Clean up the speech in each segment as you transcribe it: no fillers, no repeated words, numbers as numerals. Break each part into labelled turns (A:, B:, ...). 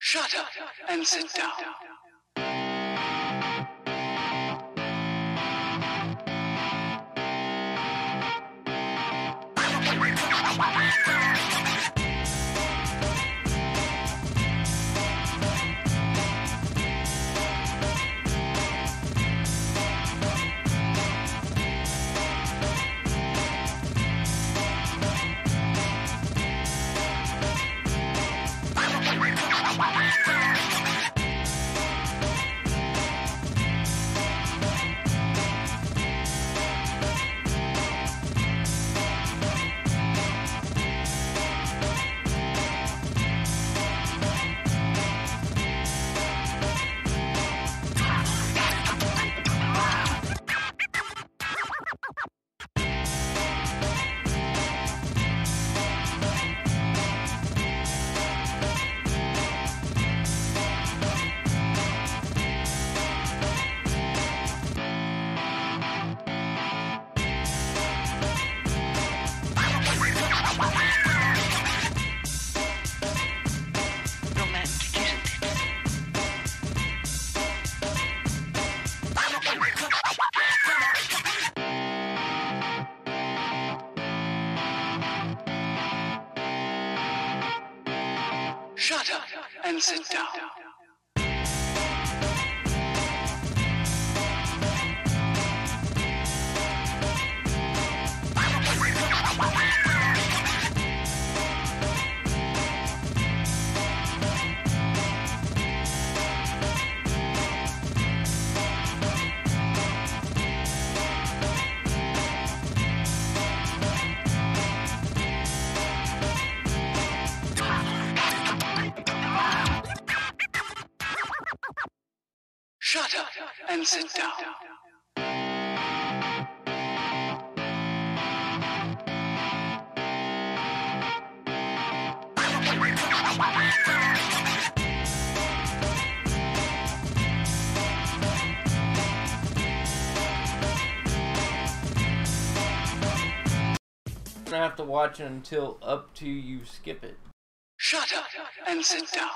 A: Shut up and sit down. Shut up and sit down. Shut up and sit down.
B: I'm gonna have to watch it until up to you skip it.
A: Shut up and sit down.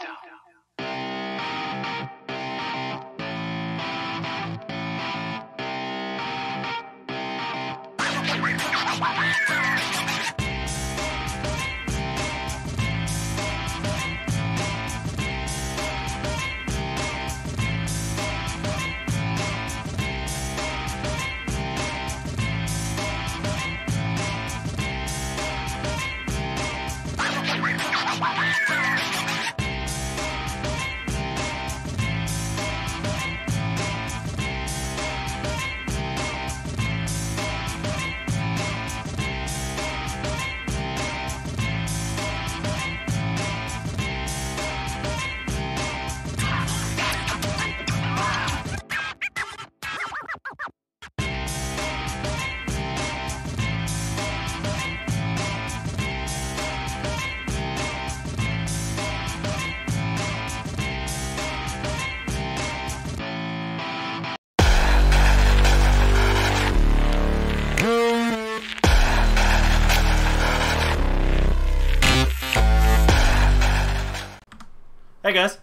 C: Hey guys.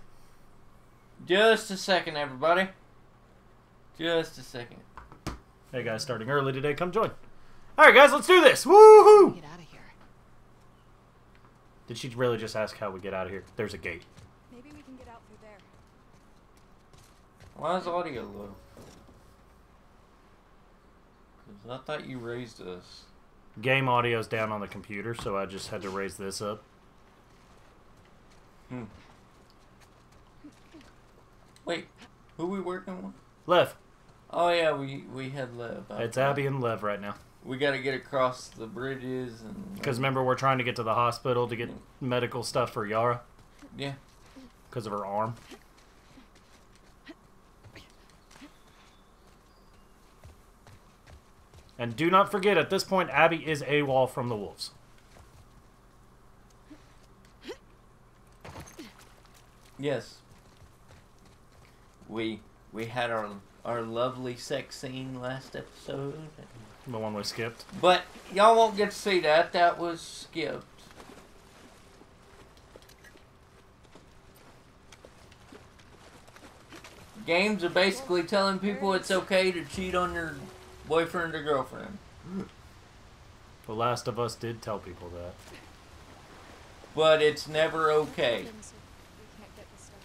B: Just a second, everybody. Just a second.
C: Hey guys, starting early today. Come join. Alright guys, let's do this. Woohoo!
D: Get out of here.
C: Did she really just ask how we get out of here? There's a gate.
D: Maybe we can get out through there.
B: Why is audio low? Because I thought you raised us.
C: Game audio's down on the computer, so I just had to raise this up.
B: Wait, who we working with?
C: Lev.
B: Oh yeah, we had Lev.
C: It's Abby and Lev right now.
B: We got to get across the bridges and.
C: Because remember, we're trying to get to the hospital to get medical stuff for Yara.
B: Yeah.
C: Because of her arm. And do not forget, at this point, Abby is AWOL from the wolves.
B: Yes. We had our lovely sex scene last episode.
C: The one we skipped.
B: But y'all won't get to see that. That was skipped. Games are basically telling people it's okay to cheat on your boyfriend or girlfriend.
C: The Last of Us did tell people that.
B: But it's never okay.
D: We can't get this stuff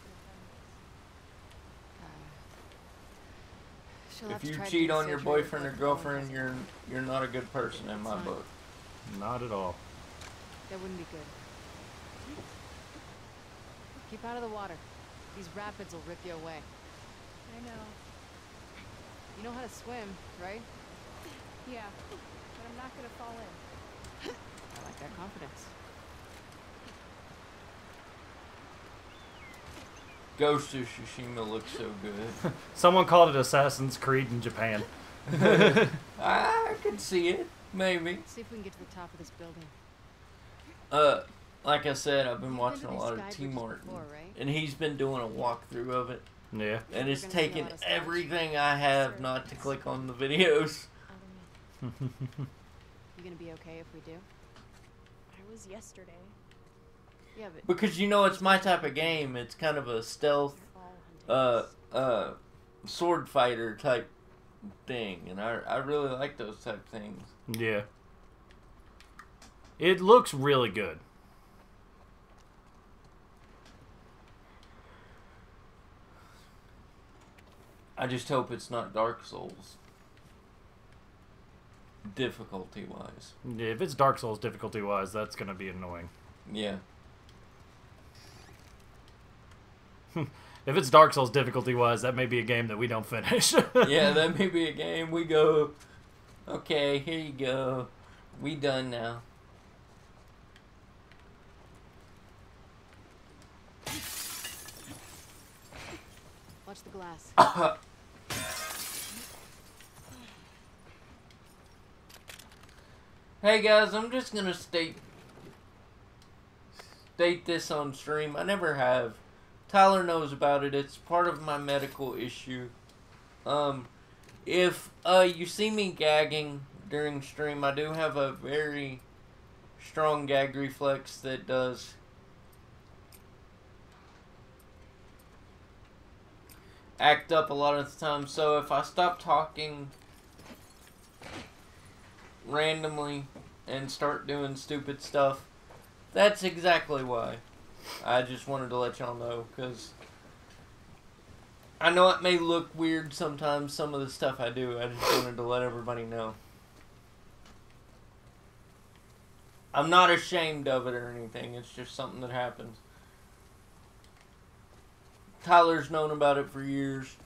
D: in the
B: If you cheat on your boyfriend or girlfriend, you're not a good person in my book.
C: Not at all.
E: That wouldn't be good. Keep out of the water. These rapids will rip you away.
D: I know.
E: You know how to swim, right?
D: Yeah, but I'm not gonna fall in.
E: I like that confidence.
B: Ghost of Tsushima looks so good.
C: Someone called it Assassin's Creed in Japan.
B: I could see it, maybe.
E: Let's see if we can get to the top of this building.
B: Like I said, I've been
E: You've
B: watching
E: been
B: a
E: to
B: lot
E: these
B: of
E: sky
B: T
E: bridges
B: Martin,
E: before, right?
B: and he's been doing a walkthrough of it,
C: Yeah.
B: and it's
E: We're gonna see a
B: taken
E: lot of stuff.
B: everything I have not to click on the videos.
E: You gonna be okay if we do?
D: I was yesterday.
E: Yeah, but
B: Because you know it's my type of game. It's kind of a stealth,
D: All hunting.
B: sword fighter type thing, and I really like those type things.
C: Yeah. It looks really good.
B: I just hope it's not Dark Souls. Difficulty-wise.
C: Yeah, if it's Dark Souls difficulty-wise, that's going to be annoying.
B: Yeah.
C: If it's Dark Souls difficulty-wise, that may be a game that we don't finish.
B: Yeah, that may be a game. We go, okay, here you go. We done now.
E: watch the glass.
B: Hey guys, I'm just gonna state this on stream. I never have. Tyler knows about it. It's part of my medical issue. If you see me gagging during stream, I do have a very strong gag reflex that does act up a lot of the time. So if I stop talking randomly and start doing stupid stuff, that's exactly why. I just wanted to let y'all know, because I know it may look weird sometimes, some of the stuff I do. I just wanted to let everybody know. I'm not ashamed of it or anything. It's just something that happens. Tyler's known about it for years.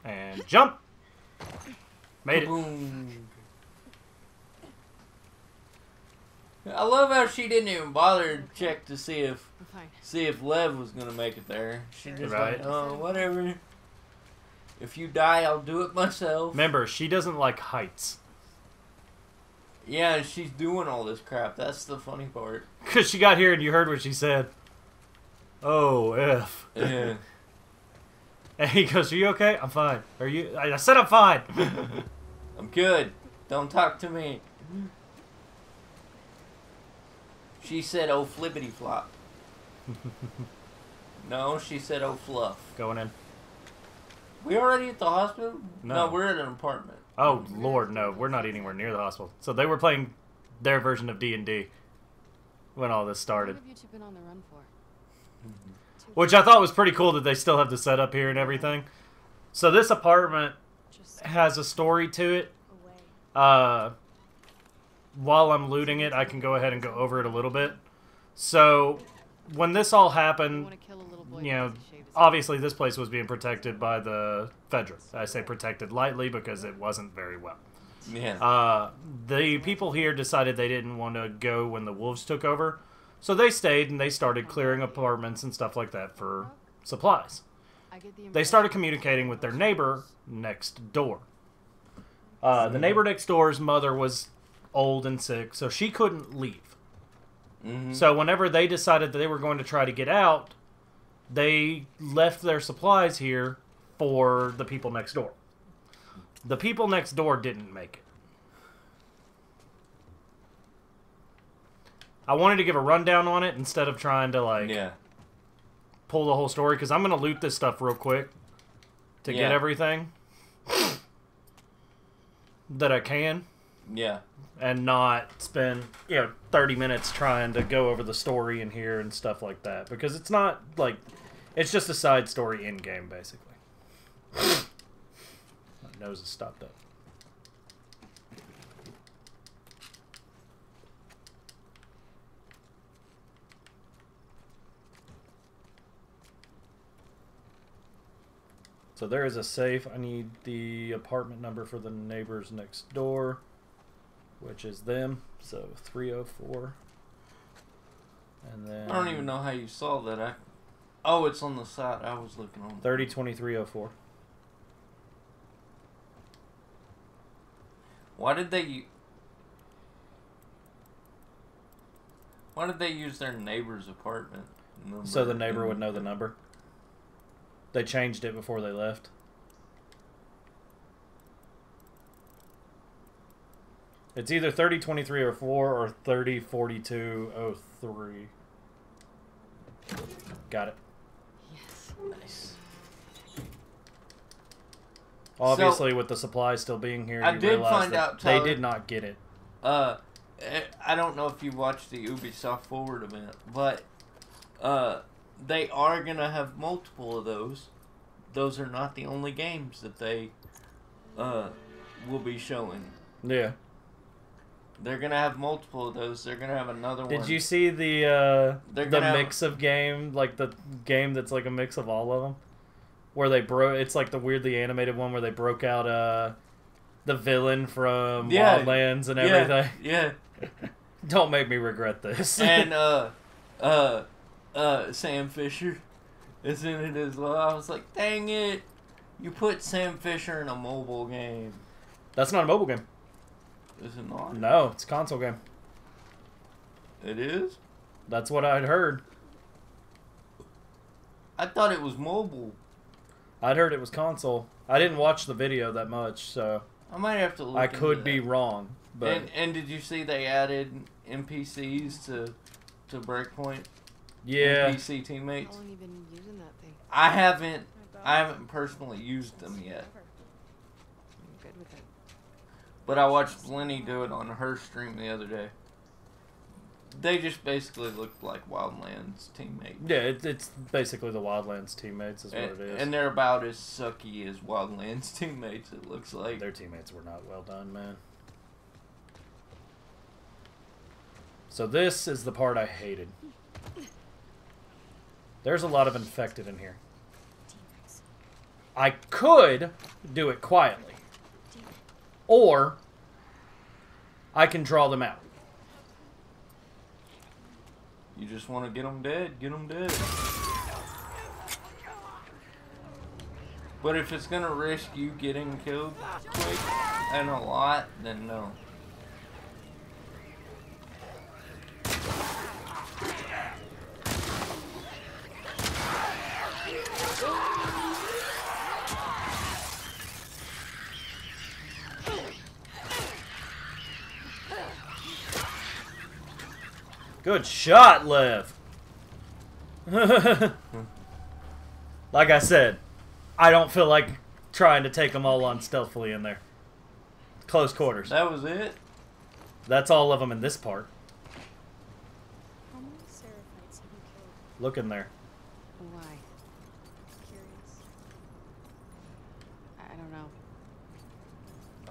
C: And jump! Made it.
B: Boom. I love how she didn't even bother to check to see if
E: I'm fine.
B: Lev was gonna make it there. She just
C: Right.
B: like, oh, whatever. If you die, I'll do it myself.
C: Remember, she doesn't like heights.
B: Yeah, and she's doing all this crap. That's the funny part.
C: Because she got here and you heard what she said. Oh, F.
B: Yeah.
C: And he goes, are you okay? I'm fine. Are you? I said I'm fine.
B: I'm good. Don't talk to me. She said, oh, flippity flop. No, she said, oh, fluff.
C: Going in.
B: We already at the hospital?
C: No.
B: We're at an apartment.
C: Oh, Lord, no. We're not anywhere near the hospital. So they were playing their version of D&D when all this started.
E: What have you two been on the run for?
C: Which I thought was pretty cool that they still have the setup here and everything. So this apartment
D: Just
C: has a story to it.
D: away.
C: While I'm looting it, I can go ahead and go over it a little bit. So when this all
E: I
C: happened,
E: want to kill a little boy
C: you know,
E: because he shaved his
C: obviously this place was being protected by the Fedra. I say protected lightly because it wasn't very well.
B: Yeah.
C: The people here decided they didn't want to go when the wolves took over, so they stayed and they started clearing apartments and stuff like that for supplies.
E: I get the
C: They
E: impression
C: started communicating with their neighbor next door. The neighbor next door's mother was old and sick, so she couldn't leave.
B: Mm-hmm.
C: So whenever they decided that they were going to try to get out, they left their supplies here for the people next door. The people next door didn't make I wanted to give a rundown on it instead of trying to, like, pull the whole story, because I'm going to loot this stuff real quick to get everything that I can.
B: Yeah.
C: And not spend, 30 minutes trying to go over the story in here and stuff like that. Because it's not, like, it's just a side story in-game, basically. My nose is stopped up. So there is a safe. I need the apartment number for the neighbors next door, which is them. So 304. And then
B: I don't even know how you saw that. Oh, it's on the side. I was looking on
C: 302304.
B: Why did they use their neighbor's apartment number?
C: So the neighbor would know the number. They changed it before they left. It's either 302304 or 304203. Got it.
E: Yes.
B: Nice.
C: Obviously, with the supplies still being here,
B: I
C: you
B: did
C: realize
B: find
C: that
B: out,
C: they
B: Tyler,
C: did not get it.
B: I don't know if you watched the Ubisoft Forward event, but they are gonna have multiple of those. Those are not the only games that they will be showing.
C: Yeah.
B: They're gonna have multiple of those. They're gonna have another one.
C: Did you see the mix of game, like the game that's like a mix of all of them, where they it's like the weirdly animated one where they broke out the villain from Wildlands and everything.
B: Yeah.
C: Don't make me regret this.
B: And Sam Fisher is in it as well. I was like, dang it, you put Sam Fisher in a mobile game.
C: That's not a mobile game.
B: Is it not?
C: No, it's a console game.
B: It is?
C: That's what I'd heard.
B: I thought it was mobile.
C: I'd heard it was console. I didn't watch the video that much, so
B: I might have to look
C: I
B: into
C: could
B: that.
C: be wrong. But
B: And did you see they added NPCs to Breakpoint?
C: yeah,
B: NPC teammates?
E: How long you been using that thing?
B: I haven't personally used them yet.
E: I'm good with it.
B: But I watched Lenny do it on her stream the other day. They just basically looked like Wildlands teammates.
C: yeah, it's basically the Wildlands teammates is what it is.
B: And they're about as sucky as Wildlands teammates, it looks like.
C: Their teammates were not well done, man. So this is the part I hated. There's a lot of infected in here. I could do it quietly. Or I can draw them out.
B: You just want to get them dead, get them dead. But if it's going to risk you getting killed quick and a lot, then no.
C: Good shot, Lev. Like I said, I don't feel like trying to take them all on stealthily in there. Close quarters.
B: That was it?
C: That's all of them in this part.
D: How many seraphites have you killed?
C: Look in there.
E: Why?
D: Curious.
E: I don't know.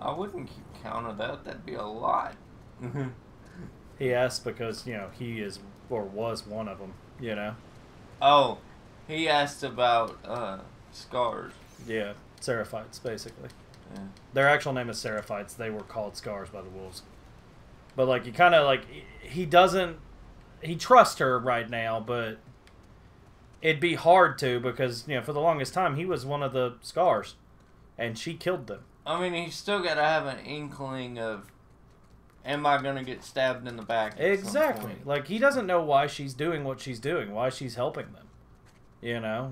B: I wouldn't keep count of that. That'd be a lot.
C: He asked because, he is, or was one of them,
B: Oh, he asked about scars.
C: Yeah, Seraphites, basically.
B: Yeah.
C: Their actual name is Seraphites. They were called Scars by the wolves. But, like, you kind of, like, he trusts her right now, but it'd be hard to because, for the longest time, he was one of the Scars. And she killed them.
B: I mean, he's still got to have an inkling of, am I going to get stabbed in the back at some
C: Exactly.
B: point?
C: Like, he doesn't know why she's doing what she's doing, why she's helping them.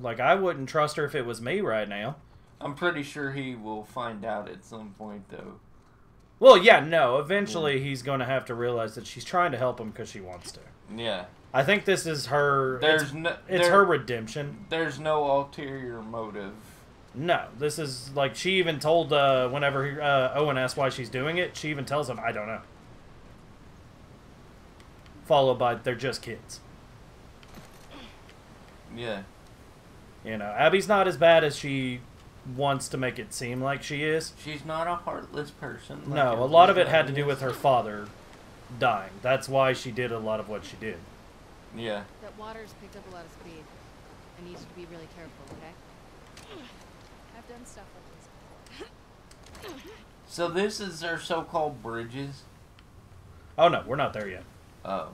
C: Like, I wouldn't trust her if it was me right now.
B: I'm pretty sure he will find out at some point, though.
C: Well, yeah, no. Eventually, he's going to have to realize that she's trying to help him because she wants to.
B: Yeah.
C: I think this is her. It's her redemption.
B: There's no ulterior motive.
C: No, this is like she even told whenever Owen asks why she's doing it, she even tells him, "I don't know." Followed by, "They're just kids."
B: Yeah.
C: You know, Abby's not as bad as she wants to make it seem like she is.
B: She's not a heartless person. Like
C: No, a lot of it had to do with her father dying. That's why she did a lot of what she did.
B: Yeah.
E: That water's picked up a lot of speed. I need you to be really careful, okay?
D: I've done stuff like this before.
B: So this is their so-called bridges?
C: Oh no, we're not there yet.
B: Oh.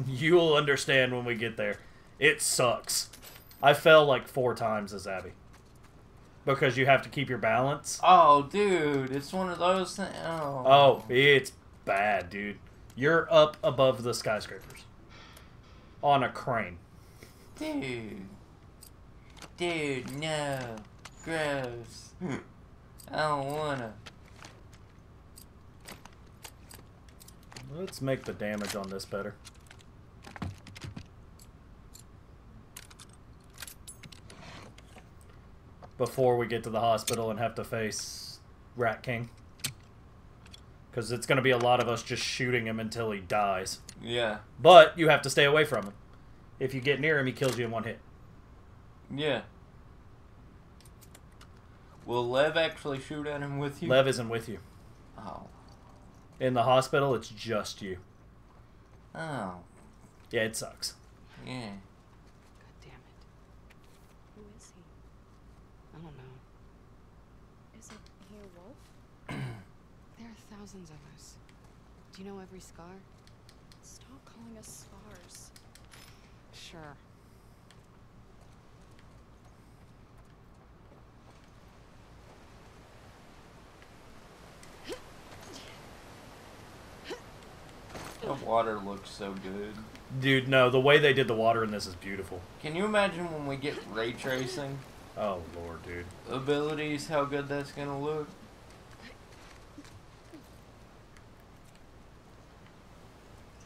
C: You'll understand when we get there. It sucks. I fell like 4 times as Abby. Because you have to keep your balance.
B: Oh, dude, it's one of those things.
C: Oh, it's bad, dude. You're up above the skyscrapers. On a crane.
B: Dude. Dude, no. Gross. I don't wanna.
C: Let's make the damage on this better. Before we get to the hospital and have to face Rat King. Because it's going to be a lot of us just shooting him until he dies.
B: Yeah.
C: But you have to stay away from him. If you get near him, he kills you in 1 hit.
B: Yeah. Will Lev actually shoot at him with you?
C: Lev isn't with you.
B: Oh.
C: In the hospital, it's just you.
B: Oh.
C: Yeah, it sucks.
B: Yeah.
E: God damn it.
D: Who is he?
E: I don't know.
D: Isn't he a wolf?
E: There are thousands of us. Do you know every scar?
D: Stop calling us scars.
E: Sure.
B: The water looks so good.
C: Dude, no, the way they did the water in this is beautiful.
B: Can you imagine when we get ray tracing
C: Oh, Lord, dude.
B: abilities, how good that's gonna look?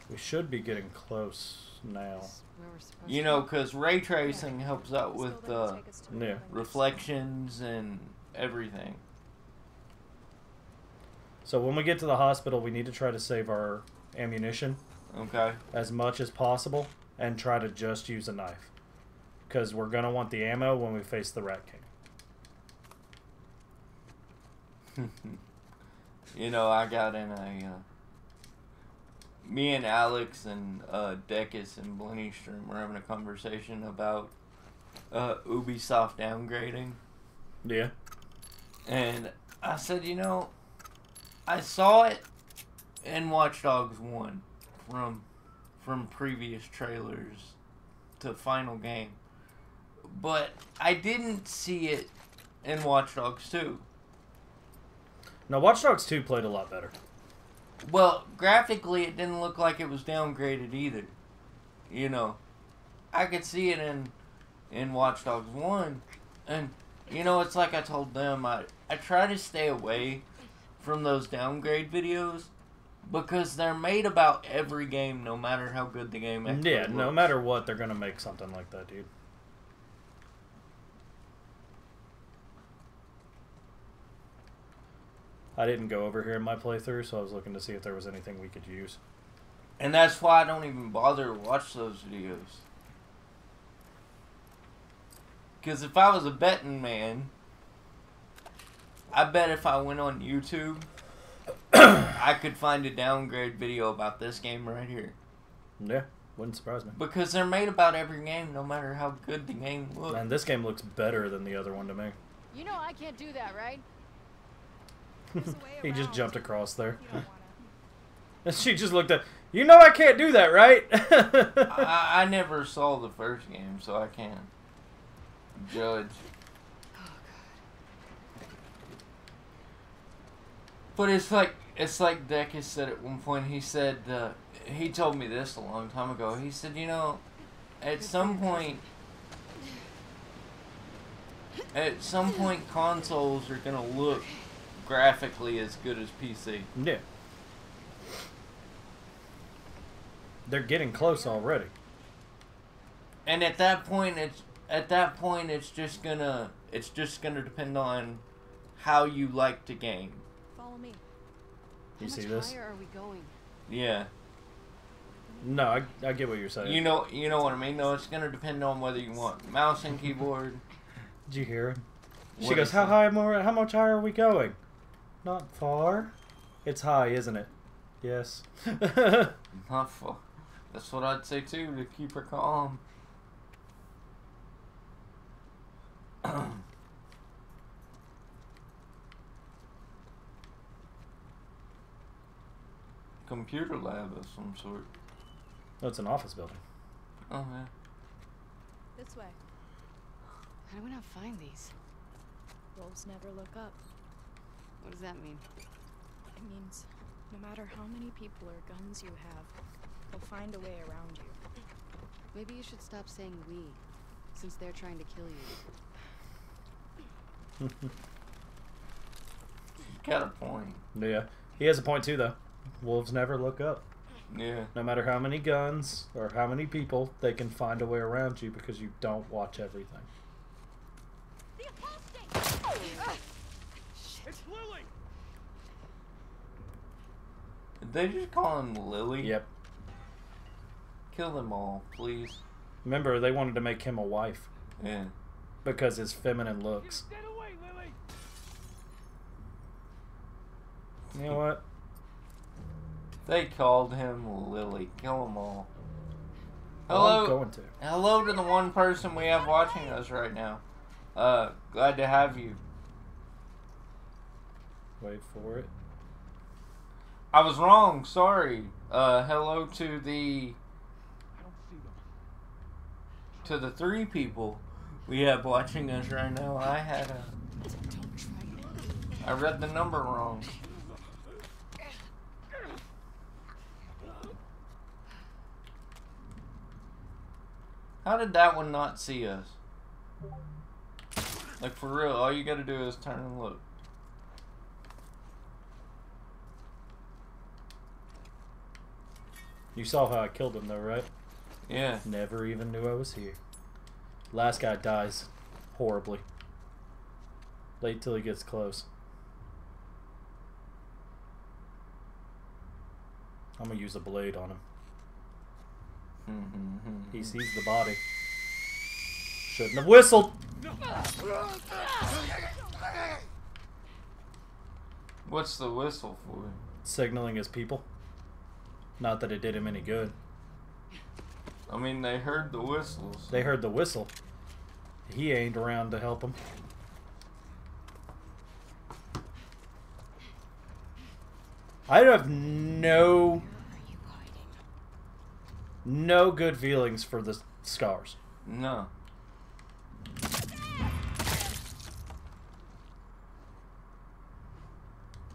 C: We should be getting close now.
E: That's where we're supposed
B: You
E: to
B: know,
E: be.
B: because ray tracing helps out
D: This
B: with
D: building will take us to the
C: yeah,
D: building.
B: reflections and everything.
C: So when we get to the hospital, we need to try to save our ammunition
B: Okay.
C: as much as possible and try to just use a knife. Because we're going to want the ammo when we face the Rat King.
B: You know, I got in a... me and Alex and Dekis and Blenny were having a conversation about Ubisoft downgrading.
C: Yeah.
B: And I said, you know, I saw it in Watch Dogs 1 from previous trailers to final game. But I didn't see it in Watch Dogs 2.
C: Now, Watch Dogs 2 played a lot better.
B: Well, graphically it didn't look like it was downgraded either. You know, I could see it in Watch Dogs 1. And, you know, it's like I told them, I try to stay away from those downgrade videos because they're made about every game, no matter how good the game actually
C: Yeah, no
B: looks.
C: matter what, they're going to make something like that, dude. I didn't go over here in my playthrough, so I was looking to see if there was anything we could use.
B: And that's why I don't even bother to watch those videos. Because if I was a betting man, I bet if I went on YouTube, I could find a downgrade video about this game right here.
C: Yeah, wouldn't surprise me.
B: Because they're made about every game, no matter how good the game looks.
C: And this game looks better than the other one to me.
E: You know I can't do that, right?
D: There's a way
C: He just
D: around.
C: jumped across there.
D: You don't wanna.
C: And she just looked at, you know I can't do that, right?
B: I never saw the first game, so I can't judge.
E: Oh god.
B: But it's like Dekis said at one point. He said he told me this a long time ago. He said, you know, at some point consoles are gonna look graphically as good as PC.
C: Yeah. They're getting close already.
B: And at that point, it's just gonna depend on how you like to game.
D: Follow me.
C: You
E: How
C: see
E: much
C: this?
E: higher are we going?
B: Yeah.
C: No, I get what you're saying.
B: You know what I mean? No, it's gonna depend on whether you want mouse and keyboard.
C: Did you hear him? She
B: What
C: goes,
B: is
C: how
B: it?
C: high more? How much higher are we going? Not far. It's high, isn't it? Yes.
B: Not for. That's what I'd say too, to keep her calm. Computer lab of some sort.
C: That's an office building.
B: Oh yeah.
D: This way.
E: How do we not find these?
D: Wolves never look up.
E: What does that mean?
D: It means no matter how many people or guns you have, they'll find a way around you.
E: Maybe you should stop saying we, since they're trying to kill you.
B: Got a point.
C: Yeah. He has a point too, though. Wolves never look up.
B: Yeah.
C: No matter how many guns or how many people, they can find a way around you because you don't watch everything.
F: It's Lily!
B: Did they just call him Lily?
C: Yep.
B: Kill them all, please.
C: Remember, they wanted to make him a wife
B: Yeah.
C: because his feminine looks.
F: Get away, Lily!
C: You know what?
B: They called him Lily. Kill them all.
C: Well, I'm
B: Hello.
C: going to.
B: Hello to the one person we have watching us right now. Glad to have you.
C: Wait for it.
B: I was wrong. Sorry. Hello to the
F: I don't see them.
B: to the 3 people we have watching us right now. I had a.
E: Don't try it.
B: I read the number wrong. How did that one not see us? Like, for real, all you gotta do is turn and look.
C: You saw how I killed him, though, right?
B: Yeah.
C: Never even knew I was here. Last guy dies horribly. Wait till he gets close. I'm gonna use a blade on him. He sees the body. Shouldn't have whistled.
B: What's the whistle for?
C: Signaling his people. Not that it did him any good.
B: I mean, they heard the whistles.
C: They heard the whistle. He ain't around to help them. I have no good feelings for the scars.
B: No.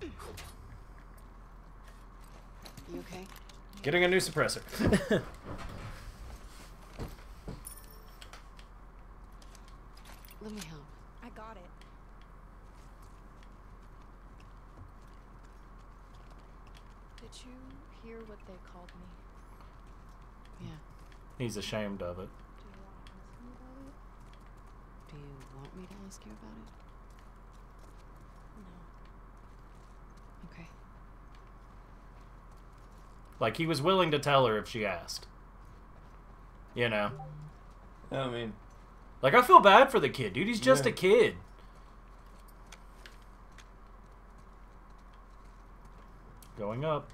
E: You okay?
C: Getting a new suppressor.
E: Let me help.
D: I got it. Did you hear what they called me?
E: Yeah.
C: He's ashamed of it.
D: Do you want to ask me about it?
E: Do you want me to ask you about it?
D: No.
E: Okay.
C: Like, he was willing to tell her if she asked. You know?
B: I mean,
C: Like, I feel bad for the kid, dude. He's just
B: Yeah.
C: a kid. Going up.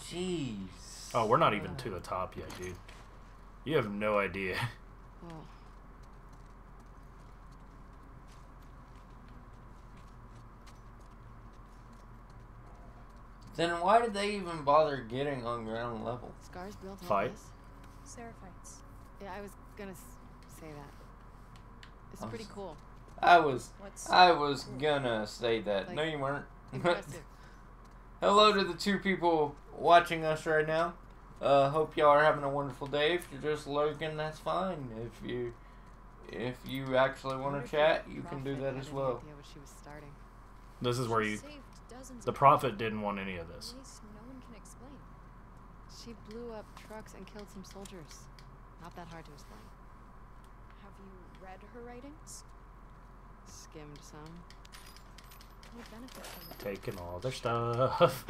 B: jeez.
C: Oh, we're not even to the top yet, dude. You have no idea.
E: Well,
B: Then why did they even bother getting on ground level?
E: Scar's built all
C: Fight.
E: this?
D: Seraphites.
E: Yeah, I was gonna say that. It's pretty cool.
B: I was
D: What's
B: gonna say that.
E: Like,
B: No, you weren't.
E: Impressive.
B: Hello to the 2 people watching us right now. Hope y'all are having a wonderful day. If you're just lurking, that's fine. If you actually want to chat, you can do that as well.
E: Yeah, what she was starting.
C: This is where
D: She
C: you...
D: saved dozens
C: The
D: of
C: Prophet didn't want any of this.
D: ways no one can explain.
E: She blew up trucks and killed some soldiers. Not that hard to explain.
D: Have you read her writings?
E: Skimmed some.
D: What benefit from it?
C: Taking all their stuff.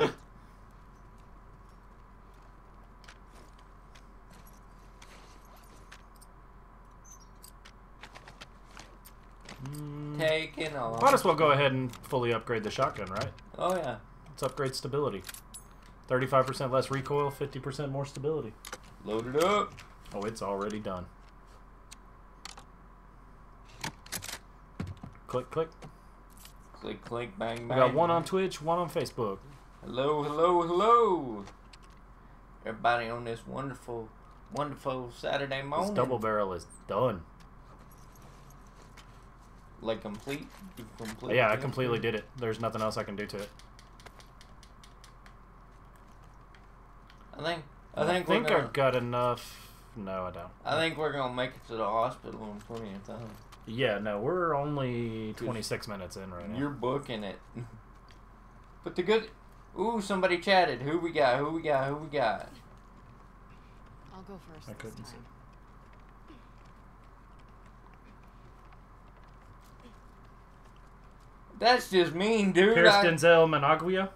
B: Taking off.
C: Might as well go ahead and fully upgrade the shotgun, right?
B: Oh yeah.
C: Let's upgrade stability. 35% less recoil, 50% more stability.
B: Load it up.
C: Oh, it's already done. Click, click.
B: Click, click, bang,
C: We
B: bang.
C: got one on Twitch, one on Facebook.
B: Hello, hello, hello. Everybody on this wonderful, wonderful Saturday
C: This
B: morning.
C: double barrel is done.
B: Like complete? You complete
C: Yeah, I
B: it?
C: completely did it. There's nothing else I can do to it.
B: I think
C: I
B: we're gonna,
C: I've got enough. No, I don't.
B: I think we're gonna make it to the hospital in plenty of time.
C: Yeah, no, we're only 26 minutes in right now.
B: You're booking it. But the good... Ooh, somebody chatted. Who we got? Who we got? Who we got?
E: I'll go first.
C: I
E: this
C: couldn't
E: time.
C: see.
B: That's just mean, dude.
C: Pierce Denzel Managua.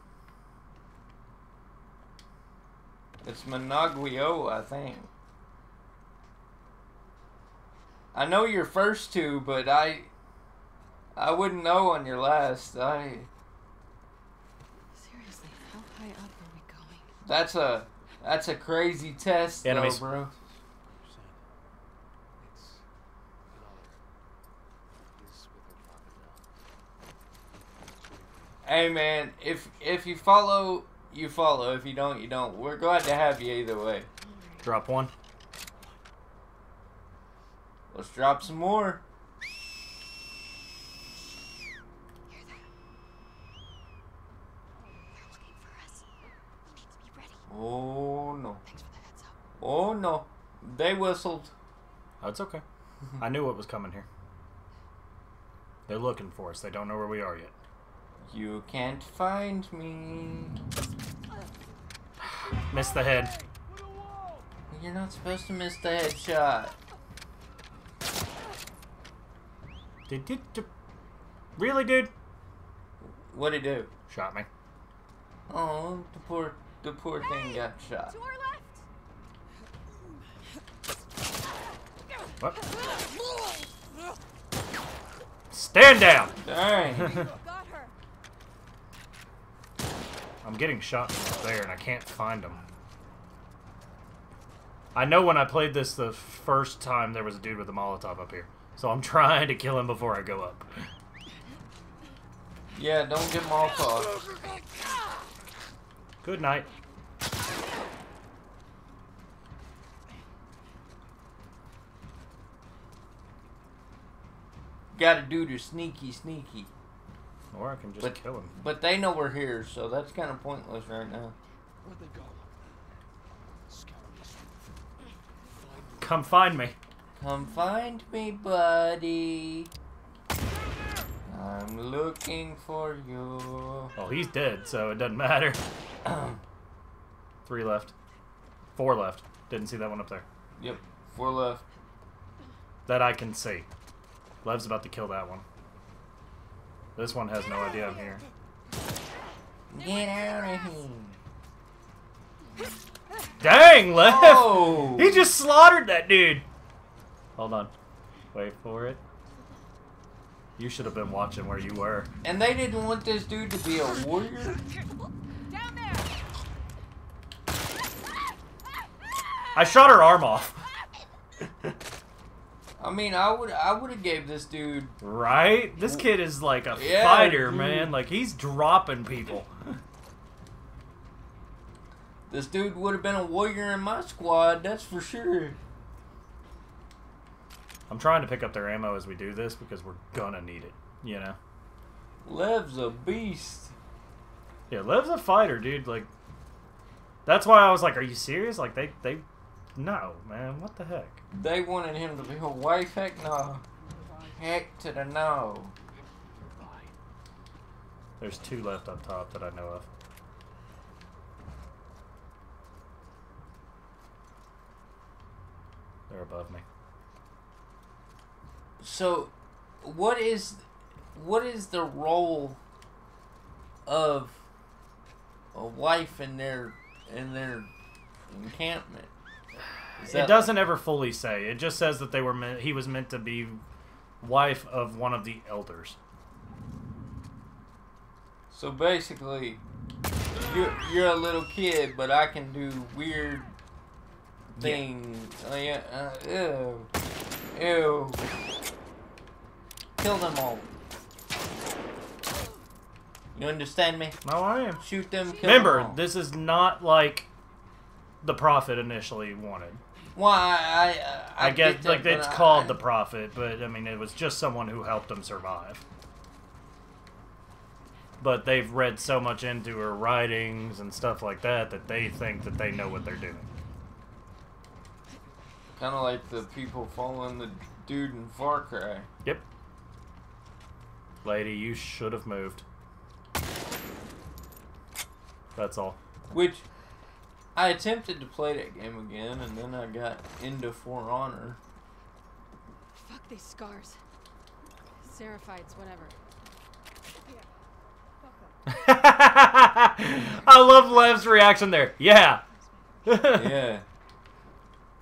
B: It's Monaguio, I think. I know your first two, but I wouldn't know on your last.
E: Seriously, how high up are we going?
B: That's a crazy test,
C: Enemies.
B: though, bro. Hey man, if you follow, you follow. If you don't, you don't. We're glad to have you either way.
C: Drop one.
B: Let's drop some more.
D: Hear that? They're looking for us. We need to be ready.
B: Oh no.
D: Thanks for the heads up.
B: Oh no. They whistled.
C: Oh, it's okay. I knew what was coming here. They're looking for us. They don't know where we are yet.
B: You can't find me.
C: Missed the head.
B: You're not supposed to miss the headshot.
C: Really, dude?
B: What'd he do?
C: Shot me.
B: Oh, the poor thing got shot.
D: To our left.
C: What? Stand down!
B: Dang.
D: Got her.
C: I'm getting shot from up there and I can't find them. I know when I played this the first time there was a dude with a Molotov up here. So I'm trying to kill him before I go up.
B: Yeah, don't get Molotov.
C: Good night.
B: Gotta do the sneaky.
C: Or I can just kill him.
B: But they know we're here, so that's kind of pointless right now.
F: Where'd they go? Scour the street. Find the
C: Come find me.
B: Come find me, buddy. I'm looking for you.
C: Well, he's dead, so it doesn't matter. 3 left. 4 left. Didn't see that one up there.
B: Yep, 4 left.
C: That I can see. Lev's about to kill that one. This one has no idea I'm here.
B: Get out of here.
C: Dang, Lev!
B: Oh!
C: He just slaughtered that dude! Hold on. Wait for it. You should have been watching where you were.
B: And they didn't want this dude to be a warrior?
D: Down there.
C: I shot her arm off.
B: I mean, I would have gave this dude...
C: Right? This kid is like a
B: Yeah,
C: fighter,
B: dude.
C: man. Like, he's dropping people.
B: This dude would have been a warrior in my squad, that's for sure.
C: I'm trying to pick up their ammo as we do this because we're gonna need it, you know?
B: Lev's a beast.
C: Yeah, Lev's a fighter, dude. Like, that's why I was like, are you serious? Like, they... No, man. What the heck?
B: They wanted him to be a wife? Heck no. Heck to the no.
C: There's 2 left up top that I know of. They're above me.
B: So, what is the role of a wife in their encampment?
C: It doesn't ever fully say. It just says that they were he was meant to be wife of one of the elders.
B: So basically, you're a little kid, but I can do weird things. Ew. Ew. Kill them all. You understand me?
C: No, I am.
B: Shoot them, kill
C: Remember,
B: them all.
C: this is not like the Prophet initially wanted.
B: Well, I
C: get
B: get
C: like
B: that,
C: it's
B: but
C: called the Prophet, but I mean it was just someone who helped him survive. But they've read so much into her writings and stuff like that that they think that they know what they're doing.
B: Kind of like the people following the dude in Far Cry.
C: Yep. Lady, you should have moved. That's all.
B: Which, I attempted to play that game again, and then I got into For Honor.
E: Fuck these scars. Seraphites, whatever.
C: I love Lev's reaction there. Yeah.
B: Yeah.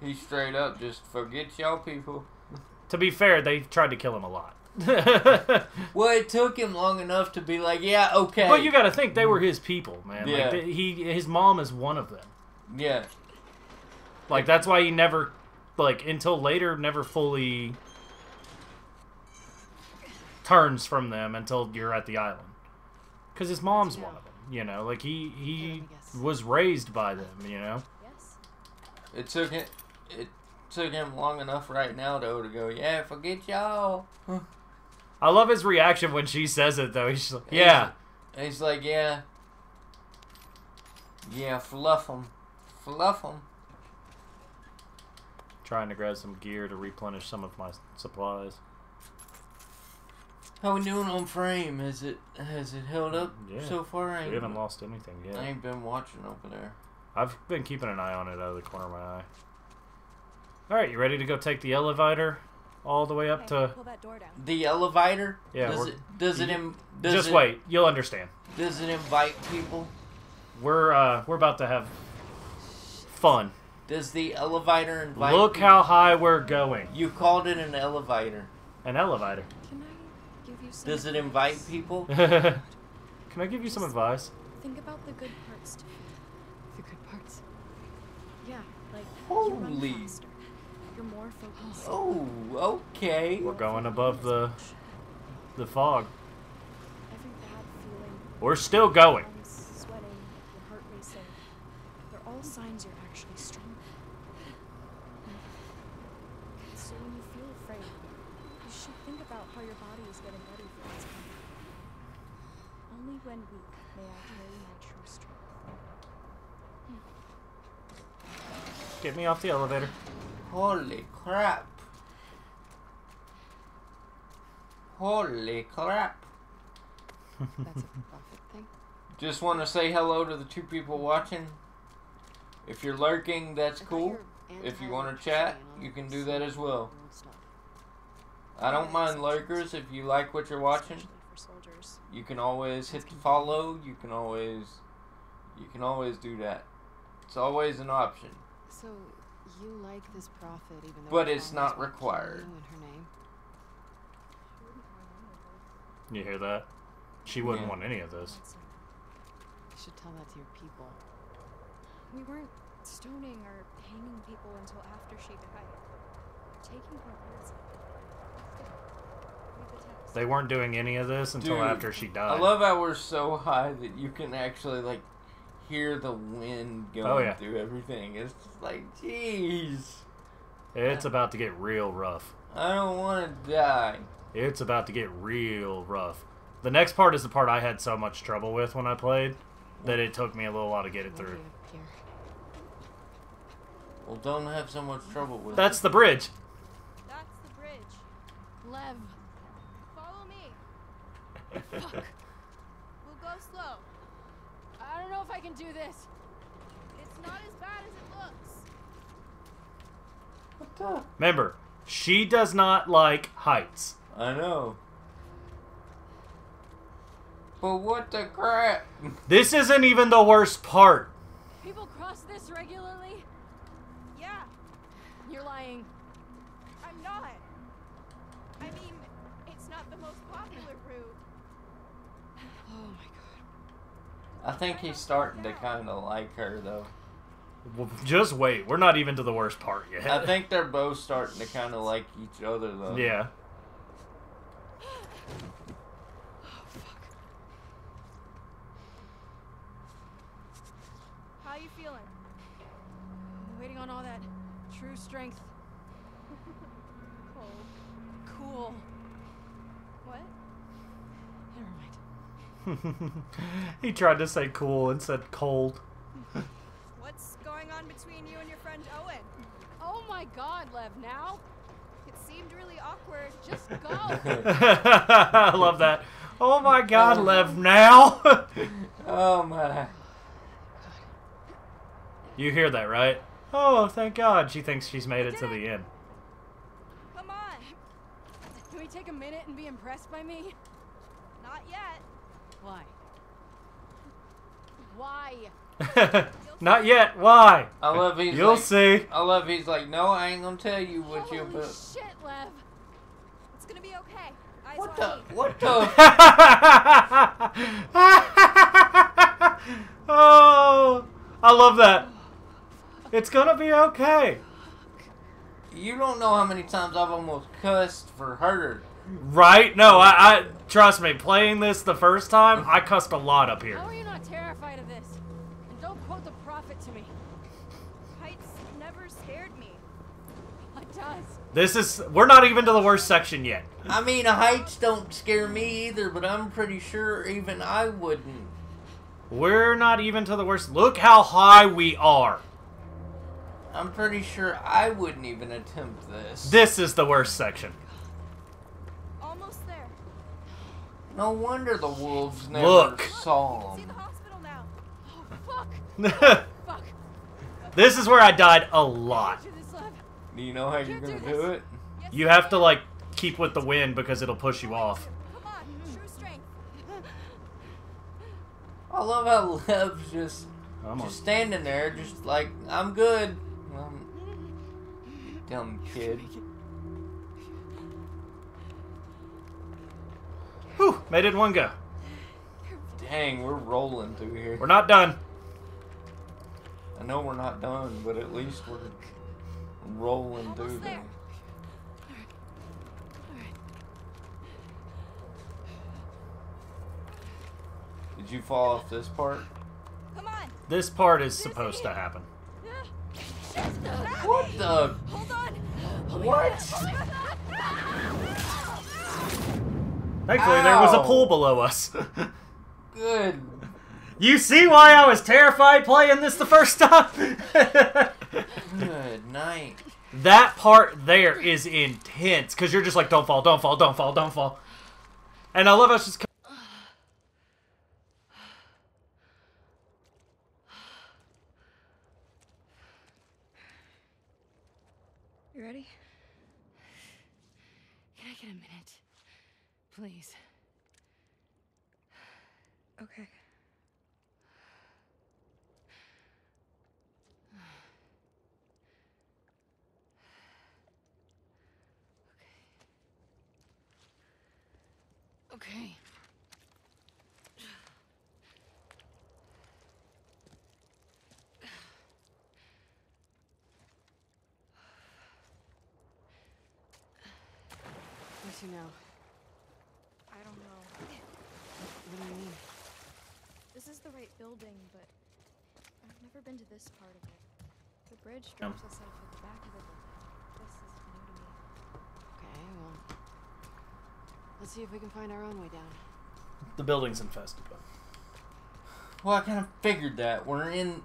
B: He straight up just forget y'all people.
C: To be fair, they tried to kill him a lot.
B: Well, it took him long enough to be like, yeah, okay.
C: But you got to think they were his people, man.
B: Yeah.
C: Like his mom is one of them.
B: Yeah.
C: Like that's why he never, like until later, never fully turns from them until you're at the island. Because his mom's one of them, you know. Like he was raised by them, you know.
E: Yes.
B: It took him long enough right now though to go, yeah, forget y'all.
C: I love his reaction when she says it though. He's like, yeah.
B: And he's like, yeah. Yeah, fluff them. Fluff them.
C: Trying to grab some gear to replenish some of my supplies.
B: How we doing on frame? Has it held up so far?
C: We haven't lost anything yet.
B: I ain't been watching over there.
C: I've been keeping an eye on it out of the corner of my eye. Alright, you ready to go take the elevator all the way up to...
D: Pull that door down.
B: The elevator?
C: Yeah.
B: Does it
C: wait, you'll understand.
B: Does it invite people?
C: We're about to have fun.
B: Does the elevator invite
C: Look
B: people?
C: how high we're going.
B: You called it an elevator.
C: An elevator.
D: Can I give you some
B: Does it
D: advice?
B: invite people?
C: Can I give you some advice?
D: Think about the good parts to
E: The good parts.
D: Yeah, like
B: Holy.
D: you run faster. You're more focused.
B: Oh, okay.
C: We're going above the fog.
D: Every bad feeling,
C: We're still going.
D: arms sweating, your heart racing, they're all signs you're actually strong. So when you feel afraid, you should think about how your body is getting ready for what's coming. Only when weak may I carry my true strength.
C: Get me off the elevator.
B: Holy crap. Holy crap.
E: That's a profit thing.
B: Just want to say hello to the 2 people watching. If you're lurking, that's
E: I thought
B: cool.
E: you were
B: If you
E: anti-
B: want to chat,
E: you know,
B: you can do that as well.
E: old stuff.
B: I don't mind lurkers if you like what you're watching.
D: Especially for soldiers.
B: You can always hit the follow. You can always do that. It's always an option.
E: So you like this prophet, even though
B: But
E: her
B: it's
E: father's
B: not
E: about killing
B: required.
E: you in her name?
C: You hear that? She wouldn't
B: Yeah.
C: want any of this.
D: That's
E: You should tell that to your people.
D: We weren't stoning or hanging people until after she died. We're taking her ransom. Read the text.
C: They weren't doing any of this until
B: Dude,
C: after she died.
B: I love how we're so high that you can actually like hear the wind going through everything. It's just like, jeez.
C: It's about to get real rough.
B: I don't want to die.
C: It's about to get real rough. The next part is the part I had so much trouble with when I played that it took me a little while to get it
E: What do
C: through.
E: you hear?
B: Well, don't have so much trouble with
C: That's
B: it.
C: the bridge.
D: That's the bridge.
E: Lev,
D: Follow me.
E: fuck.
D: We'll
E: know if I can do this.
D: It's not as bad as it looks.
B: What the?
C: Remember, she does not like heights.
B: I know. But what the crap?
C: This isn't even the worst part.
E: People cross this regularly?
D: Yeah,
E: You're lying.
D: I'm not. I mean, it's not the most popular route.
E: Oh my god.
B: I think he's starting to kind of like her, though.
C: Well, just wait. We're not even to the worst part yet.
B: I think they're both starting to kind of like each other, though.
C: Yeah.
D: How you feeling?
E: Waiting on all that true strength.
D: Cold.
E: Cool.
D: What?
E: Never mind.
C: He tried to say cool and said cold.
D: What's going on between you and your friend Owen?
E: Oh my god, Lev, now?
D: It seemed really awkward.
E: Just go.
C: I love that. Oh my god, Lev, now?
B: Oh my.
C: You hear that, right? Oh, thank god. She thinks she's made it to the end.
D: Come on.
E: Can we take a minute and be impressed by me?
D: Not yet.
E: Why? Why?
C: Not yet. Why?
B: I love he's
C: You'll
B: like,
C: see.
B: I love he's like, no, I ain't gonna tell you what you,
E: Holy
B: but
E: shit, Lev.
D: It's gonna be okay. Eyes
B: what
D: on
B: the,
D: me.
B: what the?
C: Oh, I love that. It's gonna be okay.
B: You don't know how many times I've almost cussed for her.
C: Right? No, I trust me. Playing this the first time, I cussed a lot up here.
E: How are you not terrified of this? And don't quote the prophet to me.
D: Heights never scared me.
E: It does.
C: We're not even to the worst section yet.
B: I mean, heights don't scare me either, but I'm pretty sure even I wouldn't.
C: We're not even to the worst. Look how high we are.
B: I'm pretty sure I wouldn't even attempt this.
C: This is the worst section.
D: Almost there.
B: No wonder the wolves never
C: Look.
B: saw
D: See the
B: him.
D: hospital now.
E: Oh, fuck.
C: This is where I died a lot.
E: Do this, Lev.
B: Do you know how you're gonna do it?
D: Yes,
C: You have to, like, keep with the wind because it'll push you off.
D: Come on. True strength.
B: I love how Lev's just
C: Come on.
B: standing there, just like, I'm good. Dumb kid.
C: Whew, made it in one go.
B: Dang, we're rolling through here.
C: We're not done.
B: I know we're not done, but at least we're rolling through
D: Almost there.
B: them. Did you fall off this part?
D: Come on.
C: This part is supposed to happen.
B: What the?
D: Hold on.
B: What?
C: Thankfully, there was a
B: Ow.
C: pool below us.
B: Good.
C: You see why I was terrified playing this the first time?
B: Good night.
C: That part there is intense because you're just like, don't fall, don't fall, don't fall, don't fall. And I love how it's just.
E: You ready? Can I get a minute? Please.
D: Okay.
E: Okay. Where to now?
D: I don't know.
E: What do you mean?
D: This is the right building, but I've never been to this part of it. The bridge drops us off at the back of the building. This is new to me.
E: Okay, well, let's see if we can find our own way down.
C: The building's infested.
B: Well, I kind of figured that. We're in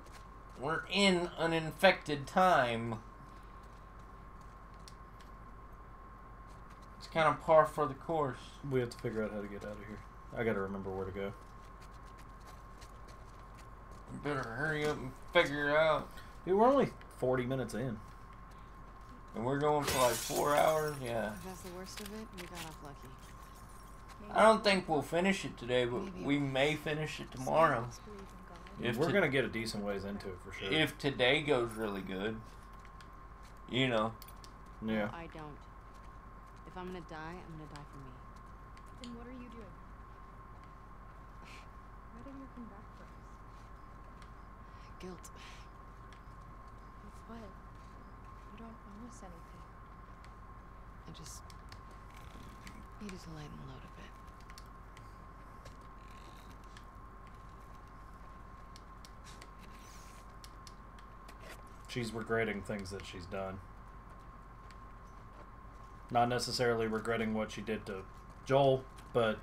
B: an infected time. It's kind of par for the course.
C: We have to figure out how to get out of here. I gotta remember where to go.
B: Better hurry up and figure it out.
C: Dude, we're only 40 minutes in.
B: And we're going for like 4 hours? Yeah.
E: If that's the worst of it, we got off lucky.
B: I don't think we'll finish it today, but we may finish it tomorrow. If
C: We're going to get a decent ways into it for sure.
B: If today goes really good. You know.
C: Yeah.
E: I don't. If I'm gonna die, I'm gonna die for me.
D: Then what are you doing? Why didn't you come back for us?
E: Guilt.
D: With what? You don't owe us anything.
E: I just needed to lighten the load a bit.
C: She's regretting things that she's done. Not necessarily regretting what she did to Joel, but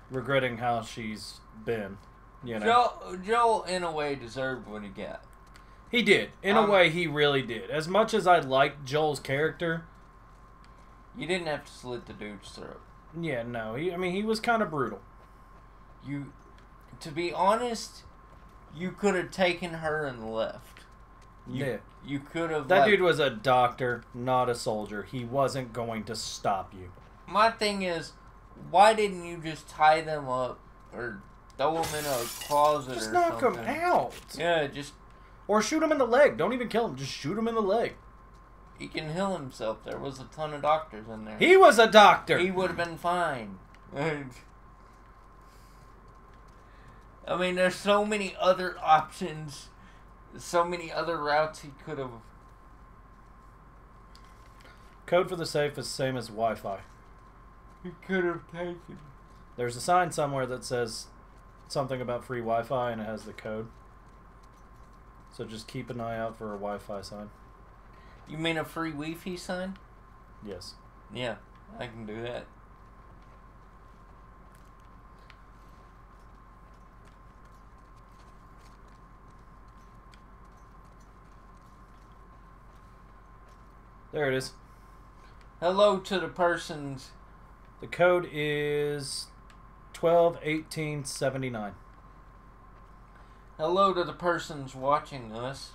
C: regretting how she's been. You know,
B: Joel in a way deserved what he got.
C: he did. In a way, he really did. As much as I liked Joel's character,
B: You didn't have to slit the dude's throat.
C: yeah, no. He was kind of brutal.
B: To be honest, you could have taken her and left.
C: Yeah.
B: You could have.
C: That dude was a doctor, not a soldier. He wasn't going to stop you.
B: My thing is, why didn't you just tie them up or throw them in a closet
C: Just
B: or
C: knock
B: something?
C: him out.
B: Yeah, just
C: Or shoot him in the leg. Don't even kill him. Just shoot him in the leg.
B: he can heal himself. There was a ton of doctors in there.
C: He was a doctor.
B: He would have been fine. I mean, there's so many other options, so many other routes he could have.
C: Code for the safe is the same as Wi-Fi.
B: He could have taken.
C: There's a sign somewhere that says something about free Wi-Fi, and it has the code. So just keep an eye out for a Wi-Fi sign.
B: You mean a free Wi-Fi sign?
C: Yes.
B: Yeah, I can do that.
C: There it is.
B: Hello to the persons.
C: The code is 121879.
B: Hello to the persons watching us.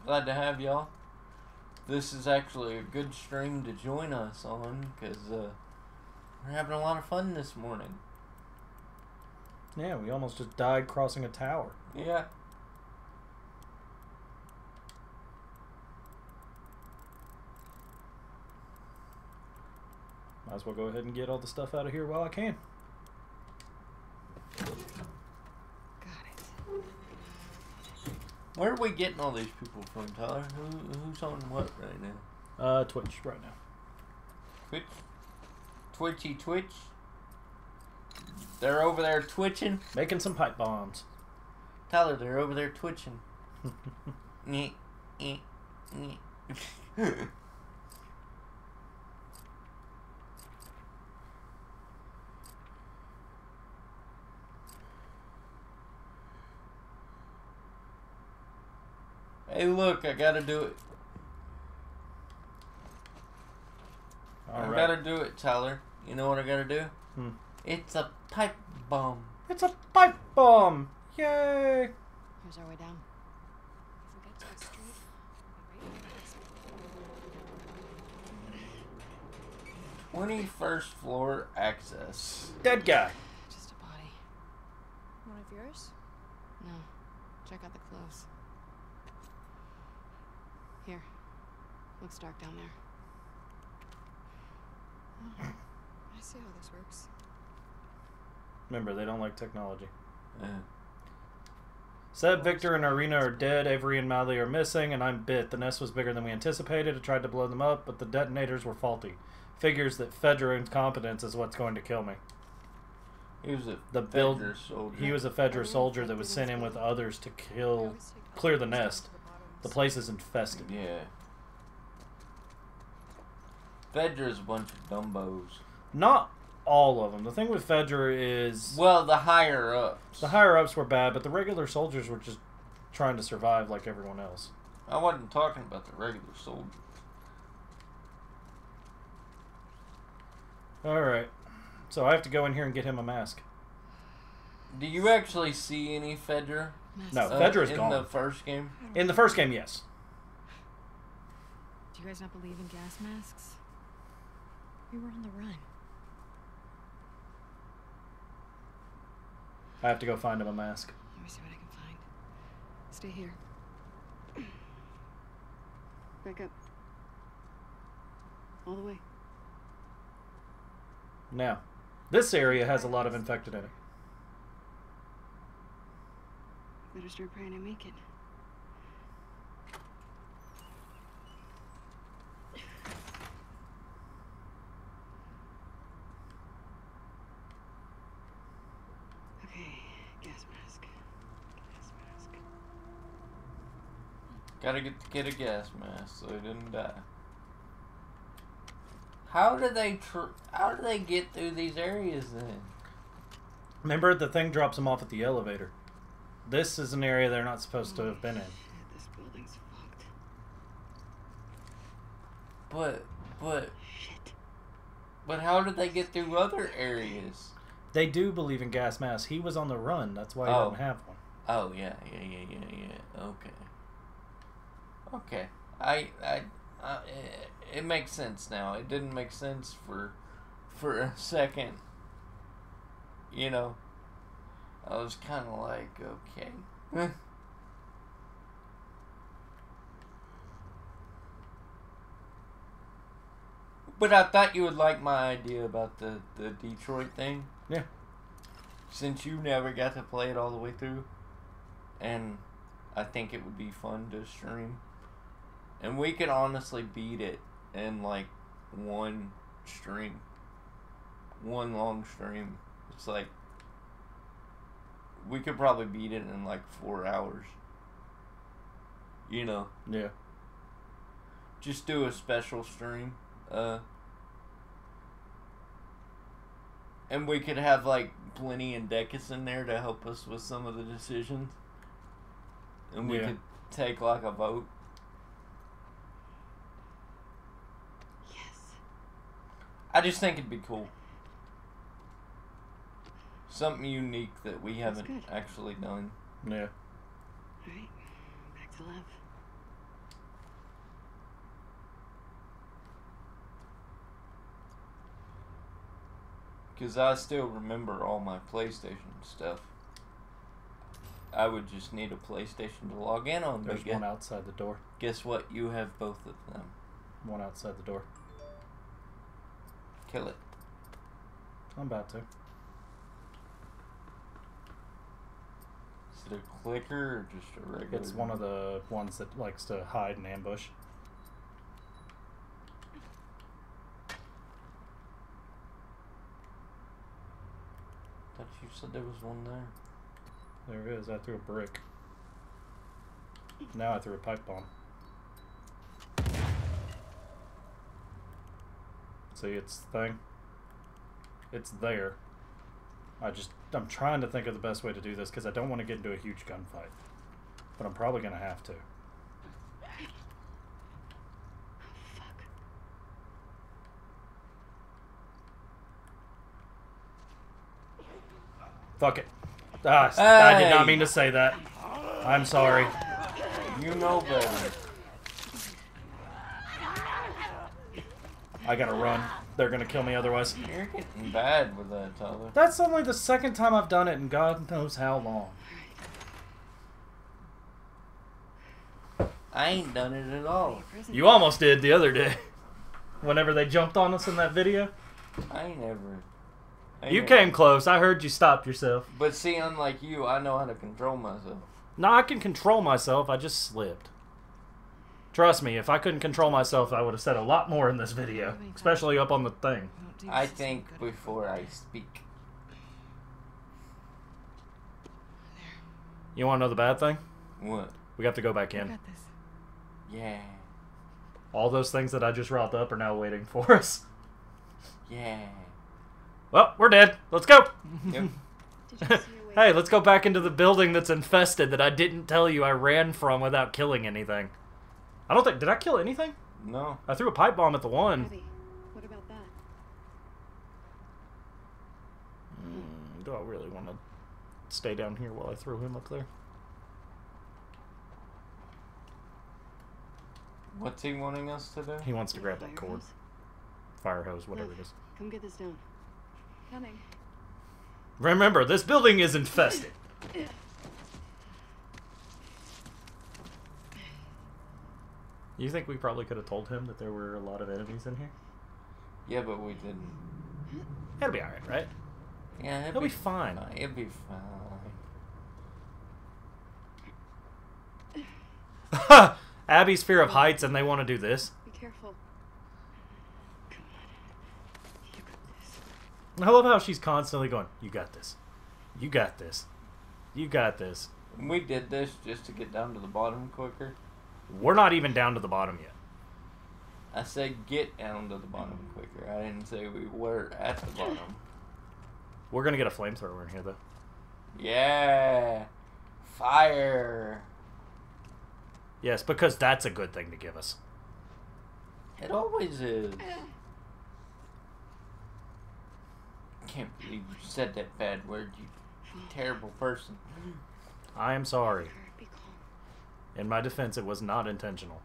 B: Glad to have y'all. This is actually a good stream to join us on because we're having a lot of fun this morning.
C: Yeah, we almost just died crossing a tower.
B: Yeah.
C: Might as well go ahead and get all the stuff out of here while I can.
E: Got it.
B: Where are we getting all these people from, Tyler? Who's on what right now?
C: Twitch right now.
B: Twitch? Twitch? They're over there twitching?
C: Making some pipe bombs.
B: Tyler, they're over there twitching. Nyeh, nyeh, nyeh. Hey, look, I gotta do it. I gotta do it, Tyler. You know what I gotta do? It's a pipe bomb.
C: It's a pipe bomb! Yay!
E: Here's our way down.
D: If we get to the street, we'll be right in the
B: 21st floor access.
C: Dead guy.
E: Just a body.
D: One of yours?
E: No. Check out the clothes. Here. Looks dark down there.
D: Oh, I see how this works.
C: Remember, they don't like technology.
B: Yeah.
C: Seb, Victor, and Irina are dead. Avery and Mally are missing, and I'm bit. The nest was bigger than we anticipated. I tried to blow them up, but the detonators were faulty. Figures that Fedra incompetence is what's going to kill me.
B: He was a
C: build-
B: Fedra soldier.
C: He was a Fedra soldier that was sent in with others to clear the nest. The place is infested.
B: Yeah. Fedra's a bunch of dumbos.
C: Not all of them. The thing with Fedra is...
B: Well, the higher ups.
C: The higher-ups were bad, but the regular soldiers were just trying to survive like everyone else.
B: I wasn't talking about the regular soldiers.
C: Alright. So I have to go in here and get him a mask.
B: Do you actually see any Fedra?
C: No,
E: Masks.
C: Fedra's
B: in
C: gone.
B: the first game.
C: In the first game, yes.
E: Do you guys not believe in gas masks? We were on the run.
C: I have to go find him a mask.
E: Let me see what I can find. Stay here. Back up. All the way.
C: Now, this area has a lot of infected in it.
E: Better start praying I make it. Okay, gas mask. Gas mask.
B: Gotta get a gas mask so he didn't die. How do they get through these areas then?
C: Remember, the thing drops them off at the elevator. This is an area they're not supposed to have been in.
E: Shit, this building's fucked.
B: But
E: Shit.
B: how did they get through other areas?
C: They do believe in gas masks. He was on the run. That's why he
B: Oh.
C: doesn't have one.
B: Oh yeah. Okay. It makes sense now. It didn't make sense for a second. You know, I was kind of like, okay. But I thought you would like my idea about the Detroit thing.
C: Yeah.
B: Since you never got to play it all the way through. And I think it would be fun to stream. And we could honestly beat it in like one stream. One long stream. It's like, we could probably beat it in like 4 hours. You know,
C: Yeah.
B: just do a special stream. And we could have like Blenny and Decus in there to help us with some of the decisions. And we
C: Yeah.
B: could take like a vote.
E: Yes.
B: I just think it'd be cool. Something unique that we haven't
E: good.
B: actually done.
C: Yeah.
E: Alright. Back to lab.
B: Because I still remember all my PlayStation stuff. I would just need a PlayStation to log in on.
C: There's
B: But
C: one outside the door.
B: guess what? You have both of them.
C: One outside the door.
B: Kill it.
C: I'm about to.
B: Is it a clicker or just a regular?
C: It's one of the ones that likes to hide and ambush.
B: Thought you said there was one there.
C: There it is. I threw a brick. Now I threw a pipe bomb. See, it's the thing. It's there. I'm trying to think of the best way to do this because I don't want to get into a huge gunfight. But I'm probably going to have to. Fuck it. Ah, I did not
B: Hey.
C: mean to say that. I'm sorry.
B: You know better.
C: I gotta run. They're gonna kill me otherwise.
B: You're getting bad with that, Tyler.
C: That's only the second time I've done it in God knows how long.
B: I ain't done it at all.
C: You almost did the other day. Whenever they jumped on us in that video.
B: I ain't never.
C: You came close. I heard you stopped yourself.
B: But see, unlike you, I know how to control myself.
C: No, I can control myself. I just slipped. Trust me, if I couldn't control myself, I would have said a lot more in this video. Especially up on the thing.
B: I think before I speak.
C: You want to know the bad thing?
B: What?
C: We have to go back
E: I
C: in.
E: got this.
B: Yeah.
C: All those things that I just riled up are now waiting for us.
B: Yeah.
C: Well, we're dead. Let's go.
B: Yep.
D: Did you see your way
C: Hey, let's go back into the building that's infested that I didn't tell you I ran from without killing anything. I don't think... Did I kill anything?
B: No.
C: I threw a pipe bomb at the one.
D: Abby, what about that?
C: Do I really want to stay down here while I throw him up there?
B: What's he wanting us to do?
C: He wants to grab that cord. Fire hose, whatever it is.
E: Come get this down.
D: Coming.
C: Remember, this building is infested. You think we probably could have told him that there were a lot of enemies in here?
B: Yeah, but we didn't.
C: It'll be alright, right?
B: Yeah,
C: It'll be fine.
B: It'll be fine.
C: Abby's fear of heights, and they want to do this.
E: Be careful. Come on. You got this.
C: I love how she's constantly going, you got this. You got this. You got this.
B: We did this just to get down to the bottom quicker.
C: We're not even down to the bottom yet.
B: I said get down to the bottom quicker. I didn't say we were at the bottom.
C: We're going to get a flamethrower in here, though.
B: Yeah. Fire.
C: Yes, because that's a good thing to give us.
B: It always is. Can't believe you said that bad word, you terrible person.
C: I am sorry.
E: Be calm.
C: In my defense, it was not intentional.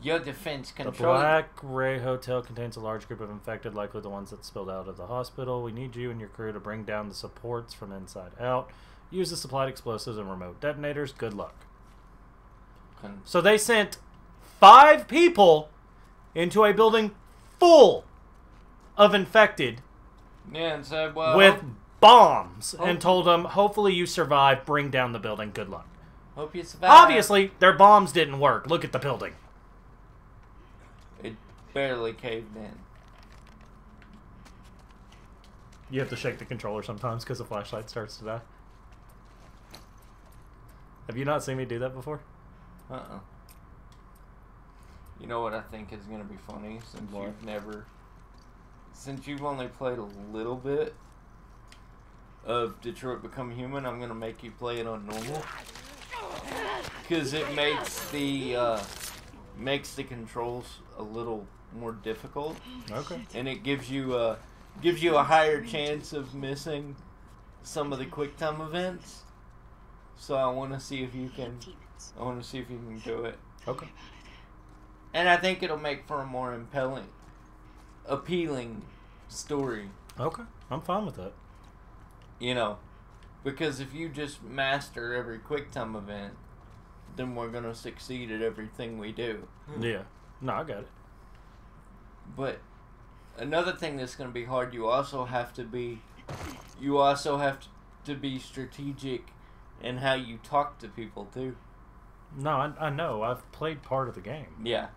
B: Your defense
C: The
B: control.
C: Black Ray Hotel contains a large group of infected, likely the ones that spilled out of the hospital. We need you and your crew to bring down the supports from inside out. Use the supplied explosives and remote detonators. Good luck. So they sent 5 people into a building full of infected
B: Yeah, and said, well,
C: with bombs and told them, hopefully you survive, bring down the building, good luck.
B: hope you survive.
C: Obviously, their bombs didn't work. Look at the building.
B: It barely caved in.
C: You have to shake the controller sometimes because the flashlight starts to die. Have you not seen me do that before?
B: Uh-uh. You know what I think is going to be funny? Since you've only played a little bit of Detroit Become Human, I'm going to make you play it on normal. Because it makes the controls a little more difficult.
C: Okay.
B: And it gives you a higher chance of missing some of the quick time events. So I want to see if you can do it.
C: Okay.
B: And I think it'll make for a more appealing story.
C: Okay. I'm fine with that.
B: You know, because if you just master every quick time event, then we're gonna succeed at everything we do.
C: Yeah. No, I got it.
B: But another thing that's gonna be hard, you also have to be strategic in how you talk to people too.
C: No, I know. I've played part of the game.
B: Yeah.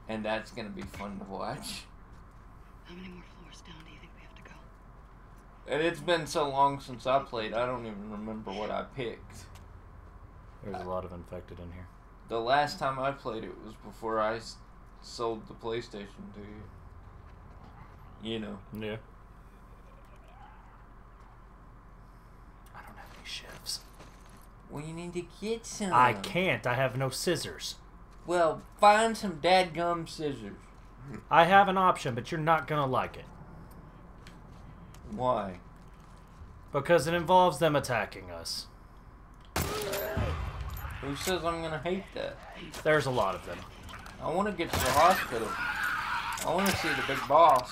B: And that's gonna be fun to watch.
E: How many more floors down do you think we have to go?
B: And it's been so long since I played, I don't even remember what I picked.
C: There's a lot of infected in here.
B: The last time I played it was before I sold the PlayStation to you. You know.
C: Yeah. I don't have any shifts.
B: Well, you need to get some.
C: I can't. I have no scissors.
B: Well, find some dadgum scissors.
C: I have an option, but you're not going to like it.
B: Why?
C: Because it involves them attacking us.
B: Who says I'm gonna hate that?
C: There's a lot of them.
B: I want to get to the hospital. I want to see the big boss.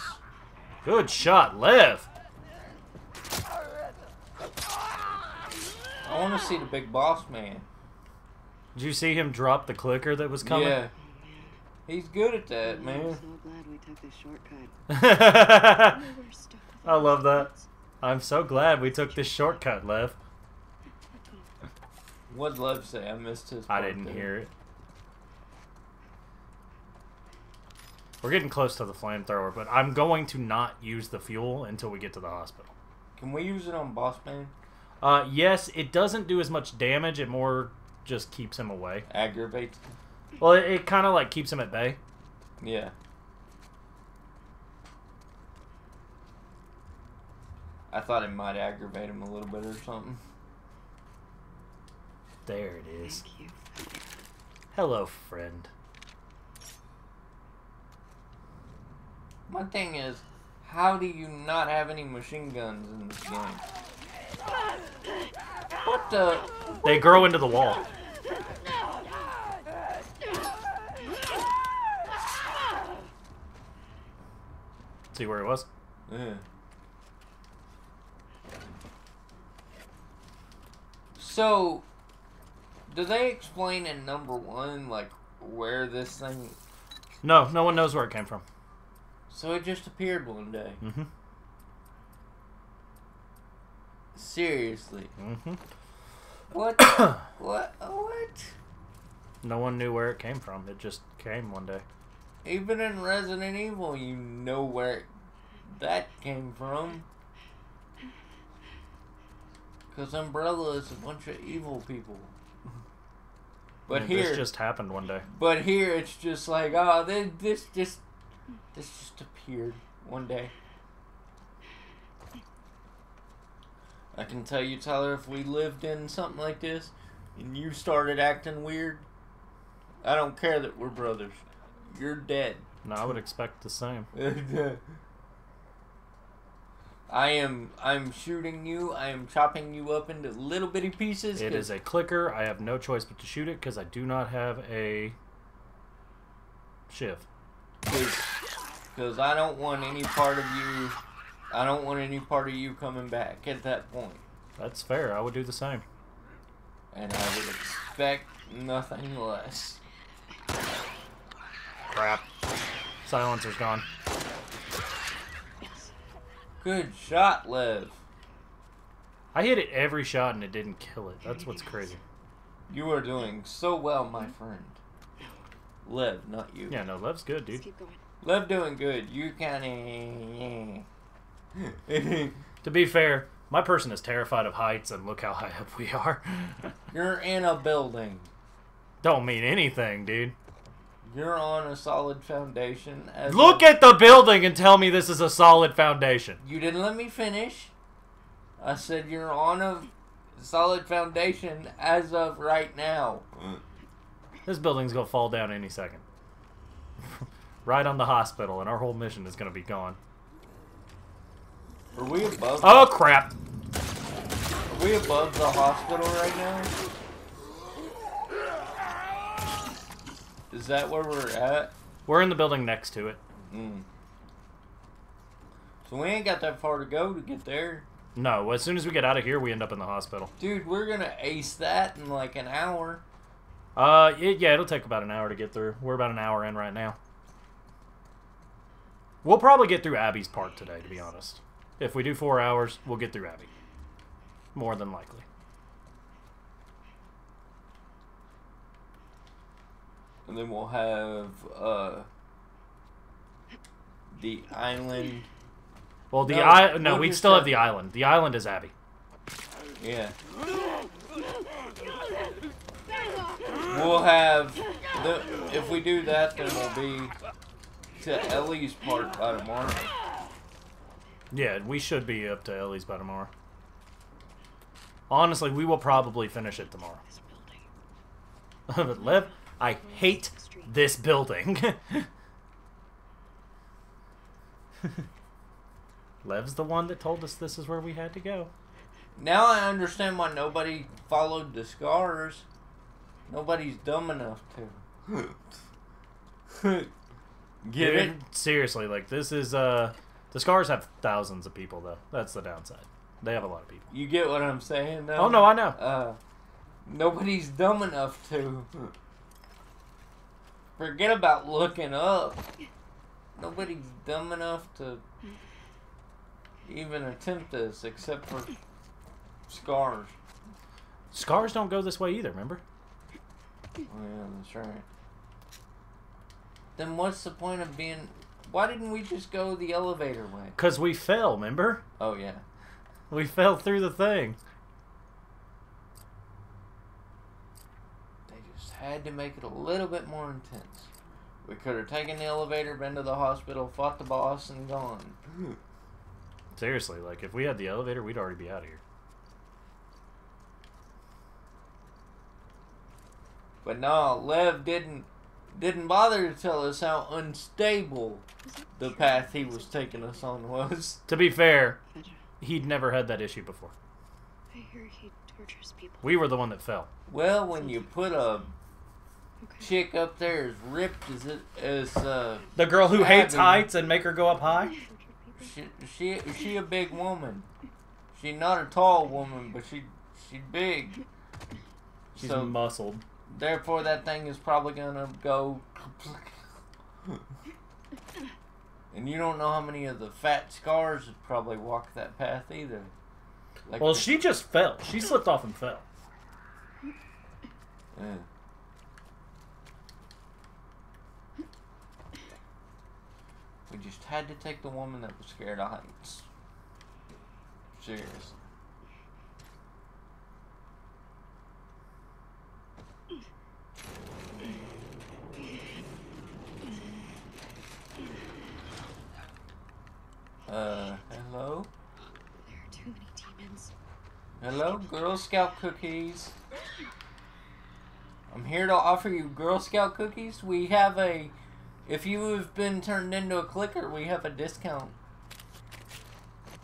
C: Good shot, Liv.
B: I want to see the big boss man.
C: Did you see him drop the clicker that was coming?
B: Yeah. He's good at that,
E: I'm
B: man.
E: so glad we took this shortcut.
D: We were stuck with
C: I love that.
D: infections.
C: I'm so glad we took this shortcut, Lev.
B: What'd Lev say? I missed his
C: I
B: part
C: didn't
B: there.
C: hear it. We're getting close to the flamethrower, but I'm going to not use the fuel until we get to the hospital.
B: Can we use it on Boss Man?
C: Yes, it doesn't do as much damage. It more just keeps him away.
B: Aggravates?
C: Well, it kind of like keeps him at bay.
B: Yeah. I thought it might aggravate him a little bit or something.
C: There it is.
E: Thank you.
C: Hello, friend.
B: My thing is, how do you not have any machine guns in this game? What the?
C: They grow into the wall. See where it was?
B: Yeah. So, do they explain in number 1, like, where this thing...
C: No, no one knows where it came from.
B: So it just appeared one day?
C: Mm-hmm.
B: Seriously?
C: Mm-hmm.
B: What? What?
C: No one knew where it came from. It just came one day.
B: Even in Resident Evil, you know where that came from. Because Umbrella is a bunch of evil people. But here...
C: This just happened one day.
B: But here, it's just like, oh, this just appeared one day. I can tell you, Tyler, if we lived in something like this, and you started acting weird, I don't care that we're brothers. You're dead.
C: No, I would expect the same.
B: I'm shooting you. I am chopping you up into little bitty pieces.
C: It is a clicker. I have no choice but to shoot it because I do not have a shiv.
B: Because I don't want any part of you. I don't want any part of you coming back at that point.
C: That's fair. I would do the same.
B: And I would expect nothing less.
C: Crap. Silencer's gone.
B: Good shot, Lev.
C: I hit it every shot and it didn't kill it. That's what's crazy.
B: You are doing so well, my friend. Lev, not you.
C: Yeah, no, Lev's good, dude.
D: Keep going.
B: Lev doing good. You kinda...
C: To be fair, my person is terrified of heights and look how high up we are.
B: You're in a building.
C: Don't mean anything, dude.
B: You're on a solid foundation.
C: Look at the building and tell me this is a solid foundation.
B: You didn't let me finish. I said you're on a solid foundation as of right now.
C: This building's gonna fall down any second. Right on the hospital, and our whole mission is gonna be gone.
B: Are we above?
C: Oh crap!
B: Are we above the hospital right now? Is that where we're at?
C: We're in the building next to it.
B: So we ain't got that far to go to get there.
C: No, as soon as we get out of here, we end up in the hospital.
B: Dude, we're gonna ace that in like an hour.
C: Yeah, it'll take about an hour to get through. We're about an hour in right now. We'll probably get through Abby's part today, to be honest. If we do 4 hours, we'll get through Abby. More than likely.
B: And then we'll have, the island.
C: Well,
B: we'll
C: we
B: just
C: still have the island. The island is Abby.
B: Yeah. We'll have, if we do that, then we'll be to Ellie's part by tomorrow.
C: Yeah, we should be up to Ellie's by tomorrow. Honestly, we will probably finish it tomorrow. But Lev, I hate this building. Lev's the one that told us this is where we had to go.
B: Now I understand why nobody followed the scars. Nobody's dumb enough to. Get it?
C: Seriously, like, this is, the scars have thousands of people, though. That's the downside. They have a lot of people.
B: You get what I'm saying, though?
C: Oh, no, I know.
B: Nobody's dumb enough to. Forget about looking up. Nobody's dumb enough to even attempt this, except for scars.
C: Scars don't go this way either, remember?
B: Oh, yeah, that's right. Then what's the point of being... Why didn't we just go the elevator way?
C: Because we fell, remember?
B: Oh, yeah.
C: We fell through the thing.
B: They just had to make it a little bit more intense. We could have taken the elevator, been to the hospital, fought the boss, and gone.
C: Seriously, like, if we had the elevator, we'd already be out of here.
B: But no, Lev didn't bother to tell us how unstable the path he was taking us on was.
C: To be fair, he'd never had that issue before.
D: I hear he tortures people.
C: We were the one that fell.
B: Well, when you put a chick up there as ripped as
C: The girl who hates
B: Abby.
C: heights and make her go up high?
B: She a big woman. She not a tall woman, but she big.
C: She's
B: So,
C: muscled.
B: therefore, that thing is probably gonna go. And you don't know how many of the fat scars would probably walk that path either. Like
C: Well, she just fell. She slipped off and fell.
B: Yeah. We just had to take the woman that was scared of heights. Seriously. Hello?
D: There are too many demons.
B: Hello, Girl Scout cookies. I'm here to offer you Girl Scout cookies. We have a... If you have been turned into a clicker, we have a discount.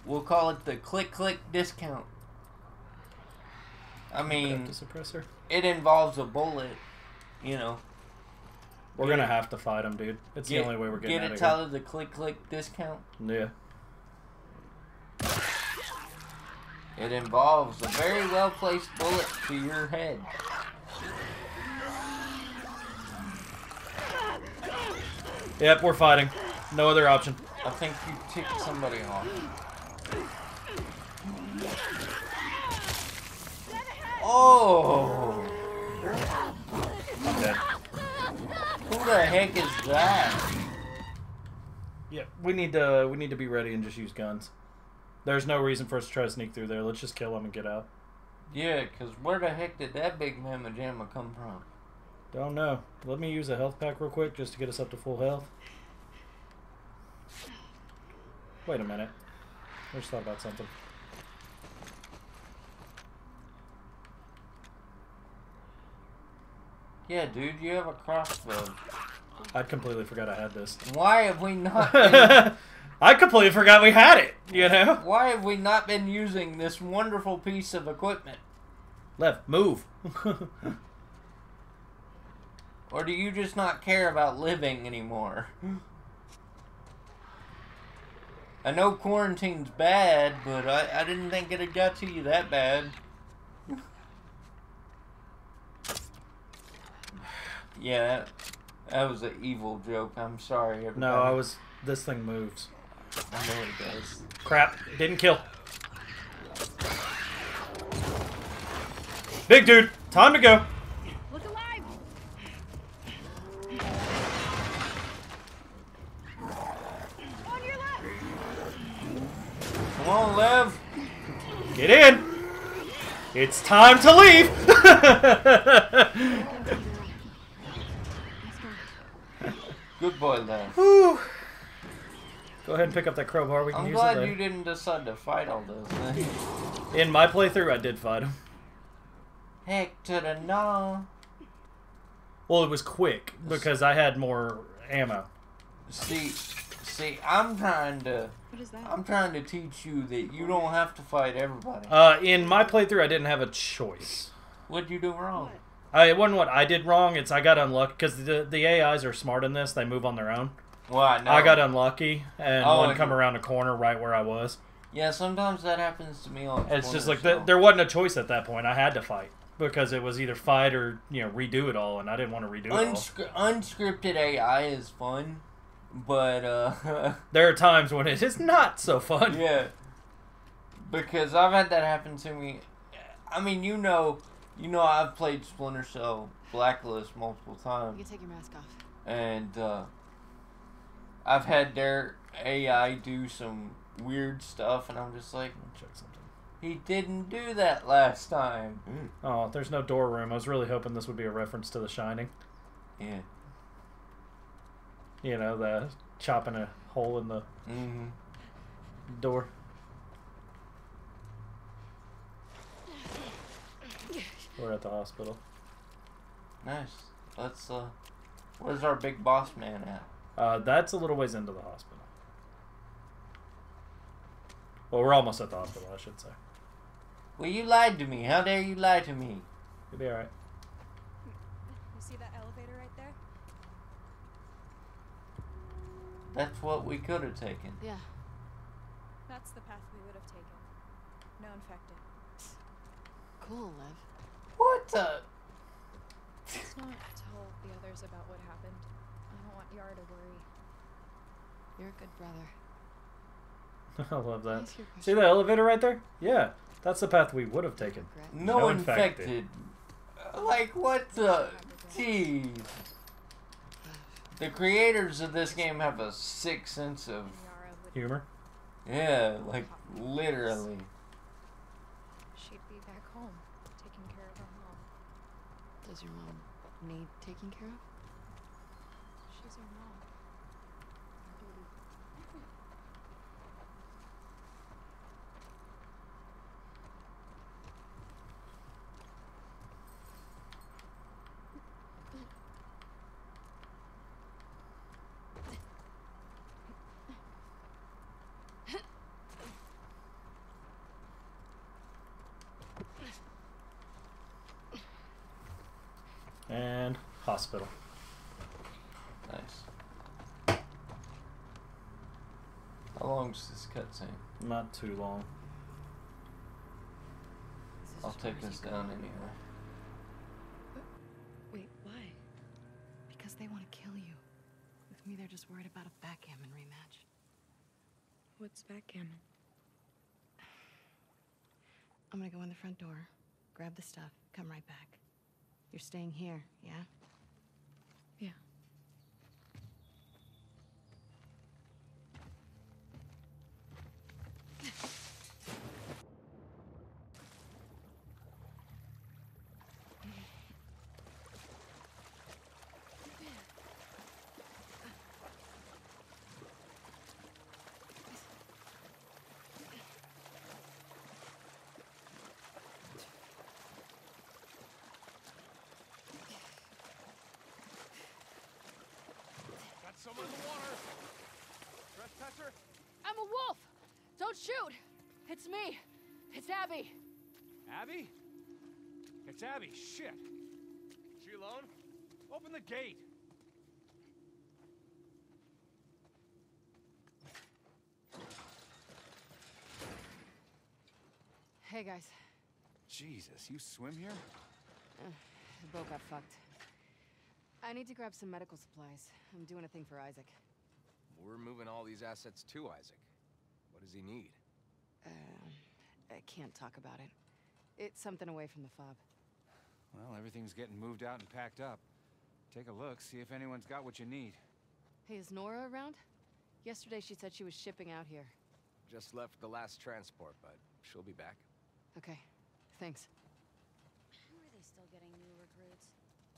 B: We'll call it the Click discount. I mean,
C: Suppressor.
B: it involves a bullet, you know.
C: We're gonna have to fight him, dude. It's the only way we're getting out
B: Get it,
C: of
B: Tyler, the Click discount.
C: here. Yeah.
B: It involves a very well-placed bullet to your head.
C: Yep, we're fighting. No other option.
B: I think you ticked somebody off. Oh!
C: I'm dead.
B: Who the heck is that?
C: Yeah, we need to be ready and just use guns. There's no reason for us to try to sneak through there. Let's just kill him and get out.
B: Yeah, because where the heck did that big mamma jamma come from?
C: Don't know. Let me use a health pack real quick just to get us up to full health. Wait a minute. I just thought about something.
B: Yeah, dude, you have a crossbow.
C: I completely forgot I had this.
B: Why have we not been,
C: I completely forgot we had it, you know?
B: why have we not been using this wonderful piece of equipment?
C: Left, move.
B: Or do you just not care about living anymore? I know quarantine's bad, but I didn't think it had got to you that bad. Yeah, that was an evil joke. I'm sorry, everybody.
C: No, this thing moves.
B: I know it does.
C: Crap, didn't kill. Big dude, time to go.
E: Look alive! On your left!
B: Come on, Lev.
C: Get in. It's time to leave.
B: Good boy, Lev.
C: Whew. Go ahead and pick up that crowbar. We can
B: I'm
C: use
B: glad
C: it
B: you
C: later.
B: didn't decide to fight all this.
C: In my playthrough, I did fight him.
B: Heck to the no.
C: Well, it was quick because I had more ammo.
B: See, I'm trying to
D: What is that?
B: I'm trying to teach you that you don't have to fight everybody.
C: In my playthrough, I didn't have a choice.
B: What'd you do wrong?
C: It wasn't what I did wrong. It's I got unlucky because the AIs are smart in this. They move on their own.
B: Well, I know.
C: I got unlucky and
B: Oh,
C: one
B: and
C: come
B: you-
C: around a corner right where I was.
B: Yeah, sometimes that happens to me on.
C: It's just like
B: Splinter Cell.
C: there wasn't a choice at that point. I had to fight because it was either fight or redo it all, and I didn't want to redo it all.
B: Unscripted AI is fun, but
C: There are times when it is not so fun.
B: yeah, because I've had that happen to me. I mean, you know, I've played Splinter Cell Blacklist multiple
E: You
B: times,
E: can take your mask off.
B: and I've had their AI do some weird stuff, and I'm just like,
C: Check something.
B: he didn't do that last time.
C: Oh, there's no door room. I was really hoping this would be a reference to The Shining.
B: Yeah.
C: You know, the chopping a hole in the
B: Mm-hmm.
C: door. We're at the hospital.
B: Nice. Let's where's our big boss man at?
C: That's a little ways into the hospital. Well, we're almost at the hospital, I should say.
B: Well, you lied to me. How dare you lie to me?
C: You'll be alright.
D: You see that elevator right there?
B: That's what we could have taken.
E: Yeah.
D: That's the path we would have taken. No infected.
E: Cool, Liv.
B: What the?
D: Let's not tell the others about what happened. I don't want Yara to worry.
E: You're a good brother.
C: I love that.
E: Ask your
C: See
E: question.
C: the elevator right there? Yeah, that's the path we would have taken.
E: Regret?
B: No,
C: No
B: infected.
C: infected.
B: Like, what the? Jeez. The creators of this game have a sick sense of,
D: And Yara would.
C: Humor.
B: yeah, like, literally.
D: She'd be back home, taking care of her mom.
E: Does your mom need taking care of?
D: She's her mom. Her baby.
C: And hospital.
B: Nice. How long's this cutscene?
C: Not too long.
E: Is this
B: I'll
E: as far
B: take
E: as
B: this
E: you
B: down
E: go?
B: anyway.
E: Wait, why? Because they want to kill you. With me, they're just worried about a backgammon rematch.
D: What's backgammon?
E: I'm gonna go in the front door, grab the stuff, come right back. You're staying here, yeah?
D: Yeah.
F: Got someone in the water. Trespasser?
E: I'm a wolf! Don't shoot! It's me! It's Abby!
F: Abby? It's Abby. Shit. She alone? Open the gate.
E: Hey, guys.
F: Jesus, you swim here?
E: The boat got fucked. I need to grab some medical supplies. I'm doing a thing for Isaac.
G: We're moving all these assets to Isaac. What does he need?
E: I can't talk about it. It's something away from the fob.
F: Well, everything's getting moved out and packed up. Take a look, see if anyone's got what you need.
E: Hey, is Nora around? Yesterday she said she was shipping out here.
G: Just left the last transport, but she'll be back.
E: Okay, thanks.
H: How are they still getting new recruits?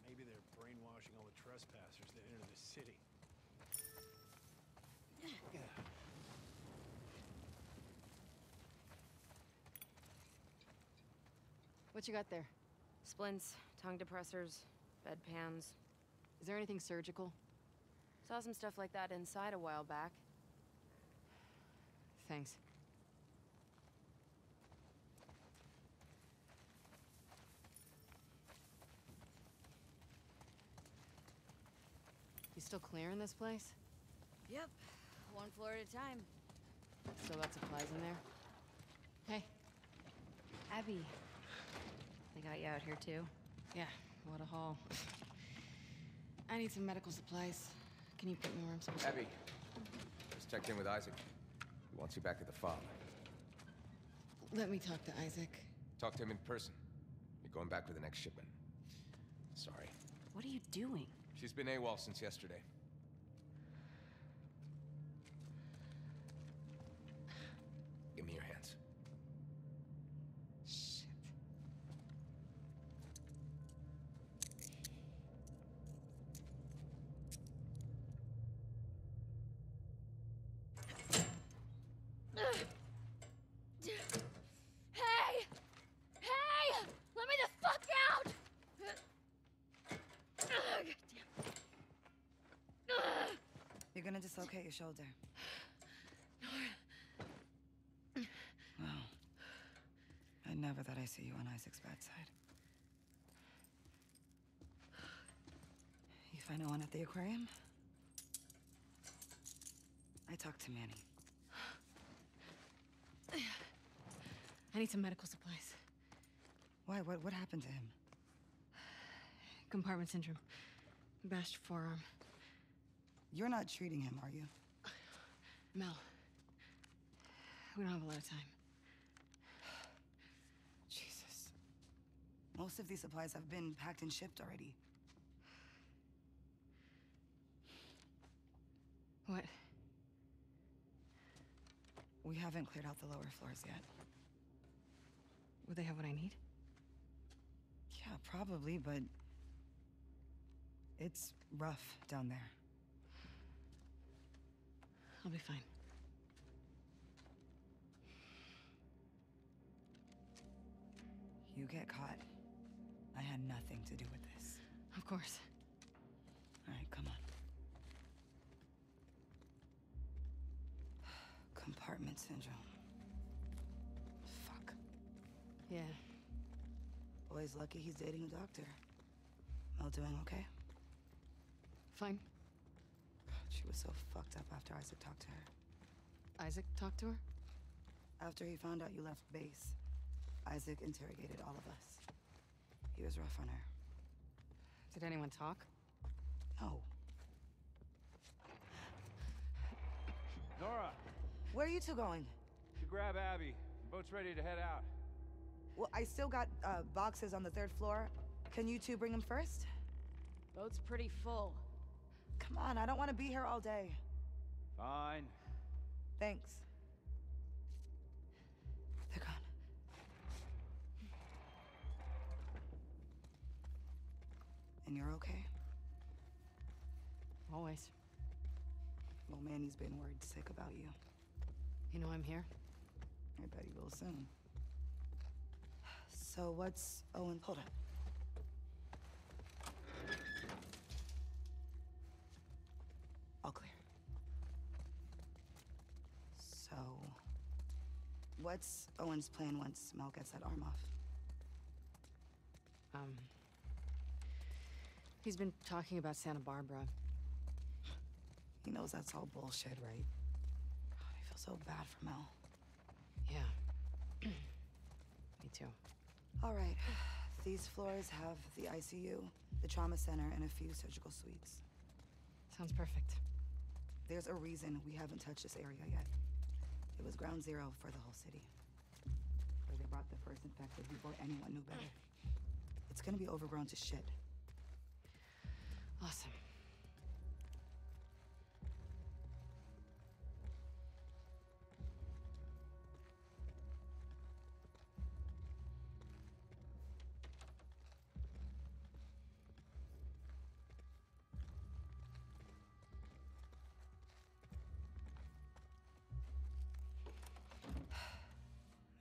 F: Maybe they're brainwashing all the trespassers that enter the city.
E: What you got there?
H: Splints, tongue depressors, bedpans.
E: Is there anything surgical?
H: Saw some stuff like that inside a while back.
E: Thanks. You still clearing this place?
H: Yep, one floor at a time.
E: Still got supplies in there? Hey.
H: Abby, they got you out here too?
E: Yeah, what a haul. I need some medical supplies. Can you put me where I'm supposed to?
G: Abby, just checked in with Isaac. He wants you back at the fob.
E: Let me talk to Isaac.
G: Talk to him in person. You're going back for the next shipment. Sorry.
H: What are you doing?
G: She's been AWOL since yesterday. Give me your hands.
E: Shit.
H: Hey! Hey! Let me the fuck out! God damn.
I: You're gonna dislocate your shoulder. Well, I never thought I'd see you on Isaac's bedside. You find no one at the aquarium? I talked to Manny.
E: I need some medical supplies.
I: Why? What happened to him?
E: Compartment syndrome. Bashed forearm.
I: You're not treating him, are you?
E: Mel. We don't have a lot of time.
I: Jesus. Most of these supplies have been packed and shipped already.
E: What?
I: We haven't cleared out the lower floors yet.
E: Would they have what I need?
I: Yeah, probably, but it's rough down there.
E: I'll be fine.
I: You get caught. I had nothing to do with this.
E: Of course.
I: All right, come on. Compartment syndrome. Fuck.
E: Yeah.
I: Boy's lucky he's dating a doctor. Mel doing okay?
E: Fine.
I: She was so fucked up after Isaac talked to her.
E: Isaac talked to her?
I: After he found out you left base, Isaac interrogated all of us. He was rough on her.
E: Did anyone talk?
I: No.
F: Nora,
I: Where are you two going?
F: you grab Abby. The boat's ready to head out.
I: Well, I still got boxes on the 3rd floor. Can you two bring them first?
E: Boat's pretty full.
I: Come on, I don't want to be here all day.
F: Fine.
I: Thanks. They're gone. And you're okay?
E: Always.
I: Well, Manny's been worried sick about you.
E: You know I'm here?
I: I bet he will soon. So what's Owen? Hold on. All clear. So, what's Owen's plan once Mel gets that arm off?
E: He's been talking about Santa Barbara.
I: He knows that's all bullshit, right? God, I feel so bad for Mel.
E: Yeah. Me too.
I: All right. These floors have the ICU, the trauma center, and a few surgical suites.
E: Sounds perfect.
I: There's a reason we haven't touched this area yet. It was ground zero for the whole city. Where they brought the first infected before anyone knew better. It's gonna be overgrown to shit.
E: Awesome.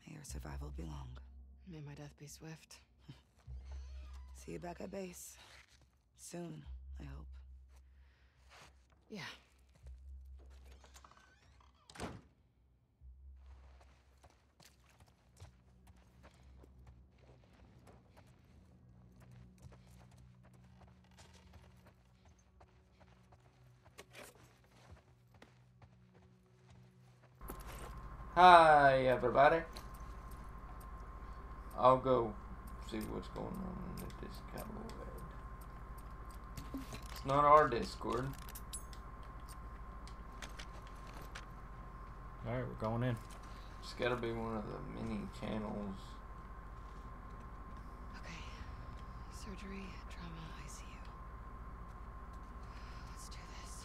I: May your survival be long.
E: May my death be swift.
I: See you back at base. Soon, I hope.
E: Yeah.
B: Hi, everybody. I'll go see what's going on in this Discord. It's not our Discord.
C: Alright, we're going in.
B: It's gotta be one of the mini channels.
E: Okay. Surgery, trauma, ICU. Let's do this.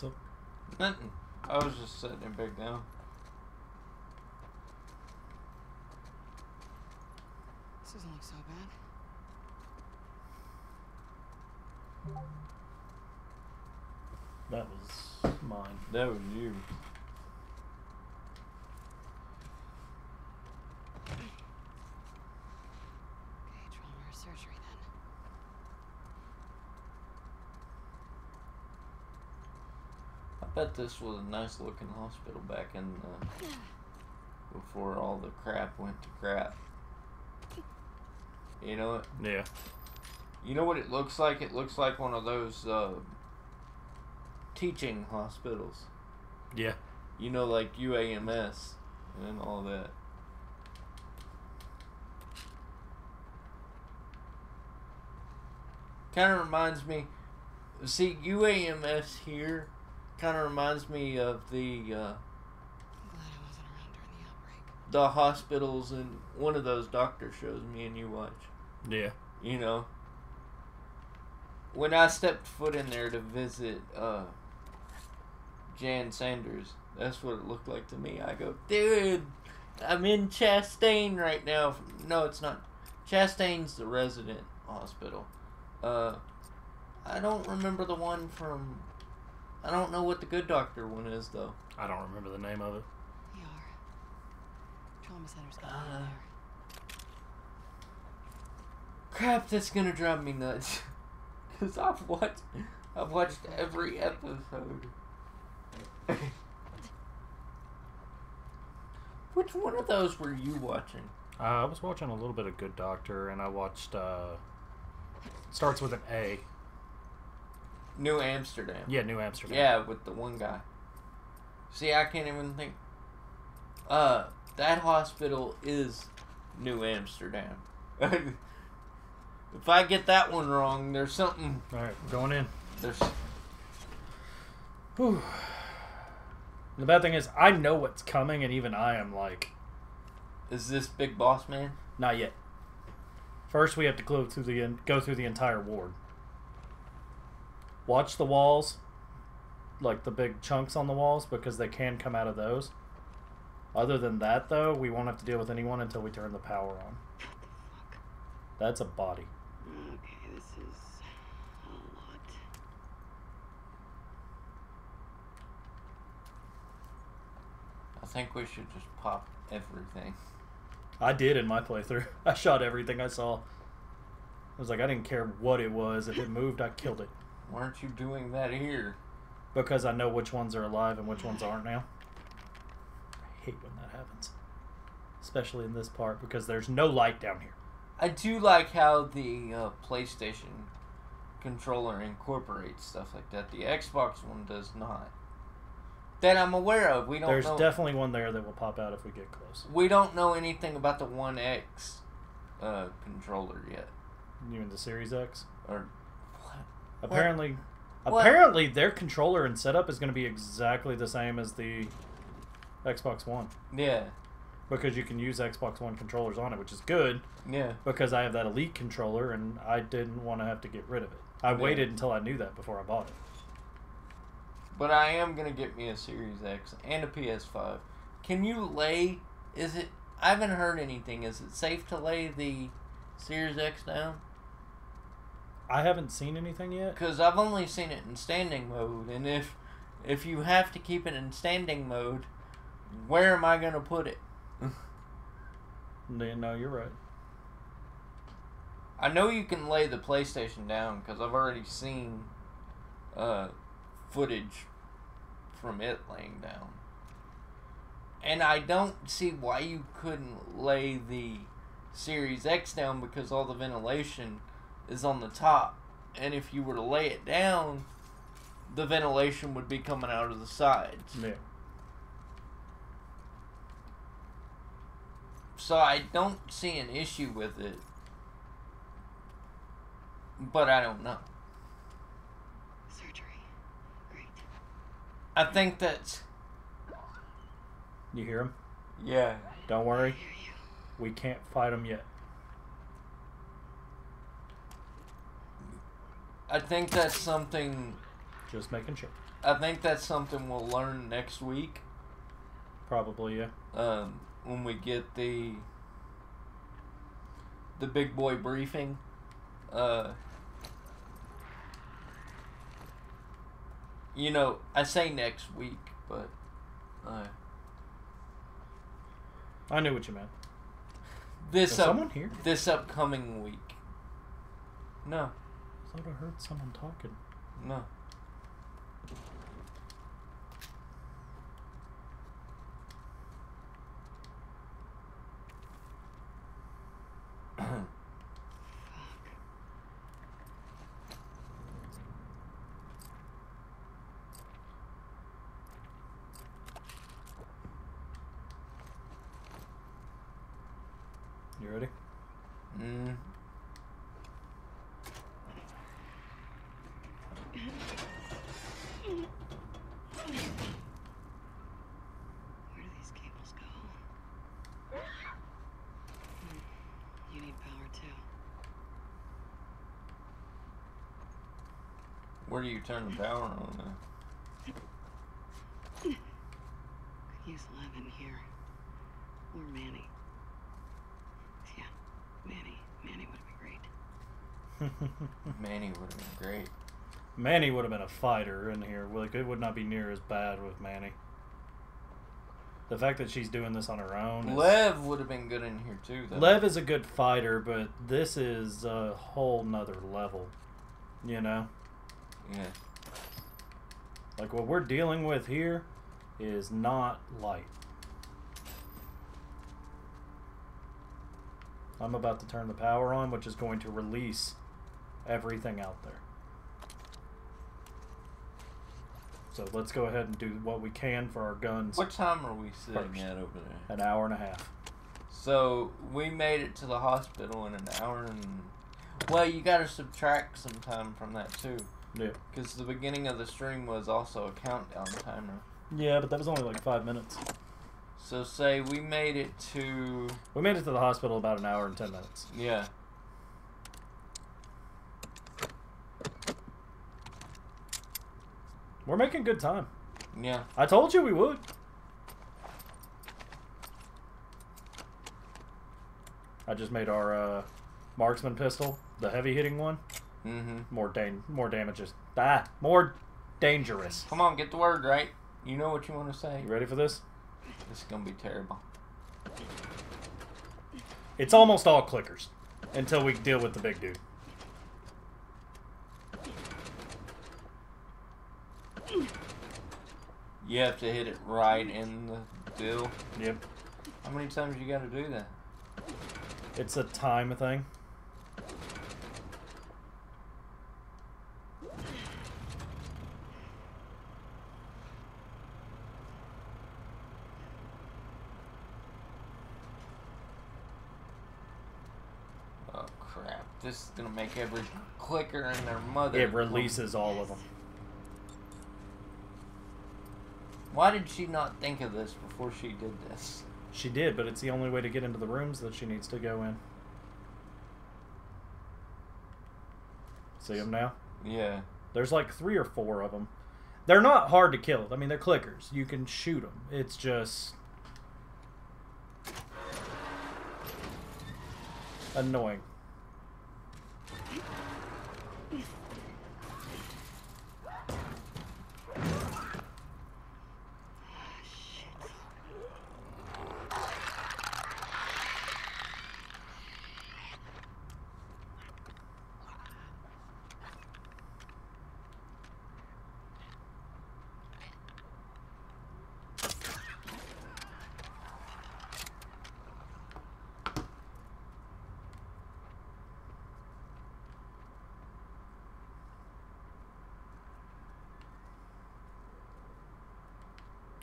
C: What's up?
B: Nothing. I was just setting it back down.
E: This doesn't look so bad.
C: That was mine.
B: That was you.
E: Okay, trauma or surgery then.
B: I bet this was a nice looking hospital back in before all the crap went to crap. You know what?
C: Yeah.
B: You know what it looks like? It looks like one of those teaching hospitals.
C: Yeah.
B: You know, like UAMS and all that. Kind of reminds me. See, UAMS here kind of reminds me of the
E: I'm glad I wasn't around during the outbreak.
B: the hospitals in one of those doctor shows me and you watch.
C: Yeah.
B: You know, when I stepped foot in there to visit Jan Sanders, that's what it looked like to me. I go, dude, I'm in Chastain right now. No, it's not. Chastain's the resident hospital. I don't remember the one from. I don't know what the Good Doctor one is though.
C: I don't remember the name of it.
E: ER. Trauma center's got one in there.
B: Crap, that's gonna drive me nuts. Cause I've watched every episode. Which one of those were you watching?
C: I was watching a little bit of Good Doctor, and I watched. Starts with an A.
B: New Amsterdam.
C: Yeah, New Amsterdam.
B: Yeah, with the one guy. See, I can't even think. That hospital is New Amsterdam. If I get that one wrong, there's something.
C: All right, we're going in.
B: There's.
C: Whew. The bad thing is, I know what's coming, and even I am like,
B: Is this Big Boss Man?
C: not yet. First, we have to go through the entire ward. Watch the walls, like the big chunks on the walls, because they can come out of those. Other than that, though, we won't have to deal with anyone until we turn the power on. That's a body.
E: Okay, this is a lot.
B: I think we should just pop everything.
C: I did in my playthrough. I shot everything I saw. I was like, I didn't care what it was. If it moved, I killed it.
B: Why aren't you doing that here?
C: Because I know which ones are alive and which ones aren't now. I hate when that happens. Especially in this part, because there's no light down here.
B: I do like how the PlayStation controller incorporates stuff like that. The Xbox one does not. That I'm aware of. We don't
C: There's
B: know.
C: definitely one there that will pop out if we get close.
B: We don't know anything about the One X controller yet.
C: You mean the Series X?
B: Or what?
C: Apparently,
B: What?
C: apparently their controller and setup is going to be exactly the same as the Xbox One.
B: Yeah.
C: Because you can use Xbox One controllers on it, which is good.
B: Yeah.
C: Because I have that Elite controller and I didn't want to have to get rid of it. I waited until I knew that before I bought it.
B: But I am going to get me a Series X and a PS5. Can you lay... Is it... I haven't heard anything. Is it safe to lay the Series X down?
C: I haven't seen anything yet.
B: Because I've only seen it in standing mode. And if you have to keep it in standing mode, where am I going to put it?
C: No, you're right.
B: I know you can lay the PlayStation down because I've already seen footage from it laying down. And I don't see why you couldn't lay the Series X down because all the ventilation is on the top. And if you were to lay it down, the ventilation would be coming out of the sides.
C: Yeah.
B: So I don't see an issue with it. But I don't know.
E: Surgery. Great.
B: I think that's...
C: You hear him?
B: Yeah.
C: Don't worry. We can't fight him yet.
B: I think that's something...
C: Just making sure.
B: I think that's something we'll learn next week.
C: Probably, yeah.
B: When we get the big boy briefing. You know, I say next week, but
C: I knew what you meant.
B: Is
C: someone here?
B: This upcoming week. No.
C: I thought I heard someone talking.
B: No.
C: You ready?
B: Mm.
E: Where do these cables go? You need power too.
B: Where do you turn the power on now?
E: Could use Lev in here. Or Manny. Yeah, Manny. Manny would have been great.
B: Manny would have been great.
C: Manny would have been a fighter in here. Like, it would not be near as bad with Manny. The fact that she's doing this on her own.
B: Lev would have been good in here too, though.
C: Lev is a good fighter, but this is a whole nother level. You know?
B: Yeah.
C: Like, what we're dealing with here is not light. I'm about to turn the power on, which is going to release everything out there. So let's go ahead and do what we can for our guns.
B: What time are we sitting
C: First.
B: at over there?
C: An hour and a half.
B: So we made it to the hospital in an hour and... Well, you gotta subtract some time from that too.
C: Yeah.
B: Because the beginning of the stream was also a countdown timer.
C: Yeah, but that was only like 5 minutes.
B: So say we made it to...
C: We made it to the hospital about an hour and 10 minutes.
B: Yeah.
C: We're making good time.
B: Yeah.
C: I told you we would. I just made our marksman pistol, the heavy hitting one.
B: Mm-hmm.
C: More damages. More dangerous.
B: Come on, get the word right. You know what you want to say.
C: You ready for this?
B: This is gonna be terrible.
C: It's almost all clickers until we deal with the big dude.
B: You have to hit it right in the deal.
C: Yep.
B: How many times you gotta do that?
C: It's a time thing.
B: Oh crap. This is gonna make every clicker and their mother...
C: It releases all of them.
B: Why did she not think of this before she did this?
C: She did, but it's the only way to get into the rooms that she needs to go in. See them now?
B: Yeah.
C: There's like 3 or 4 of them. They're not hard to kill. I mean, they're clickers. You can shoot them. It's just... annoying.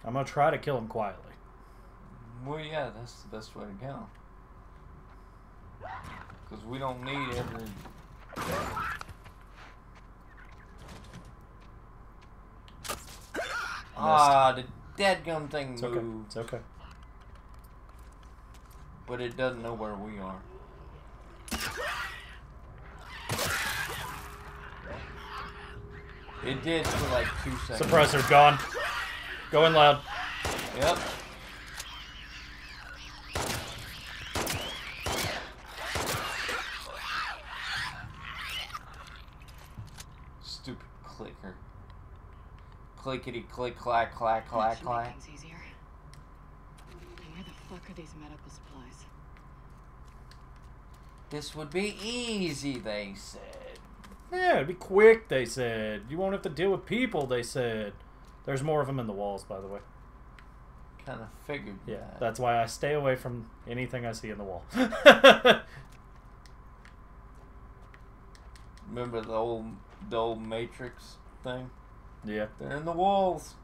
C: I'm going to try to kill him quietly.
B: Well, yeah, that's the best way to go. Because we don't need every... Ah, the dadgum thing
C: It's
B: moved.
C: okay. It's okay.
B: But it doesn't know where we are. It did for like 2 seconds.
C: Suppressor's gone. Going loud.
B: Yep. Stupid clicker. Clickety click clack clack clack clack.
E: Easier. And where the fuck are these medical supplies?
B: This would be easy, they said.
C: Yeah, it'd be quick, they said. You won't have to deal with people, they said. There's more of them in the walls, by the way.
B: Kind of figured
C: Yeah,
B: that.
C: that's why I stay away from anything I see in the wall.
B: Remember the old Matrix thing?
C: Yeah.
B: They're in the walls.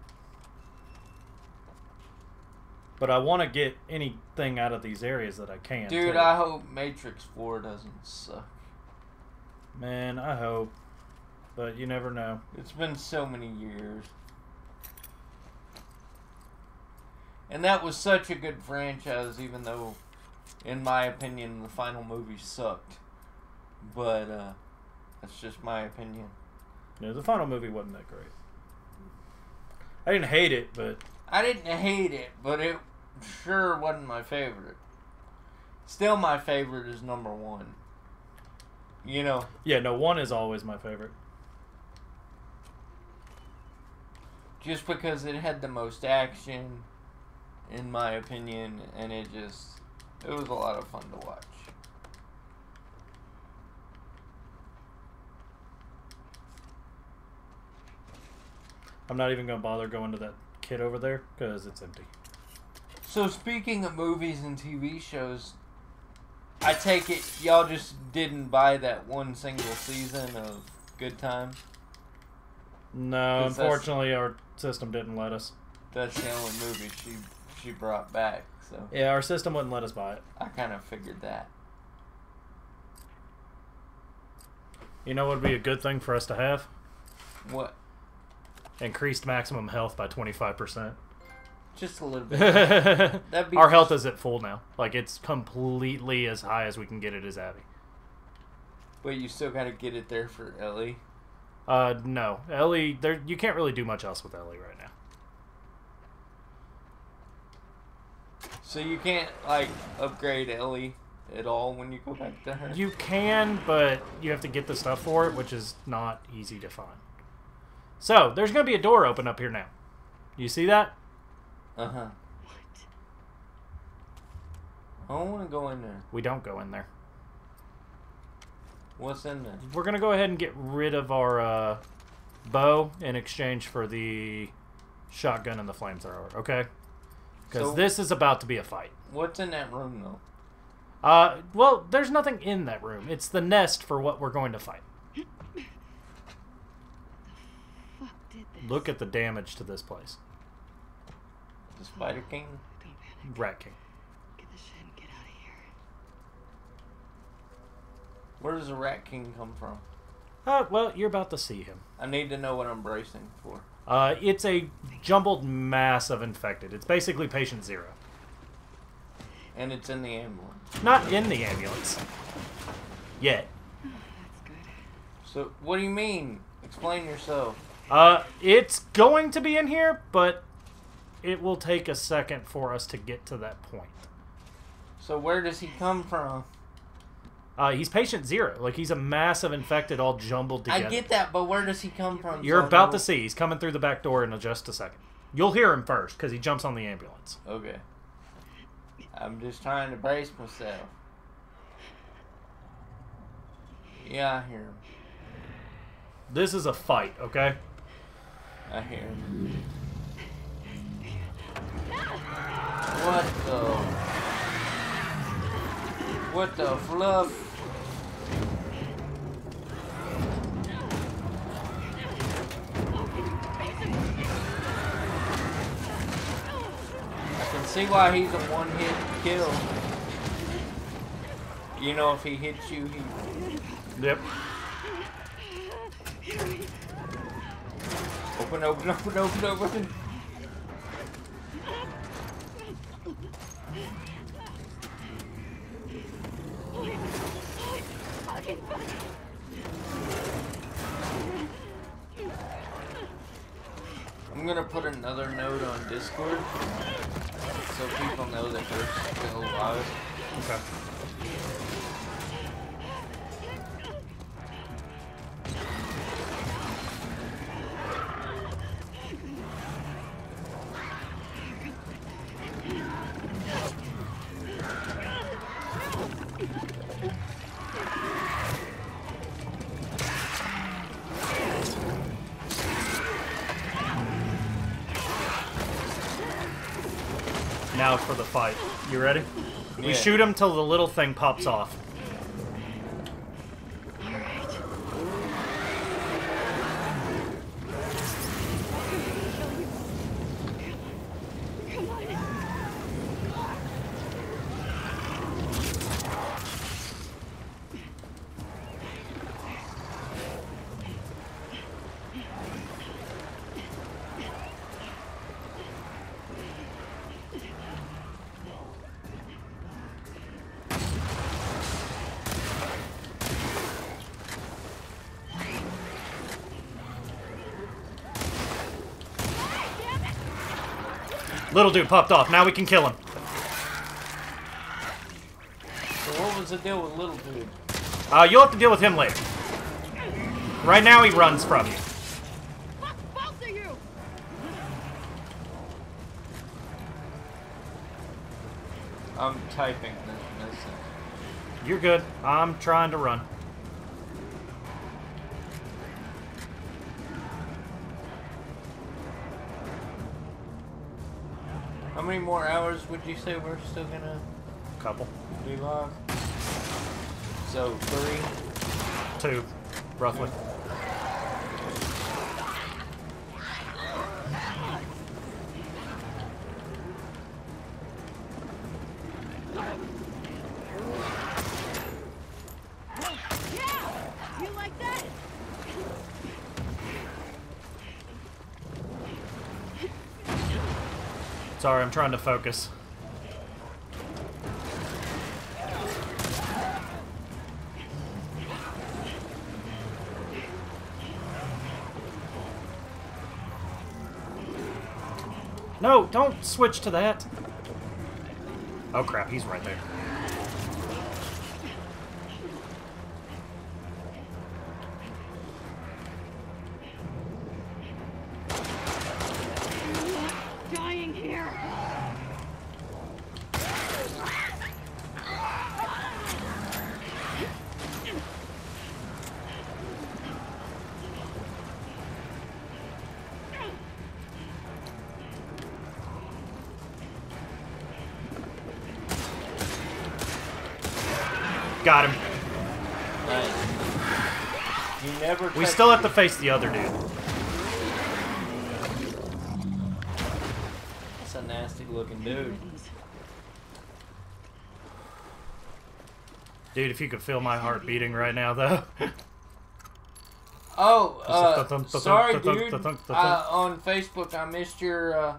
C: But I want to get anything out of these areas that I can.
B: Dude,
C: too.
B: I hope Matrix 4 doesn't suck.
C: Man, I hope. But you never know.
B: It's been so many years. And that was such a good franchise, even though, in my opinion, the final movie sucked. But, that's just my opinion.
C: Yeah, the final movie wasn't that great. I didn't hate it, but...
B: I didn't hate it, but it sure wasn't my favorite. Still, my favorite is number 1. You know.
C: Yeah, no, 1 is always my favorite.
B: Just because it had the most action, in my opinion, and it was a lot of fun to watch.
C: I'm not even going to bother going to that kid over there, because it's empty.
B: So, speaking of movies and TV shows, I take it y'all just didn't buy that one single season of Good Times?
C: No, unfortunately, our system didn't let us.
B: That's the only movie she brought back, so...
C: Yeah, our system wouldn't let us buy it.
B: I kind of figured that.
C: You know what would be a good thing for us to have?
B: What?
C: Increased maximum health by 25%.
B: Just a little bit. That'd be
C: Our health is at full now. Like, it's completely as high as we can get it as Abby.
B: But you still gotta get it there for Ellie.
C: No. Ellie, you can't really do much else with Ellie right now.
B: So you can't, like, upgrade Ellie at all when you go back to her?
C: You can, but you have to get the stuff for it, which is not easy to find. So, there's going to be a door open up here now. You see that?
B: Uh-huh. I don't want to go in there.
C: We don't go in there.
B: What's in there?
C: We're going to go ahead and get rid of our bow in exchange for the shotgun and the flamethrower, okay? Because this is about to be a fight.
B: What's in that room, though?
C: Well, there's nothing in that room. It's the nest for what we're going to fight. Look at the damage to this place.
B: The Spider King?
C: Rat King.
E: Get the shit and get out of here.
B: Where does the Rat King come from?
C: Well, you're about to see him.
B: I need to know what I'm bracing for.
C: It's a jumbled mass of infected. It's basically patient 0.
B: And it's in the ambulance.
C: Not in the ambulance. Yet.
E: That's good.
B: So, what do you mean? Explain yourself.
C: It's going to be in here, but it will take a second for us to get to that point.
B: So where does he come from?
C: He's patient 0. Like, he's a mass of infected all jumbled together.
B: I get that, but where does he come from?
C: You're about to see. He's coming through the back door in just a second. You'll hear him first, because he jumps on the ambulance.
B: Okay. I'm just trying to brace myself. Yeah, I hear him.
C: This is a fight, okay?
B: I hear him. What the fluff? I can see why he's a one-hit kill. You know, if he hits you, he...
C: Yep.
B: Open, open, open, open, open. I'm gonna put another note on Discord so people know that we're still alive.
C: Okay. Now for the fight. You ready? We
B: Yeah.
C: shoot him till the little thing pops off. Little dude popped off. Now we can kill him.
B: So what was the deal with little dude?
C: You'll have to deal with him later. Right now he runs from you.
E: Fuck both of you!
B: I'm typing this message.
C: You're good. I'm trying to run.
B: How many more hours would you say we're still gonna
C: Couple.
B: be live? So 3.
C: 2, roughly.
E: You like that?
C: Sorry, I'm trying to focus. No, don't switch to that. Oh crap, he's right there.
E: Dying here.
C: Got him.
B: Nice. You never.
C: We still have to face the other dude.
B: That's a nasty looking dude.
C: Dude, if you could feel my heart beating right now, though.
B: Oh, sorry, dude. On Facebook, I missed your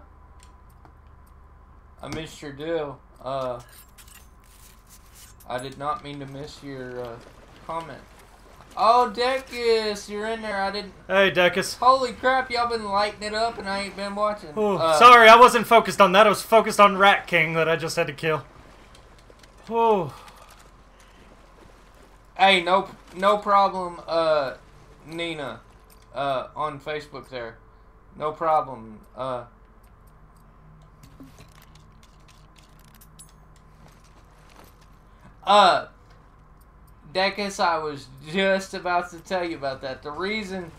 B: deal. I did not mean to miss your comment. Oh, Decus, you're in there. I didn't.
C: Hey, Decus.
B: Holy crap, y'all been lighting it up, and I ain't been watching.
C: Sorry, I wasn't focused on that. I was focused on Rat King that I just had to kill. Oh.
B: Hey, no problem, Nina, on Facebook there. No problem. Decus, I was just about to tell you about that. The reason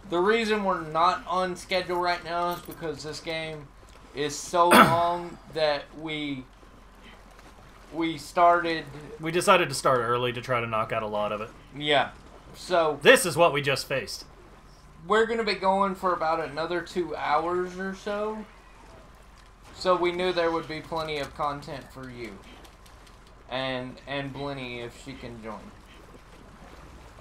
B: we're not on schedule right now is because this game is so long that we
C: decided to start early to try to knock out a lot of it.
B: Yeah. So
C: this is what we just faced.
B: We're gonna be going for about another 2 hours or so. So we knew there would be plenty of content for you. And Blinny if she can join.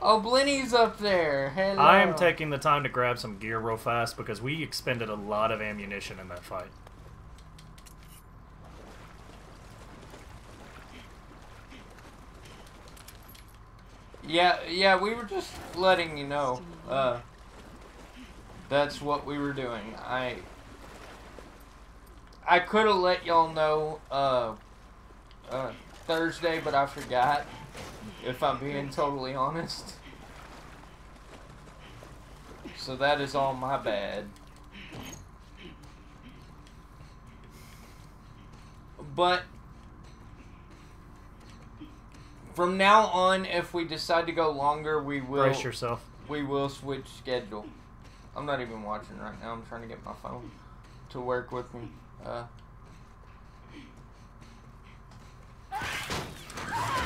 B: Oh, Blinny's up there. Hello.
C: I am taking the time to grab some gear real fast because we expended a lot of ammunition in that fight.
B: Yeah, we were just letting you know. That's what we were doing. I could have let y'all know Thursday, but I forgot. If I'm being totally honest. So that is all my bad. But from now on, if we decide to go longer, we will.
C: Brace yourself.
B: We will switch schedule. I'm not even watching right now. I'm trying to get my phone to work with me.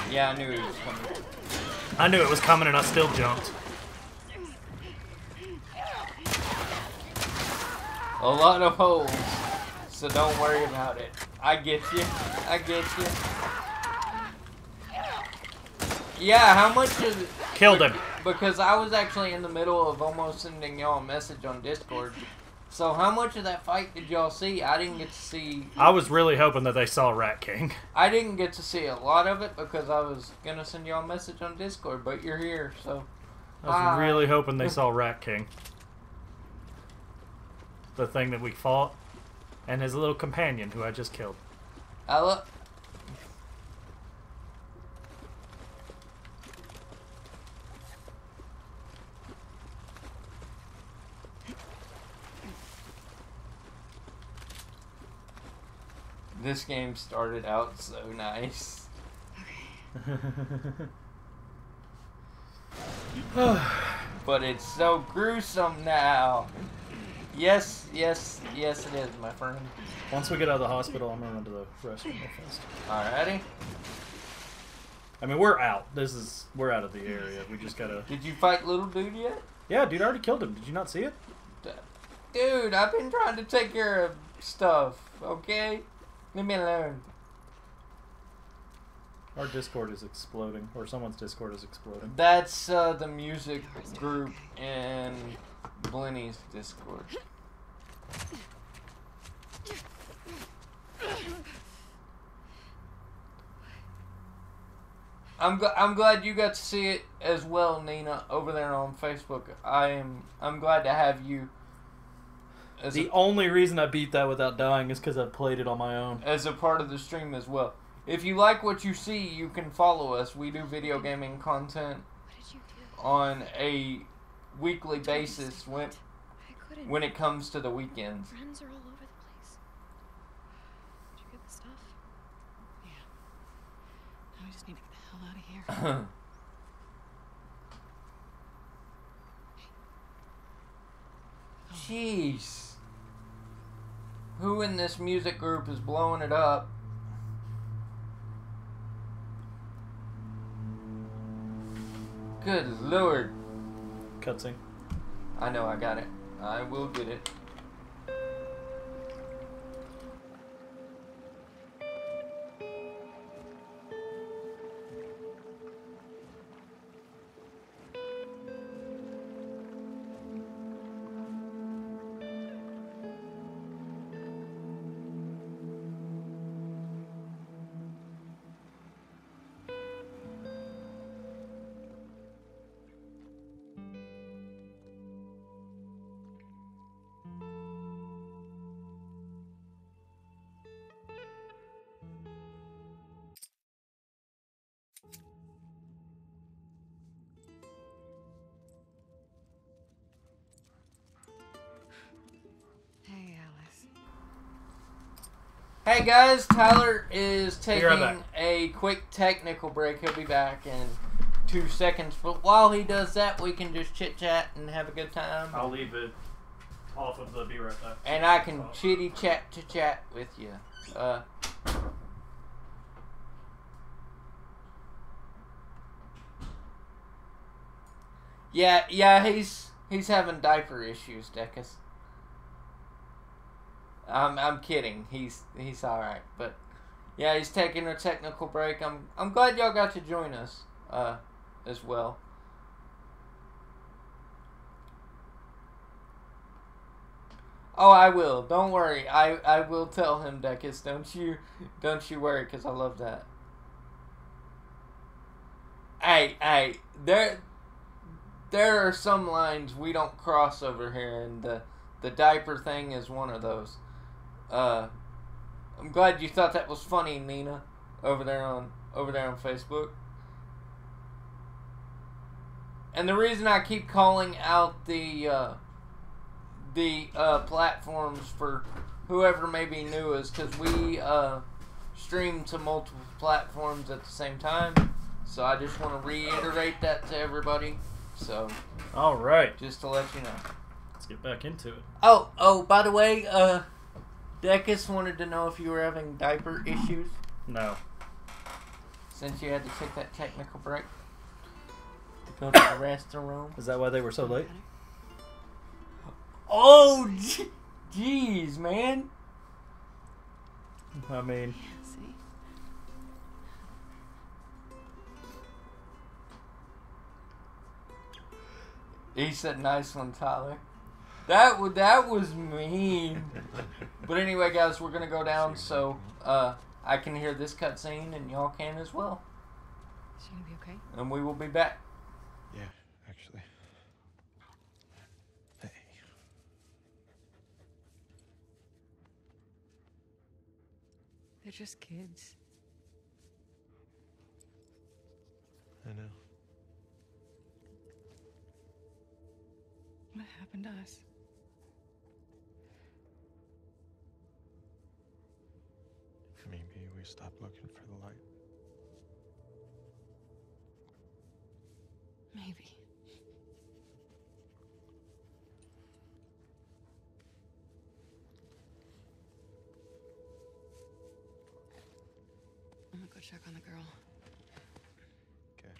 B: Yeah, I knew he was coming.
C: I knew it was coming, and I still jumped.
B: A lot of holes, so don't worry about it. I get you. I get you. Yeah, how much is it?
C: Killed him.
B: Because I was actually in the middle of almost sending y'all a message on Discord. So how much of that fight did y'all see? I didn't get to see...
C: I was really hoping that they saw Rat King.
B: I didn't get to see a lot of it because I was going to send y'all a message on Discord, but you're here, so...
C: I was really hoping they saw Rat King. The thing that we fought. And his little companion, who I just killed.
B: Ella? This game started out so nice. But it's so gruesome now. Yes, yes, yes it is, my friend.
C: Once we get out of the hospital, I'm gonna run to the restroom real fast.
B: Alrighty.
C: I mean, we're out. We're out of the area. We just gotta...
B: Did you fight little dude yet?
C: Yeah, dude, I already killed him. Did you not see it?
B: Dude, I've been trying to take care of stuff, okay? Leave me alone.
C: Our Discord is exploding. Or someone's Discord is exploding.
B: That's the music group in Blenny's Discord. I'm glad you got to see it as well, Nina, over there on Facebook. I'm glad to have you.
C: The only reason I beat that without dying is because I played it on my own.
B: As a part of the stream as well. If you like what you see, you can follow us. We do video gaming content on a weekly basis when it comes to the weekends.
H: Friends are all over the place. Did you get the stuff?
E: Yeah. Now I just need to get the hell out of here.
B: Jeez. Who in this music group is blowing it up? Good lord.
C: Cutscene.
B: I know, I got it. I will get it.
E: Hey, Alice.
B: Hey guys, Tyler is taking
C: back.
B: a quick technical break. He'll be back in 2 seconds. But while he does that, we can just chit chat and have a good time.
C: I'll leave it off of the be right back.
B: And I can chitty chat to chat with you. Yeah, he's having diaper issues, Decus. I'm kidding. He's all right, but yeah, he's taking a technical break. I'm glad y'all got to join us as well. Oh, I will. Don't worry. I will tell him, Decus. Don't you worry, because I love that. Hey, there are some lines we don't cross over here, and the diaper thing is one of those. I'm glad you thought that was funny, Nina, over there on Facebook. And the reason I keep calling out the platforms for whoever may be new is because we stream to multiple platforms at the same time. So I just want to reiterate that to everybody. So,
C: all right,
B: just to let you know.
C: Let's get back into it.
B: Oh, by the way, Decus wanted to know if you were having diaper issues.
C: No.
B: Since you had to take that technical break. Go to the restroom.
C: Is that why they were so late?
B: Oh, jeez, man.
C: I mean...
E: Yeah, see?
B: He said, nice one, Tyler. That was mean. But anyway, guys, we're going to go down so I can hear this cutscene and y'all can as well.
E: Is she going to be okay?
B: And we will be back.
J: Yeah, actually. Hey.
E: They're just kids.
J: I know.
E: What happened to us?
J: Maybe we stopped looking for the light.
E: Maybe. I'm gonna go check on the girl.
J: Okay.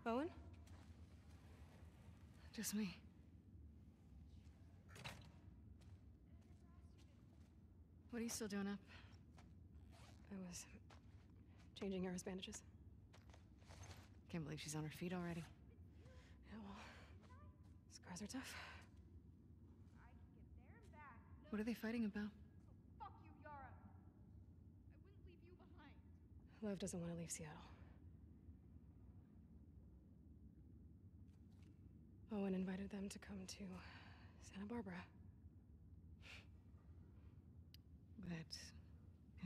E: Bowen? Just me. What are you still doing up?
H: I was changing Yara's bandages.
E: Can't believe she's on her feet already.
H: Yeah, well, scars are tough.
E: What are they fighting about?
K: Fuck you, Yara. I wouldn't leave you behind.
H: Lev doesn't want to leave Seattle. Owen invited them to come to Santa Barbara.
E: That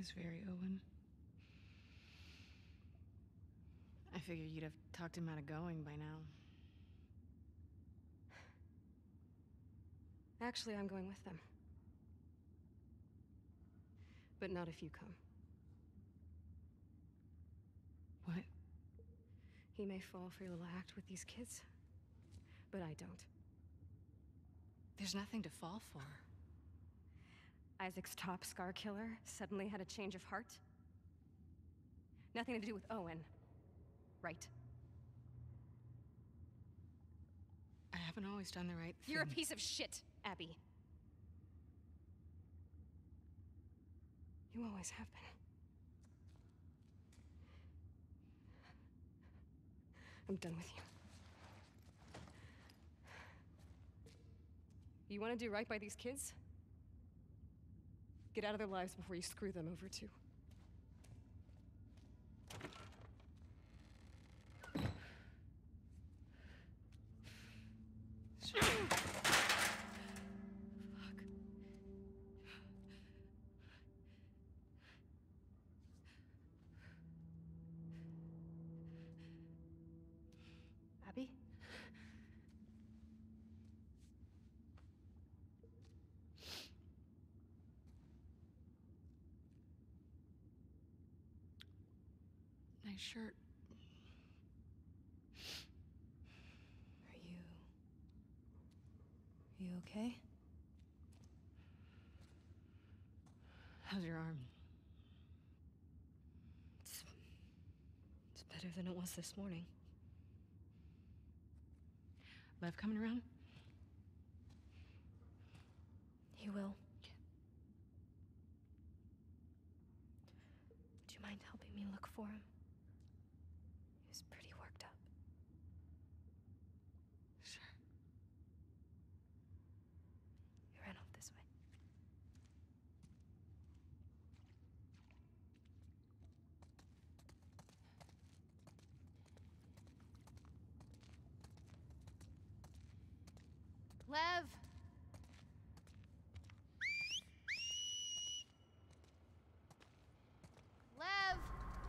E: is very Owen. I figured you'd have talked him out of going by now.
H: Actually, I'm going with them. But not if you come.
E: What? He may fall for your little act with these kids, but I don't. There's nothing to fall for. Isaac's top scar killer suddenly had a change of heart? Nothing to do with Owen, right? I haven't always done the right thing. You're a piece of shit, Abby. You always have been. I'm done with you. You want to do right by these kids? Get out of their lives before you screw them over too. Abby? Nice shirt.
D: Are you okay?
E: How's your arm? It's better than it was this morning. Lev coming around?
D: He will. Do you mind helping me look for him? He was pretty worked up.
E: Sure.
D: He ran off this way.
E: Lev! Lev!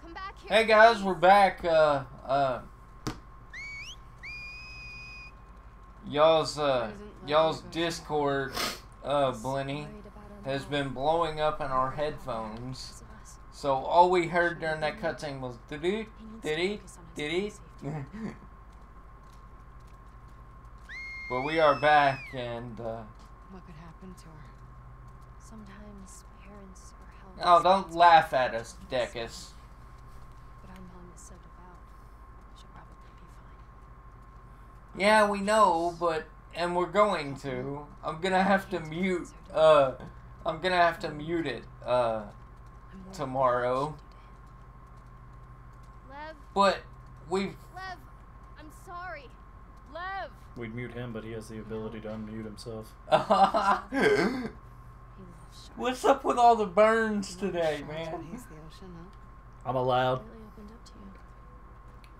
E: Come back here.
B: Hey guys, we're back. Y'all's Discord, Blenny, has been blowing up in our headphones. So all we heard during that cutscene was diddy, diddy, diddy. But we are back, and
E: What could happen to her?
D: Sometimes parents are held.
B: oh, don't laugh at us, Decus.
D: But our mom is so devout. She'll probably be fine.
B: Yeah, we know, but and we're going to. I'm gonna have to mute. I'm gonna have to mute it. Tomorrow.
E: Lev,
B: But we've.
E: Lev, I'm sorry. Lev!
C: We'd mute him, but he has the ability to unmute himself.
B: What's up with all the burns today, man?
E: Hates the ocean, huh?
C: I'm allowed.
D: Really opened up to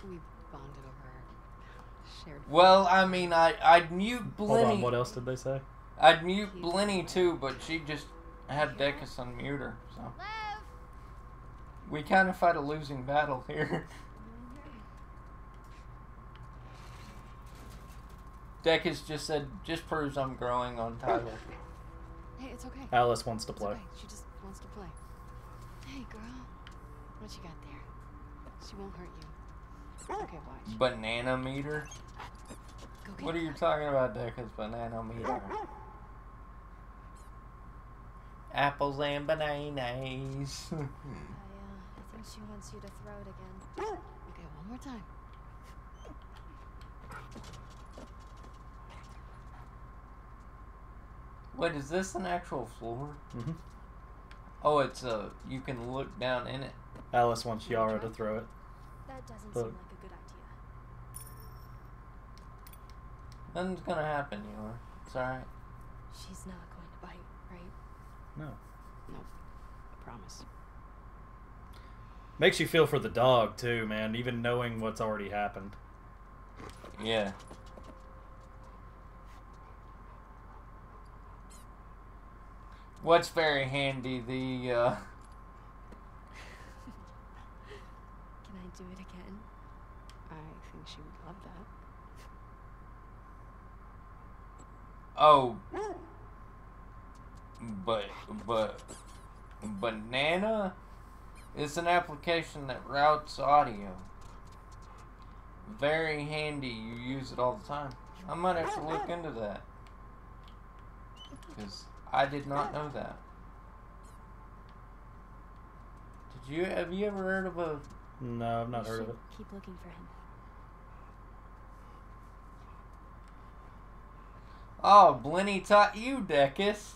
D: you.
E: We bonded over our shared.
B: Well, I mean, I'd mute
C: Hold on,
B: Blenny.
C: what else did they say?
B: I'd mute Blenny too, but she just had Decus unmute her. So
E: Lev!
B: we kind of fight a losing battle here. Decus just said, just proves I'm growing on Tyler.
E: Hey, it's okay.
C: Alice wants to
E: It's
C: play.
E: okay. She just wants to play. Hey, girl. What you got there? She won't hurt you. Okay, watch.
B: Banana meter?
E: Go get
B: What are you talking about, Decus? Banana meter. Apples and bananas.
D: I think she wants you to throw it again.
E: Okay, one more time.
B: Wait, is this an actual floor?
C: Mm-hmm.
B: Oh, it's you can look down in it.
C: Alice wants Yara to throw it.
D: That doesn't
C: Look.
D: seem like a good idea.
B: Nothing's gonna happen, Yara. It's alright.
D: She's not going to bite, right?
C: No.
E: Nope. I promise.
C: Makes you feel for the dog, too, man, even knowing what's already happened.
B: Yeah. What's very handy, the,
D: Can I do it again?
E: I think she would love that.
B: oh. But, banana? It's an application that routes audio. Very handy. You use it all the time. I might have to look into that. Because I did not know that. Have you ever heard of a...
C: No, I've not heard of it.
D: Keep looking for him.
B: Oh, Blenny taught you, Decus.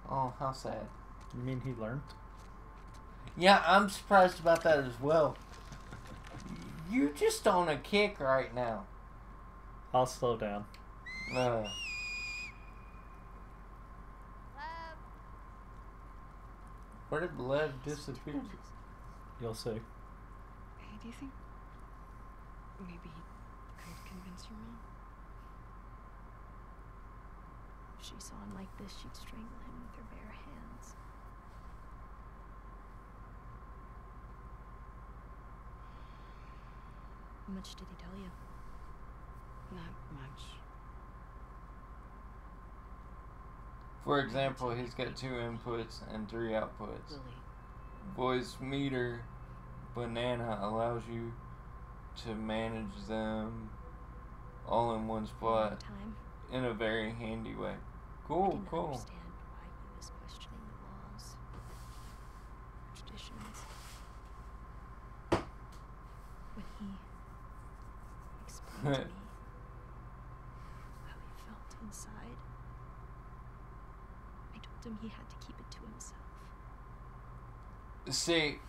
B: Oh, how sad.
C: You mean he learned?
B: Yeah, I'm surprised about that as well. You just on a kick right now.
C: I'll slow down.
B: Where did Lev disappear?
C: You'll see.
E: Hey, do you think maybe he could convince your mom?
D: If she saw him like this, she'd strangle him with her bare hands. How much did he tell you?
E: Not much.
B: For example, he's got 2 inputs and 3 outputs.
E: Lily.
B: Voice meter banana allows you to manage them all in one spot in a very handy way. Cool, cool.
D: Understand why he was questioning the laws, the traditions. When he explained to me how he felt inside, I told him he had to keep it to himself.
B: See,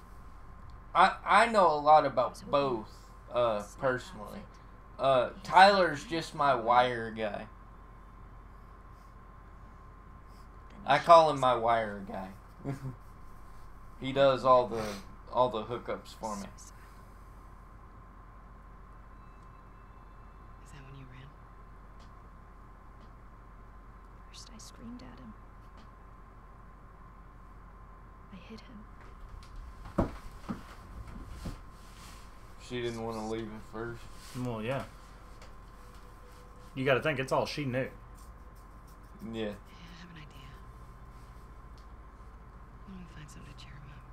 B: I know a lot about both, personally. Tyler's just my wire guy. I call him my wire guy. He does all the hookups for me.
E: Is that when you ran?
D: First I screamed at him. I hit him.
B: She didn't want to leave at first.
C: Well, yeah. You got to think it's all she knew.
B: Yeah.
E: Yeah, I have an idea. Why don't we find something to cheer him up?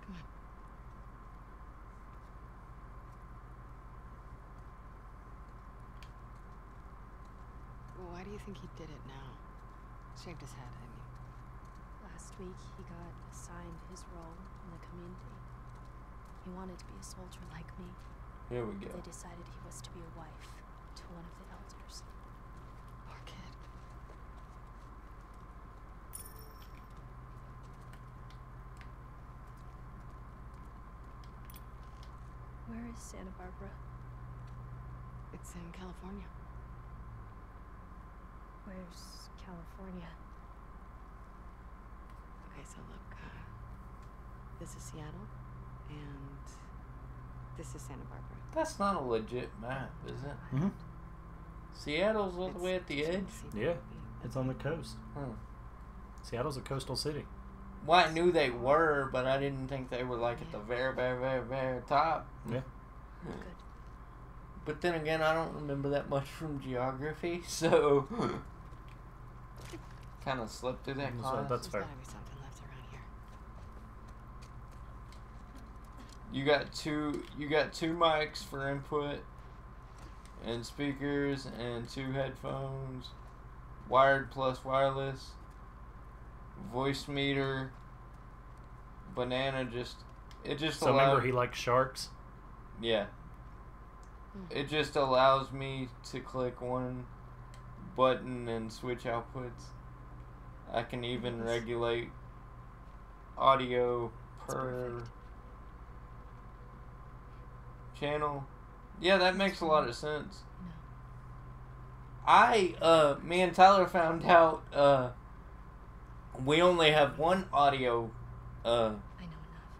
E: Come on. Well, why do you think he did it now? Shaved his head, I mean.
D: Last week he got assigned his role in the community. He wanted to be a soldier like me.
B: Here we go.
D: They decided he was to be a wife to one of the elders.
E: Poor kid.
D: Where is Santa Barbara?
E: It's in California.
D: Where's California?
E: Okay, so look, this is Seattle, and this is Santa Barbara.
B: That's not a legit map, is it?
C: Mm-hmm.
B: Seattle's all the way at the edge?
C: Yeah, it's on the coast.
B: Hmm.
C: Seattle's a coastal city.
B: Well, I knew they were, but I didn't think they were like at the very, very, very, very top.
C: Yeah.
D: Good.
B: But then again, I don't remember that much from geography, so kind of slipped through that class.
C: That's fair.
E: There's gotta be something left around here.
B: You got two mics for input and speakers and 2 headphones, wired plus wireless, voice meter, banana it just
C: So
B: allows,
C: remember he likes sharks?
B: yeah. It just allows me to click one button and switch outputs. I can even regulate audio per channel. Yeah, that makes a lot of sense. Me and Tyler found out we only have one audio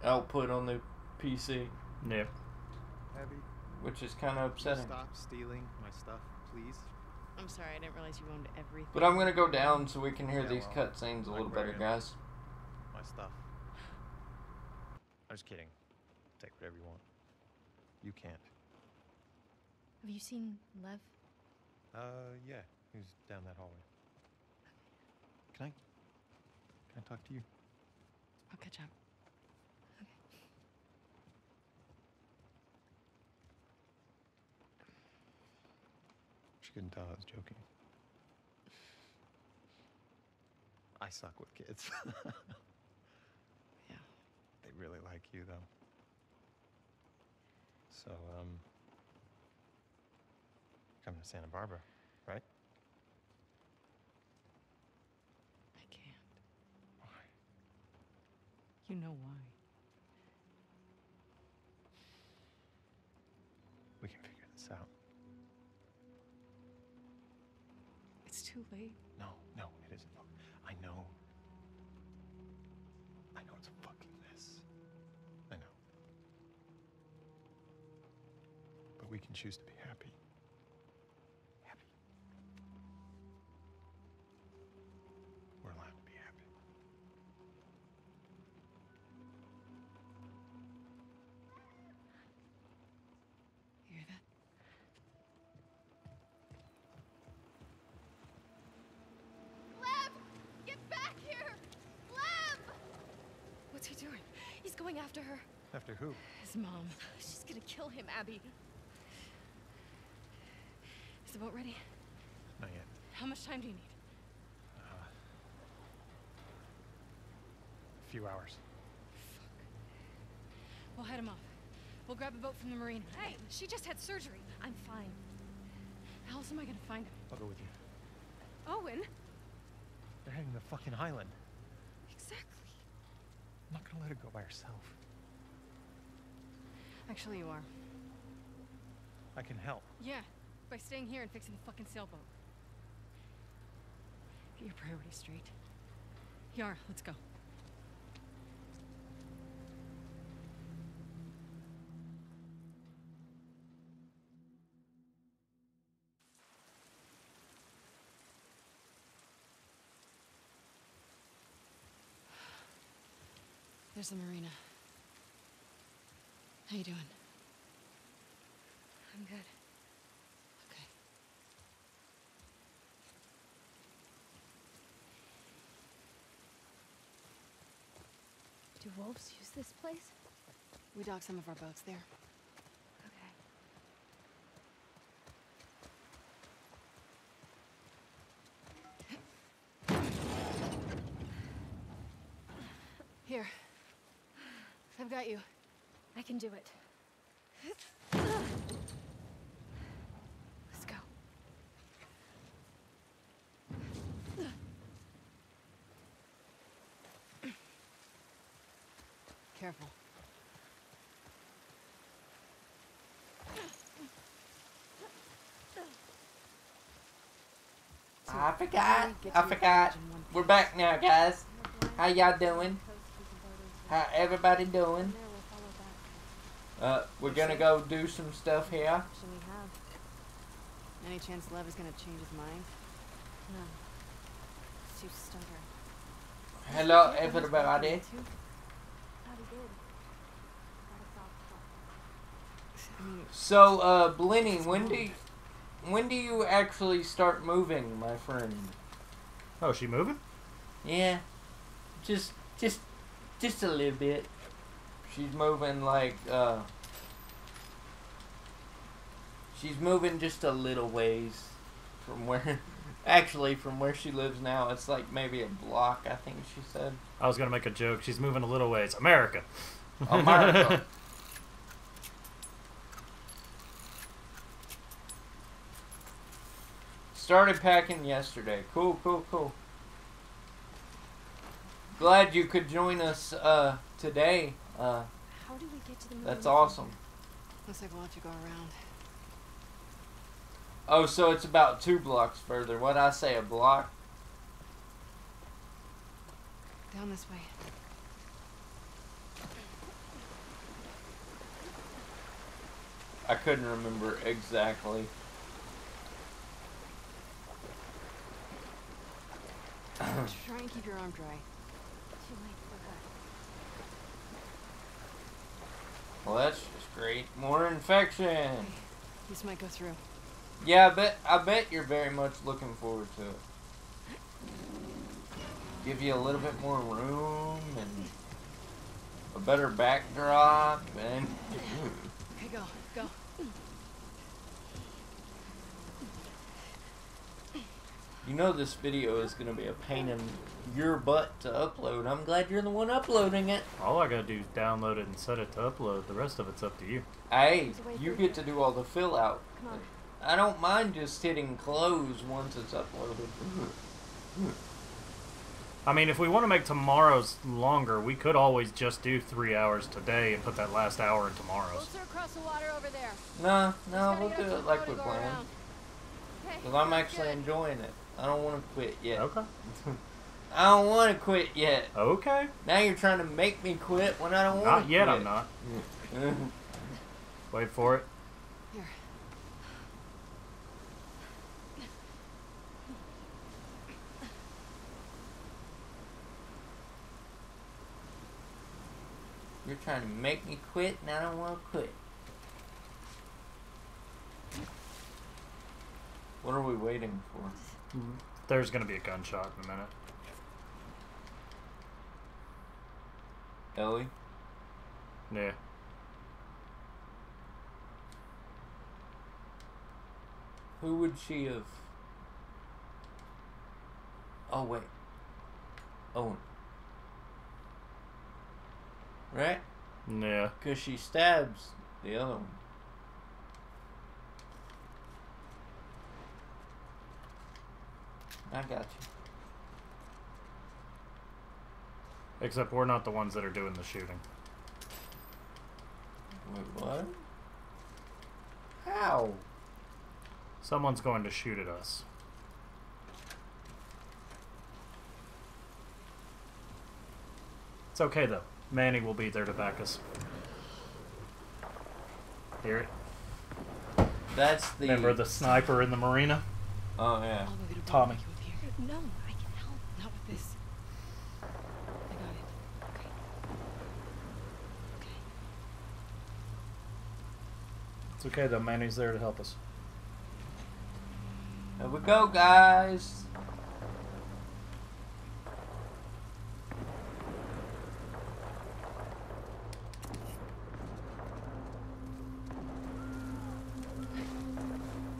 B: output on the PC.
C: Yeah.
J: Abby,
B: Which is kind of upsetting.
J: stop stealing my stuff, please.
E: I'm sorry, I didn't realize you owned everything.
B: But I'm going to go down so we can hear
J: Yeah,
B: these
J: well,
B: cutscenes a
J: like
B: little better,
J: wearing
B: guys.
J: My stuff. I'm just kidding. Take whatever you want. You can't.
D: Have you seen Lev?
J: Yeah. He's down that hallway. Can I talk to you?
E: I'll catch up.
J: She couldn't tell I was joking. I suck with kids.
E: Yeah.
J: They really like you, though. So, coming to Santa Barbara, right?
E: I can't.
J: Why?
E: You know why.
J: We can figure this out.
E: It's too late.
J: No, it isn't. Look, I know. I know it's a fucking mess. I know. But we can choose to be happy. Happy. We're allowed to be happy.
E: You hear that?
K: Lev! Get back here! Lev!
E: What's he doing? He's going after her.
J: After who?
E: His mom. She's gonna kill him, Abby. Is the boat ready?
J: Not yet.
E: How much time do you need?
J: A few hours.
E: We'll head him off. We'll grab a boat from the marina. Hey, she just had surgery. I'm fine. How else am I gonna find him?
J: I'll go with you.
E: Owen?
J: They're heading to the fucking island.
E: Exactly.
J: I'm not gonna let her go by herself.
E: Actually, you are.
J: I can help.
E: Yeah, by staying here and fixing the fucking sailboat. Get your priorities straight. Yara, let's go. There's the marina. How you doing? I'm good. Okay.
D: Do wolves use this place?
E: We dock some of our boats there.
D: Okay.
E: Here. I've got you.
D: I can do it.
E: Let's go. Careful.
B: I forgot. We're back now, guys. How y'all doing? How everybody doing? We're gonna go do some stuff here.
E: Action we have. Any chance Lev is gonna change his mind? No. It's too stubborn.
B: Hello, everybody.
D: Abby did. Got a soft spot.
E: I mean,
B: So, Blenny, when do you actually start moving, my friend?
C: Oh, she moving?
B: Yeah, just a little bit. She's moving like, she's moving just a little ways from where, actually from where she lives now. It's like maybe a block, I think she said.
C: I was gonna make a joke. She's moving a little ways. America.
B: America. Started packing yesterday. Cool. Glad you could join us today.
D: How do we get to the
B: That's
D: marina?
B: awesome.
E: looks like we'll have to go around.
B: Oh, so it's about 2 blocks further. What'd I say, a block?
E: Down this way.
B: I couldn't remember exactly.
E: Try and keep your arm dry.
D: Too late for her.
B: Well, that's just great. More infection.
E: This might go through.
B: Yeah, I bet you're very much looking forward to it. give you a little bit more room and a better backdrop and
E: Okay, go.
B: you know this video is gonna be a pain in your butt to upload. I'm glad you're the one uploading it.
C: All I gotta do is download it and set it to upload. The rest of it's up to you.
B: Hey, you get to do all the fill out.
E: Come on.
B: I don't mind just hitting close once it's uploaded.
C: I mean, if we want to make tomorrow's longer, we could always just do 3 hours today and put that last hour in tomorrow's.
E: Boats are across the water over there.
B: No,
E: Just
B: we'll
E: gotta
B: do
E: get
B: it
E: us
B: like
E: a
B: we
E: boat to go
B: planned.
E: around. Okay,
B: Because I'm
E: sounds
B: actually
E: good.
B: enjoying it. I don't want to quit yet.
C: Okay.
B: I don't want to quit yet.
C: Okay.
B: Now you're trying to make me quit when I don't want to
C: Not
B: quit.
C: yet, I'm not. Wait for it.
E: Here.
B: You're trying to make me quit and I don't want to quit. What are we waiting for?
C: There's gonna be a gunshot in a minute.
B: Ellie?
C: Yeah.
B: Who would she have? Oh, wait. Owen. Right?
C: Yeah.
B: Because she stabs the other one. I got you.
C: Except we're not the ones that are doing the shooting.
B: Wait, what? How?
C: Someone's going to shoot at us. It's okay though. Manny will be there to back us. Hear it?
B: That's the...
C: Remember the sniper in the marina?
B: Oh, yeah.
C: Tommy.
E: No, I can help. Not with this. I got it. Okay. Okay.
C: It's okay though. Manny's there to help us.
B: Here we go, guys.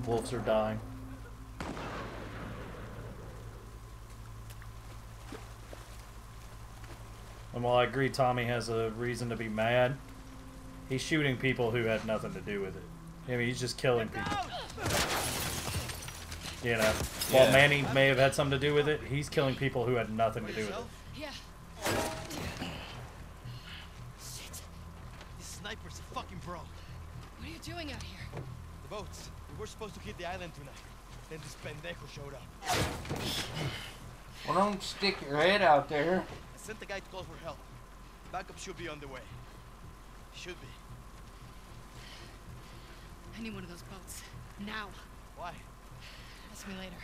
C: Wolves are dying. And while I agree Tommy has a reason to be mad, he's shooting people who had nothing to do with it. I mean, he's just killing people. You know, while
B: Yeah.
C: Manny may have had something to do with it, he's killing people who had nothing to do with it.
E: Yeah.
J: Shit. This sniper's a fucking bro.
E: What are you doing out here?
J: The boats. We were supposed to hit the island tonight. Then this pendejo showed up.
B: Well, don't stick your head out there.
J: I sent the guy to call for help. Backup should be on the way. Should be.
E: I need one of those boats. Now.
J: Why?
E: Ask me later.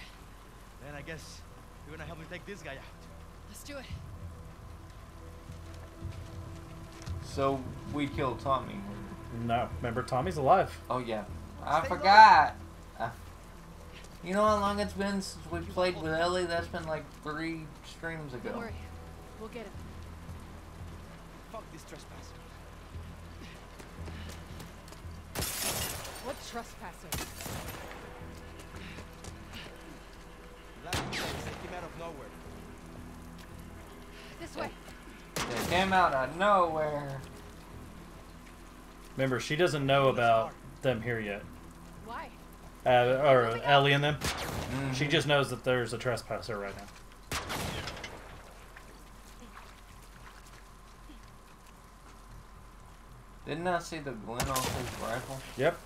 J: Then I guess you're gonna help me take this guy out.
E: Let's do it.
B: So, we killed Tommy.
C: No, remember Tommy's alive.
B: Oh, yeah. I forgot. You know how long it's been since we played with Ellie? That's been like 3 streams
E: Don't
B: ago.
E: worry. We'll get him.
J: Fuck this trespasser.
E: What trespasser?
J: Last week, they came out of nowhere.
E: This way.
B: They came out of nowhere.
C: Remember, she doesn't know about them here yet.
E: Why?
C: Or Ellie and them.
B: Mm-hmm.
C: She just knows that there's a trespasser right now.
B: Didn't I see the glint off his rifle?
C: Yep.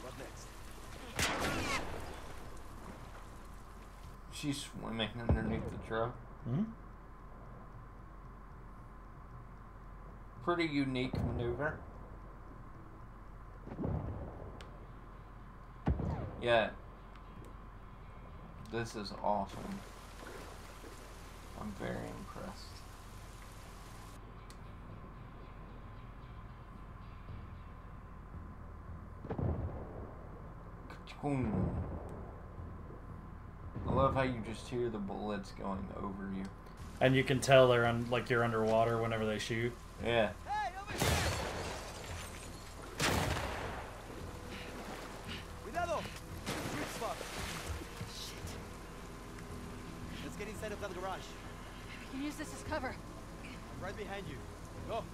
J: What next?
B: She's swimming underneath the truck.
C: Hmm?
B: Pretty unique maneuver. Yeah. This is awesome. I'm very impressed. Boom. I love how you just hear the bullets going over you.
C: And you can tell they're like you're underwater whenever they shoot.
B: Yeah.
F: Hey, over here! Cuidado! Sweet spot. Shit. Let's get inside of that garage.
H: We can use this as cover.
F: I'm right behind you. Go.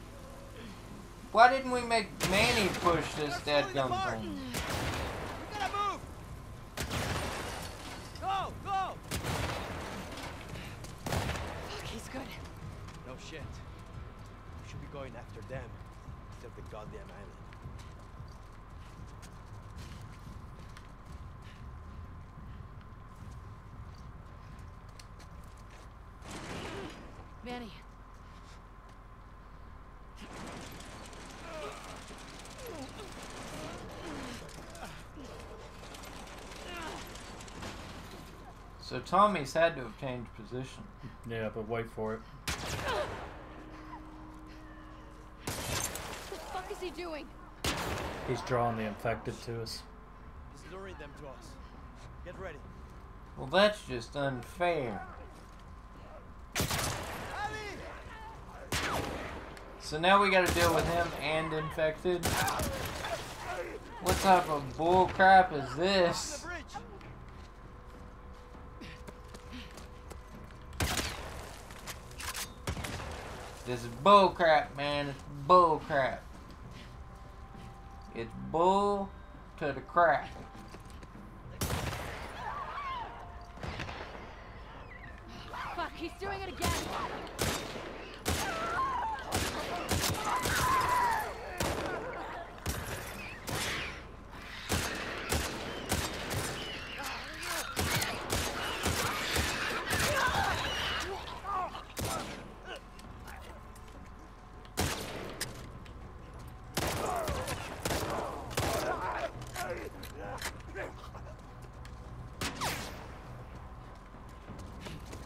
B: Why didn't we make Manny push this dadgum thing?
F: We gotta move! Go! Go!
H: Fuck, he's good.
F: No shit. We should be going after them instead of the goddamn island.
H: Manny.
B: So Tommy's had to have changed position.
C: Yeah, but wait for it.
H: What the fuck is he doing?
C: He's drawing the infected to us.
F: He's luring them to us. Get ready.
B: Well, that's just unfair. So now we gotta deal with him and infected? What type of bull crap is this? This is bull crap, man. It's bull crap. It's bull to the crap.
H: Fuck, he's doing it again.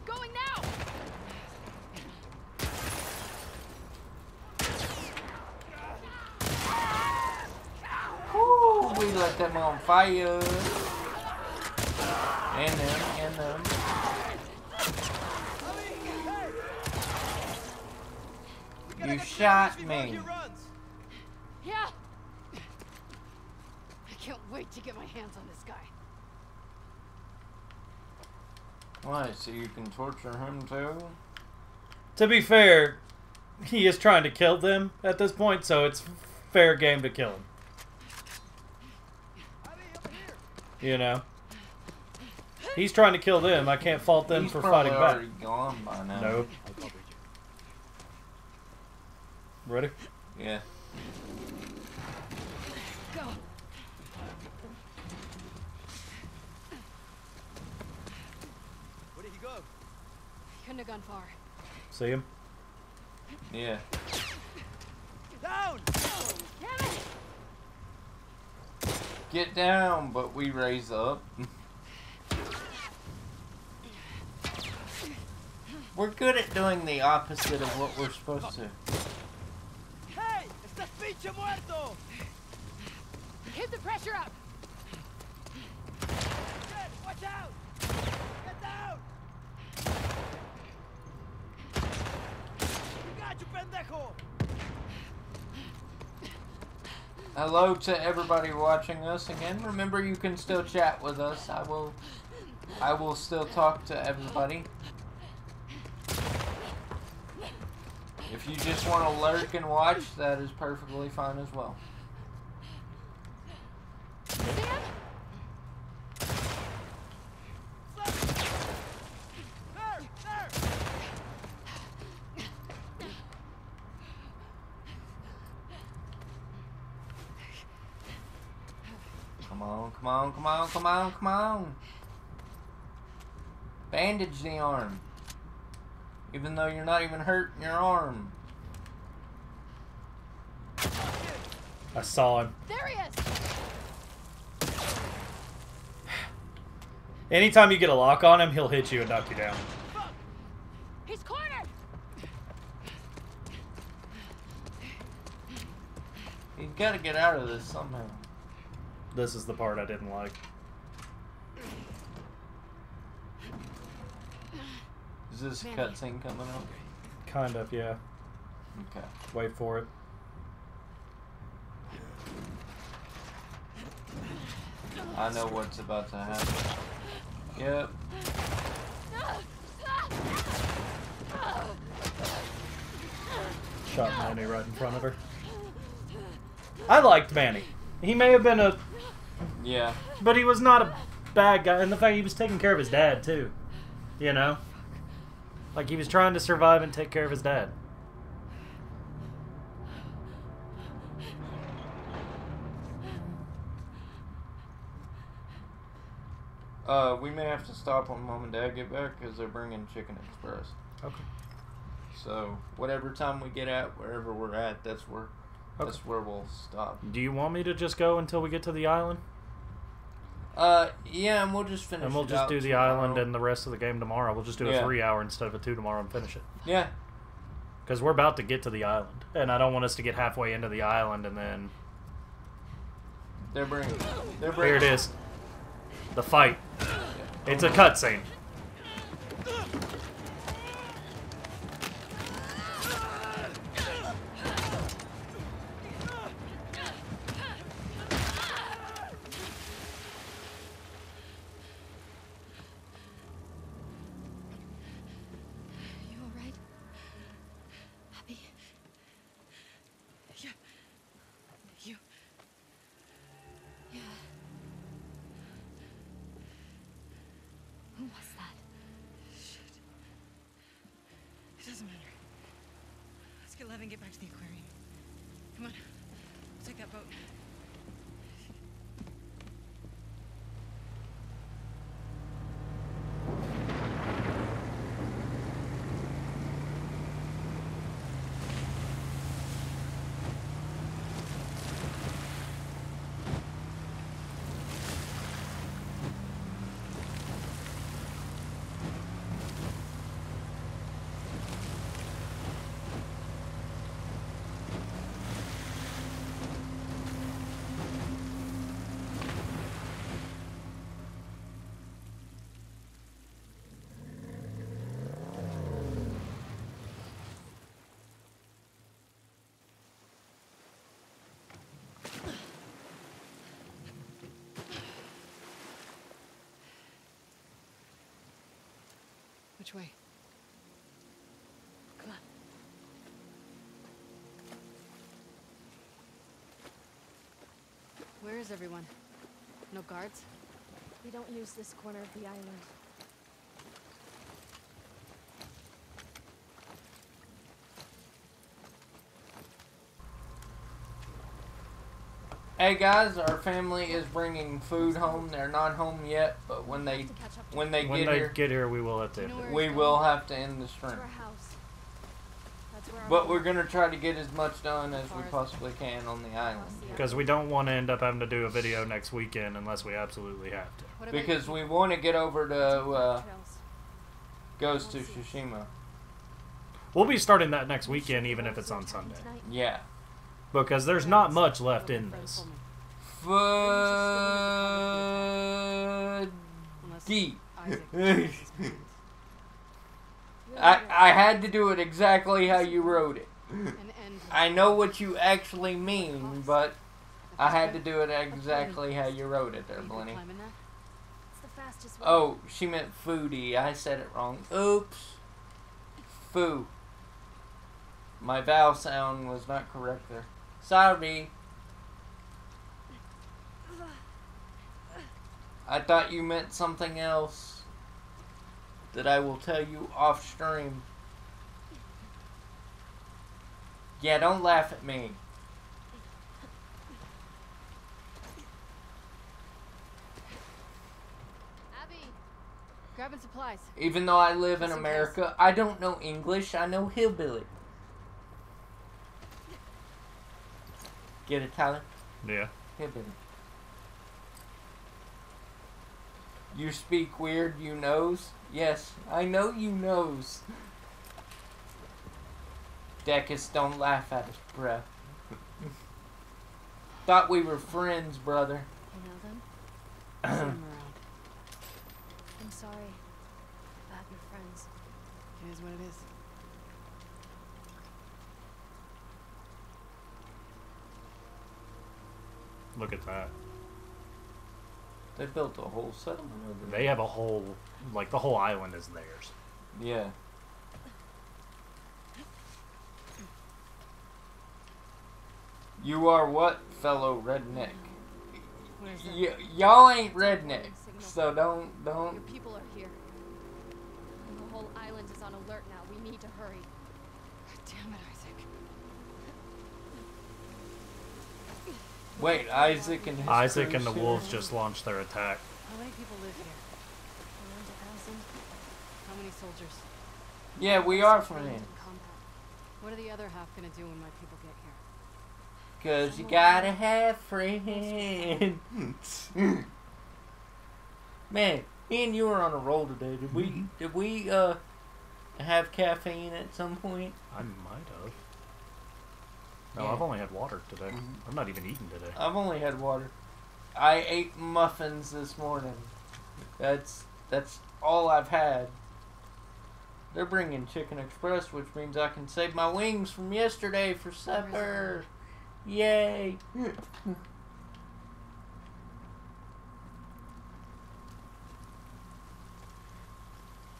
H: Going now.
B: Woo, we let them on fire. And them. You shot me.
H: Yeah. I can't wait to get my hands on this guy.
B: Why, so you can torture him too?
C: To be fair, he is trying to kill them at this point, so it's fair game to kill him. You know? He's trying to kill them. I can't fault them for fighting back.
B: He's probably already gone by now.
C: Nope. Ready?
B: Yeah.
H: Go.
F: Where did he go?
H: Couldn't have gone far.
C: See him?
B: Yeah.
F: Down!
H: Damn it!
B: Get down, but we raise up. We're good at doing the opposite of what we're supposed to.
F: Hey! Estás pinche muerto!
H: Keep the pressure up!
F: Shit! Watch out! Get down! You got you, pendejo!
B: Hello to everybody watching us again. Remember, you can still chat with us. I will still talk to everybody. If you just want to lurk and watch, that is perfectly fine as well. Come on, come on, come on, come on, come on. Bandage the arm. Even though you're not even hurting your arm.
C: I saw him.
H: There he is!
C: Anytime you get a lock on him, he'll hit you and knock you down.
H: He's cornered!
B: He's got to get out of this somehow.
C: This is the part I didn't like.
B: Is this
E: Manny.
B: cutscene coming up?
C: Kind of, yeah.
B: Okay.
C: Wait for it.
B: I know what's about to happen. Yep.
C: Shot Manny right in front of her. I liked Manny. He may have been a...
B: Yeah.
C: But he was not a bad guy. And the fact he was taking care of his dad, too. You know? Like, he was trying to survive and take care of his dad.
B: We may have to stop when Mom and Dad get back because they're bringing Chicken Express.
C: Okay.
B: So, whatever time we get at, wherever we're at, that's where we'll stop.
C: Do you want me to just go until we get to the island?
B: Yeah, and we'll just finish
C: And we'll
B: it
C: just
B: out
C: do the
B: tomorrow.
C: island and the rest of the game tomorrow. We'll just do a 3-hour instead of a 2 tomorrow and finish it.
B: Yeah.
C: Because we're about to get to the island. And I don't want us to get halfway into the island and then...
B: They're bringing...
C: Here it is. The fight. It's a cutscene.
E: You alright? Abby? Yeah. You... Yeah. Who was that? Shit. It doesn't matter. Let's get Lev and get back to the aquarium. Come on. We'll take that boat. Which way? Come on. Where is everyone? No guards?
D: We don't use this corner of the island.
B: Hey guys, our family is bringing food home. They're not home yet, but when they get here,
C: we will have to.
B: We will have to end the stream. But we're gonna try to get as much done as we possibly can on the island.
C: Because we don't want to end up having to do a video next weekend unless we absolutely have to.
B: Because we want to get over to Ghost of Tsushima.
C: We'll be starting that next weekend, even if it's on Sunday.
B: Yeah.
C: Because there's not much left in this.
B: Deep. I had to do it exactly how you wrote it. I know what you actually mean, but I had to do it exactly how you wrote it there, Blenny. Oh, she meant foodie. I said it wrong. Oops. Foo. My vowel sound was not correct there. Sorry. I thought you meant something else that I will tell you off stream. Yeah, don't laugh at me.
E: Abby, grabbing supplies.
B: Even though I live in America, I don't know English. I know hillbilly. Get it, Tyler?
C: Yeah.
B: Hillbilly. You speak weird, you knows? Yes, I know you knows. Decus, don't laugh at us, bruh. Thought we were friends, brother.
E: You know them? See them around.
D: I'm sorry about your friends.
E: It is what it is.
C: Look at that.
B: They built a whole settlement over there.
C: They have a whole, like, the whole island is theirs.
B: Yeah. You are what, fellow redneck?
E: Where's that?
B: Y'all ain't redneck, so don't.
H: Your people are here. And the whole island is on alert now. We need to hurry.
E: Damn it, Isaac.
B: Wait, Isaac and his
C: Isaac and the
B: crews here?
C: wolves just launched their attack.
E: How many people live here? Around 1,000? How many soldiers?
B: Yeah, we are
E: Trained
B: friends.
E: in combat. What are the other half gonna do when my people get here?
B: Cause you gotta have friends. Man, me and you were on a roll today. Did we have caffeine at some point?
C: I might have. No,
B: Yeah.
C: I've only had water today. I'm not even eating today.
B: I've only had water. I ate muffins this morning. That's all I've had. They're bringing Chicken Express, which means I can save my wings from yesterday for supper. Yay!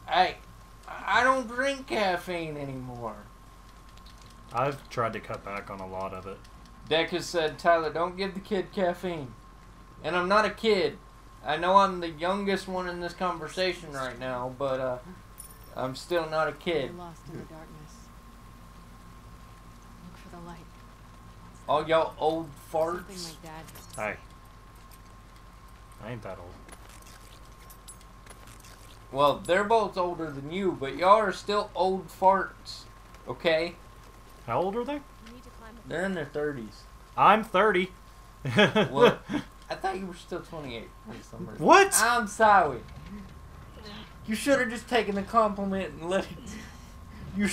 B: Hey, I don't drink caffeine anymore.
C: I've tried to cut back on a lot of it.
B: Deca said, Tyler, don't give the kid caffeine. And I'm not a kid. I know I'm the youngest one in this conversation right now, but I'm still not a kid.
E: We're lost in the darkness. Look for the light.
B: All y'all old
E: Something
B: farts.
E: my dad used to
C: Hey.
E: say.
C: I ain't that old.
B: Well, they're both older than you, but y'all are still old farts. Okay?
C: How old are they?
H: We need to climb up.
B: They're in their 30s.
C: I'm 30.
B: Well, I thought you were still 28 for some reason.
C: What?
B: I'm sorry. You should have just taken the compliment and let it... You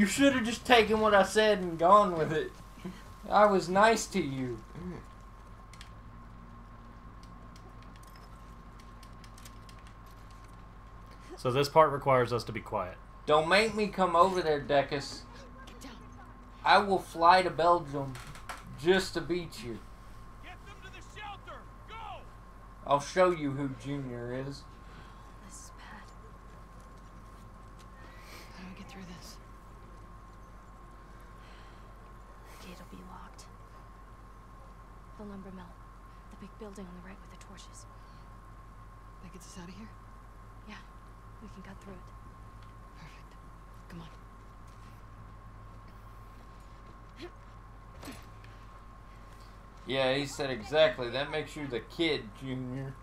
B: should have just taken what I said and gone with it. I was nice to you.
C: So this part requires us to be quiet.
B: Don't make me come over there, Decus. I will fly to Belgium just to beat you.
F: Get them to the shelter! Go!
B: I'll show you who Junior is.
E: This is bad. How do we get through this?
H: The gate will be locked. The lumber mill. The big building on the right with the torches.
E: That gets us out of here?
H: Yeah, we can cut through it.
E: Perfect. Come on.
B: Yeah, he said exactly. That makes you the kid, Junior.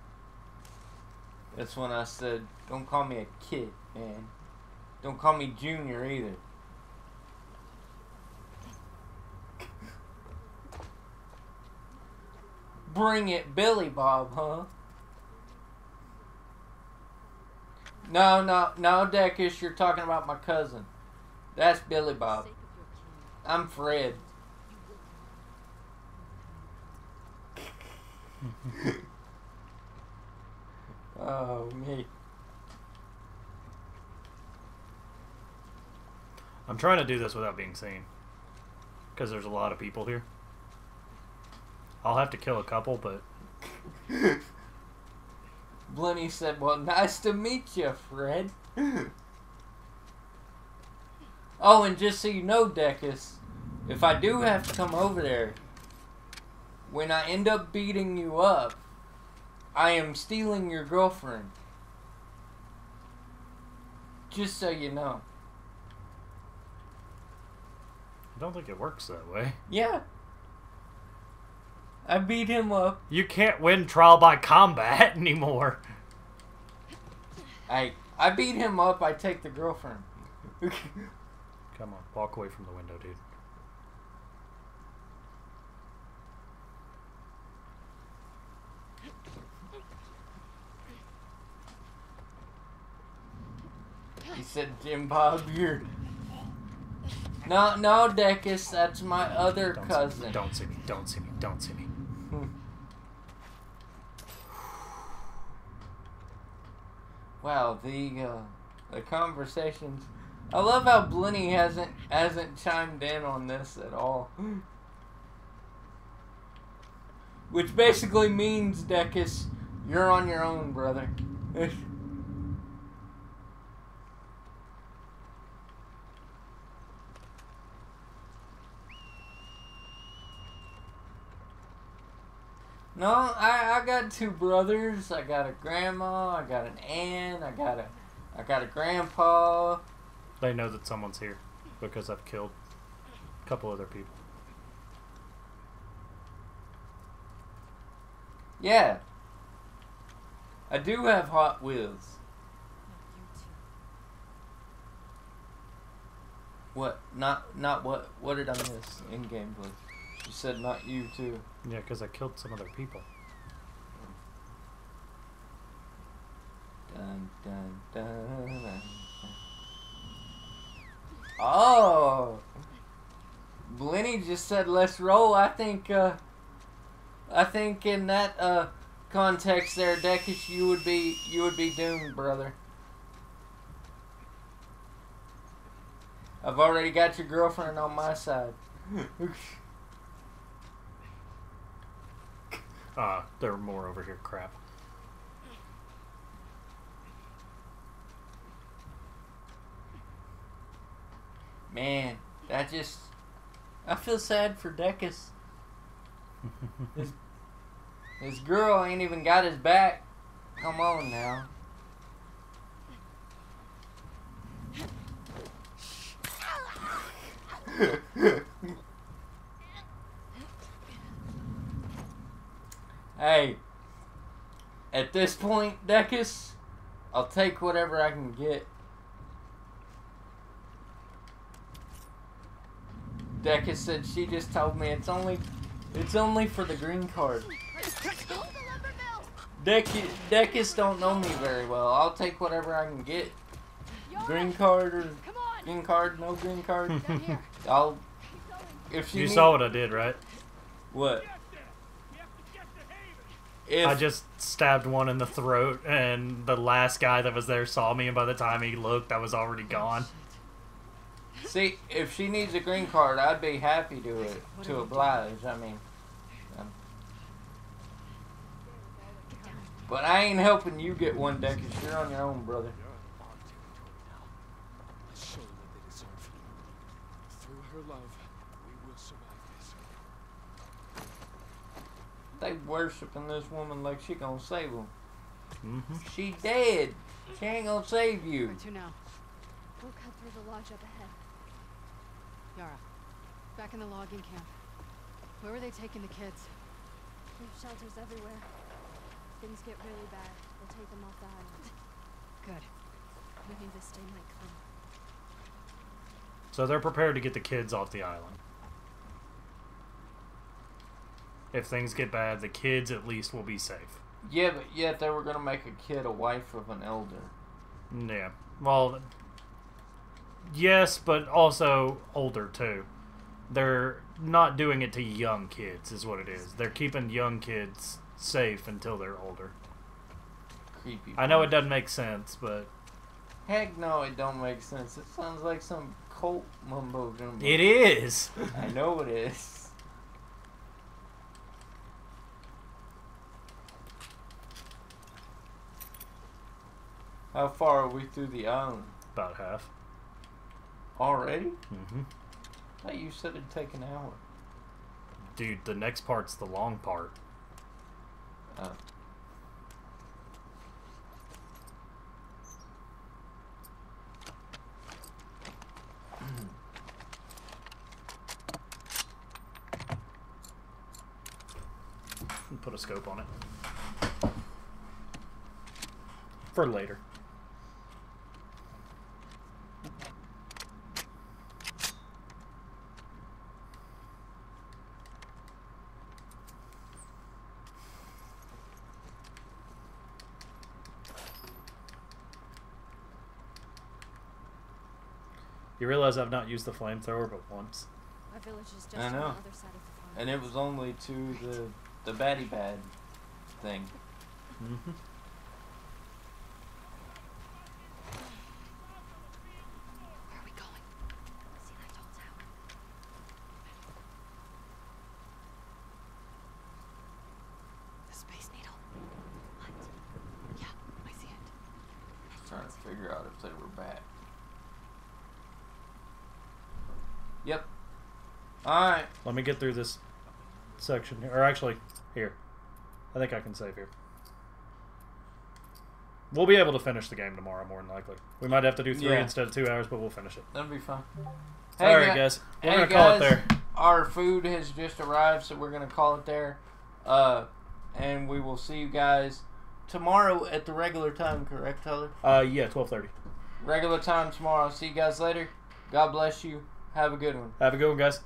B: That's when I said, don't call me a kid, man. Don't call me Junior either. Bring it, Billy Bob, huh? No, Decus, you're talking about my cousin. That's Billy Bob. I'm Fred. Oh, me.
C: I'm trying to do this without being seen. Because there's a lot of people here. I'll have to kill a couple, but...
B: Blenny said, well, nice to meet you, Fred. Oh, and just so you know, Decus, if I do have to come over there, when I end up beating you up, I am stealing your girlfriend. Just so you know.
C: I don't think it works that way.
B: Yeah. I beat him up.
C: You can't win trial by combat anymore.
B: I beat him up, I take the girlfriend.
C: Come on, walk away from the window, dude.
B: He said, Jim Bob, you're... No, Decus, that's my other cousin.
C: Don't see me, don't see me, don't see me.
B: Wow, The conversations. I love how Blinny hasn't chimed in on this at all. Which basically means, Decus, you're on your own, brother. No, I got two brothers. I got a grandma. I got an aunt. I got a grandpa.
C: They know that someone's here because I've killed a couple other people.
B: Yeah. I do have Hot Wheels. What? Not what? What did I miss in gameplay? You said not you too.
C: Yeah, because I killed some other people.
B: Dun, dun, dun, dun, dun. Oh, Blinny just said let's roll. I think in that context there, Decus, you would be doomed, brother. I've already got your girlfriend on my side.
C: There are more over here. Crap.
B: Man, I feel sad for Decus. His girl ain't even got his back. Come on now. Hey, at this point, Decus, I'll take whatever I can get. Decus said she just told me it's only for the green card. Decus don't know me very well. I'll take whatever I can get. Green card or green card, no green card. I'll. If she
C: you saw what I did, right?
B: What?
C: I just stabbed one in the throat, and the last guy that was there saw me, and by the time he looked, I was already gone.
B: See, if she needs a green card, I'd be happy to oblige. I mean, but I ain't helping you get one, Decus. You're on your own, brother.
F: Let's show them what they deserve. Through her love, we will survive this.
B: They worshiping this woman like she gonna save them.
C: Mm-hmm.
B: She dead. She ain't gonna save you.
E: Where to now?
H: We'll cut through the lodge up ahead.
E: Yara, back in the logging camp. Where were they taking the kids?
H: There's shelters everywhere. If things get really bad, we'll take them off the island.
E: Good.
H: We knew this day might come.
C: So they're prepared to get the kids off the island. If things get bad, the kids at least will be safe.
B: Yeah, but yet they were gonna make a kid a wife of an elder.
C: Yeah. Well, yes, but also older too. They're not doing it to young kids, is what it is. They're keeping young kids safe until they're older.
B: Creepy.
C: I know it doesn't make sense, but
B: Heck no, it don't make sense. It sounds like some cult mumbo jumbo.
C: it is.
B: I know it is. How far are we through the island?
C: About half.
B: Already?
C: Mm-hmm.
B: I thought you said it'd take an hour.
C: Dude, the next part's the long part.
B: Oh.
C: Put a scope on it. For later. You realize I've not used the flamethrower but once.
H: Our village is just
B: I
H: on the
B: know.
H: other side of the pond.
B: And it was only to the baddie bad thing.
C: Mm-hmm.
B: figure out if they were back. Yep. Alright.
C: Let me get through this section here. Or actually, here. I think I can save here. We'll be able to finish the game tomorrow, more than likely. We might have to do 3 instead of 2 hours, but we'll finish it.
B: That'll be fine.
C: Alright, guys. We're going to call it there.
B: Our food has just arrived, so we're going to call it there. And we will see you guys tomorrow at the regular time, correct, Tyler?
C: Yeah, 12:30.
B: Regular time tomorrow. See you guys later. God bless you. Have a good one.
C: Have a good one, guys.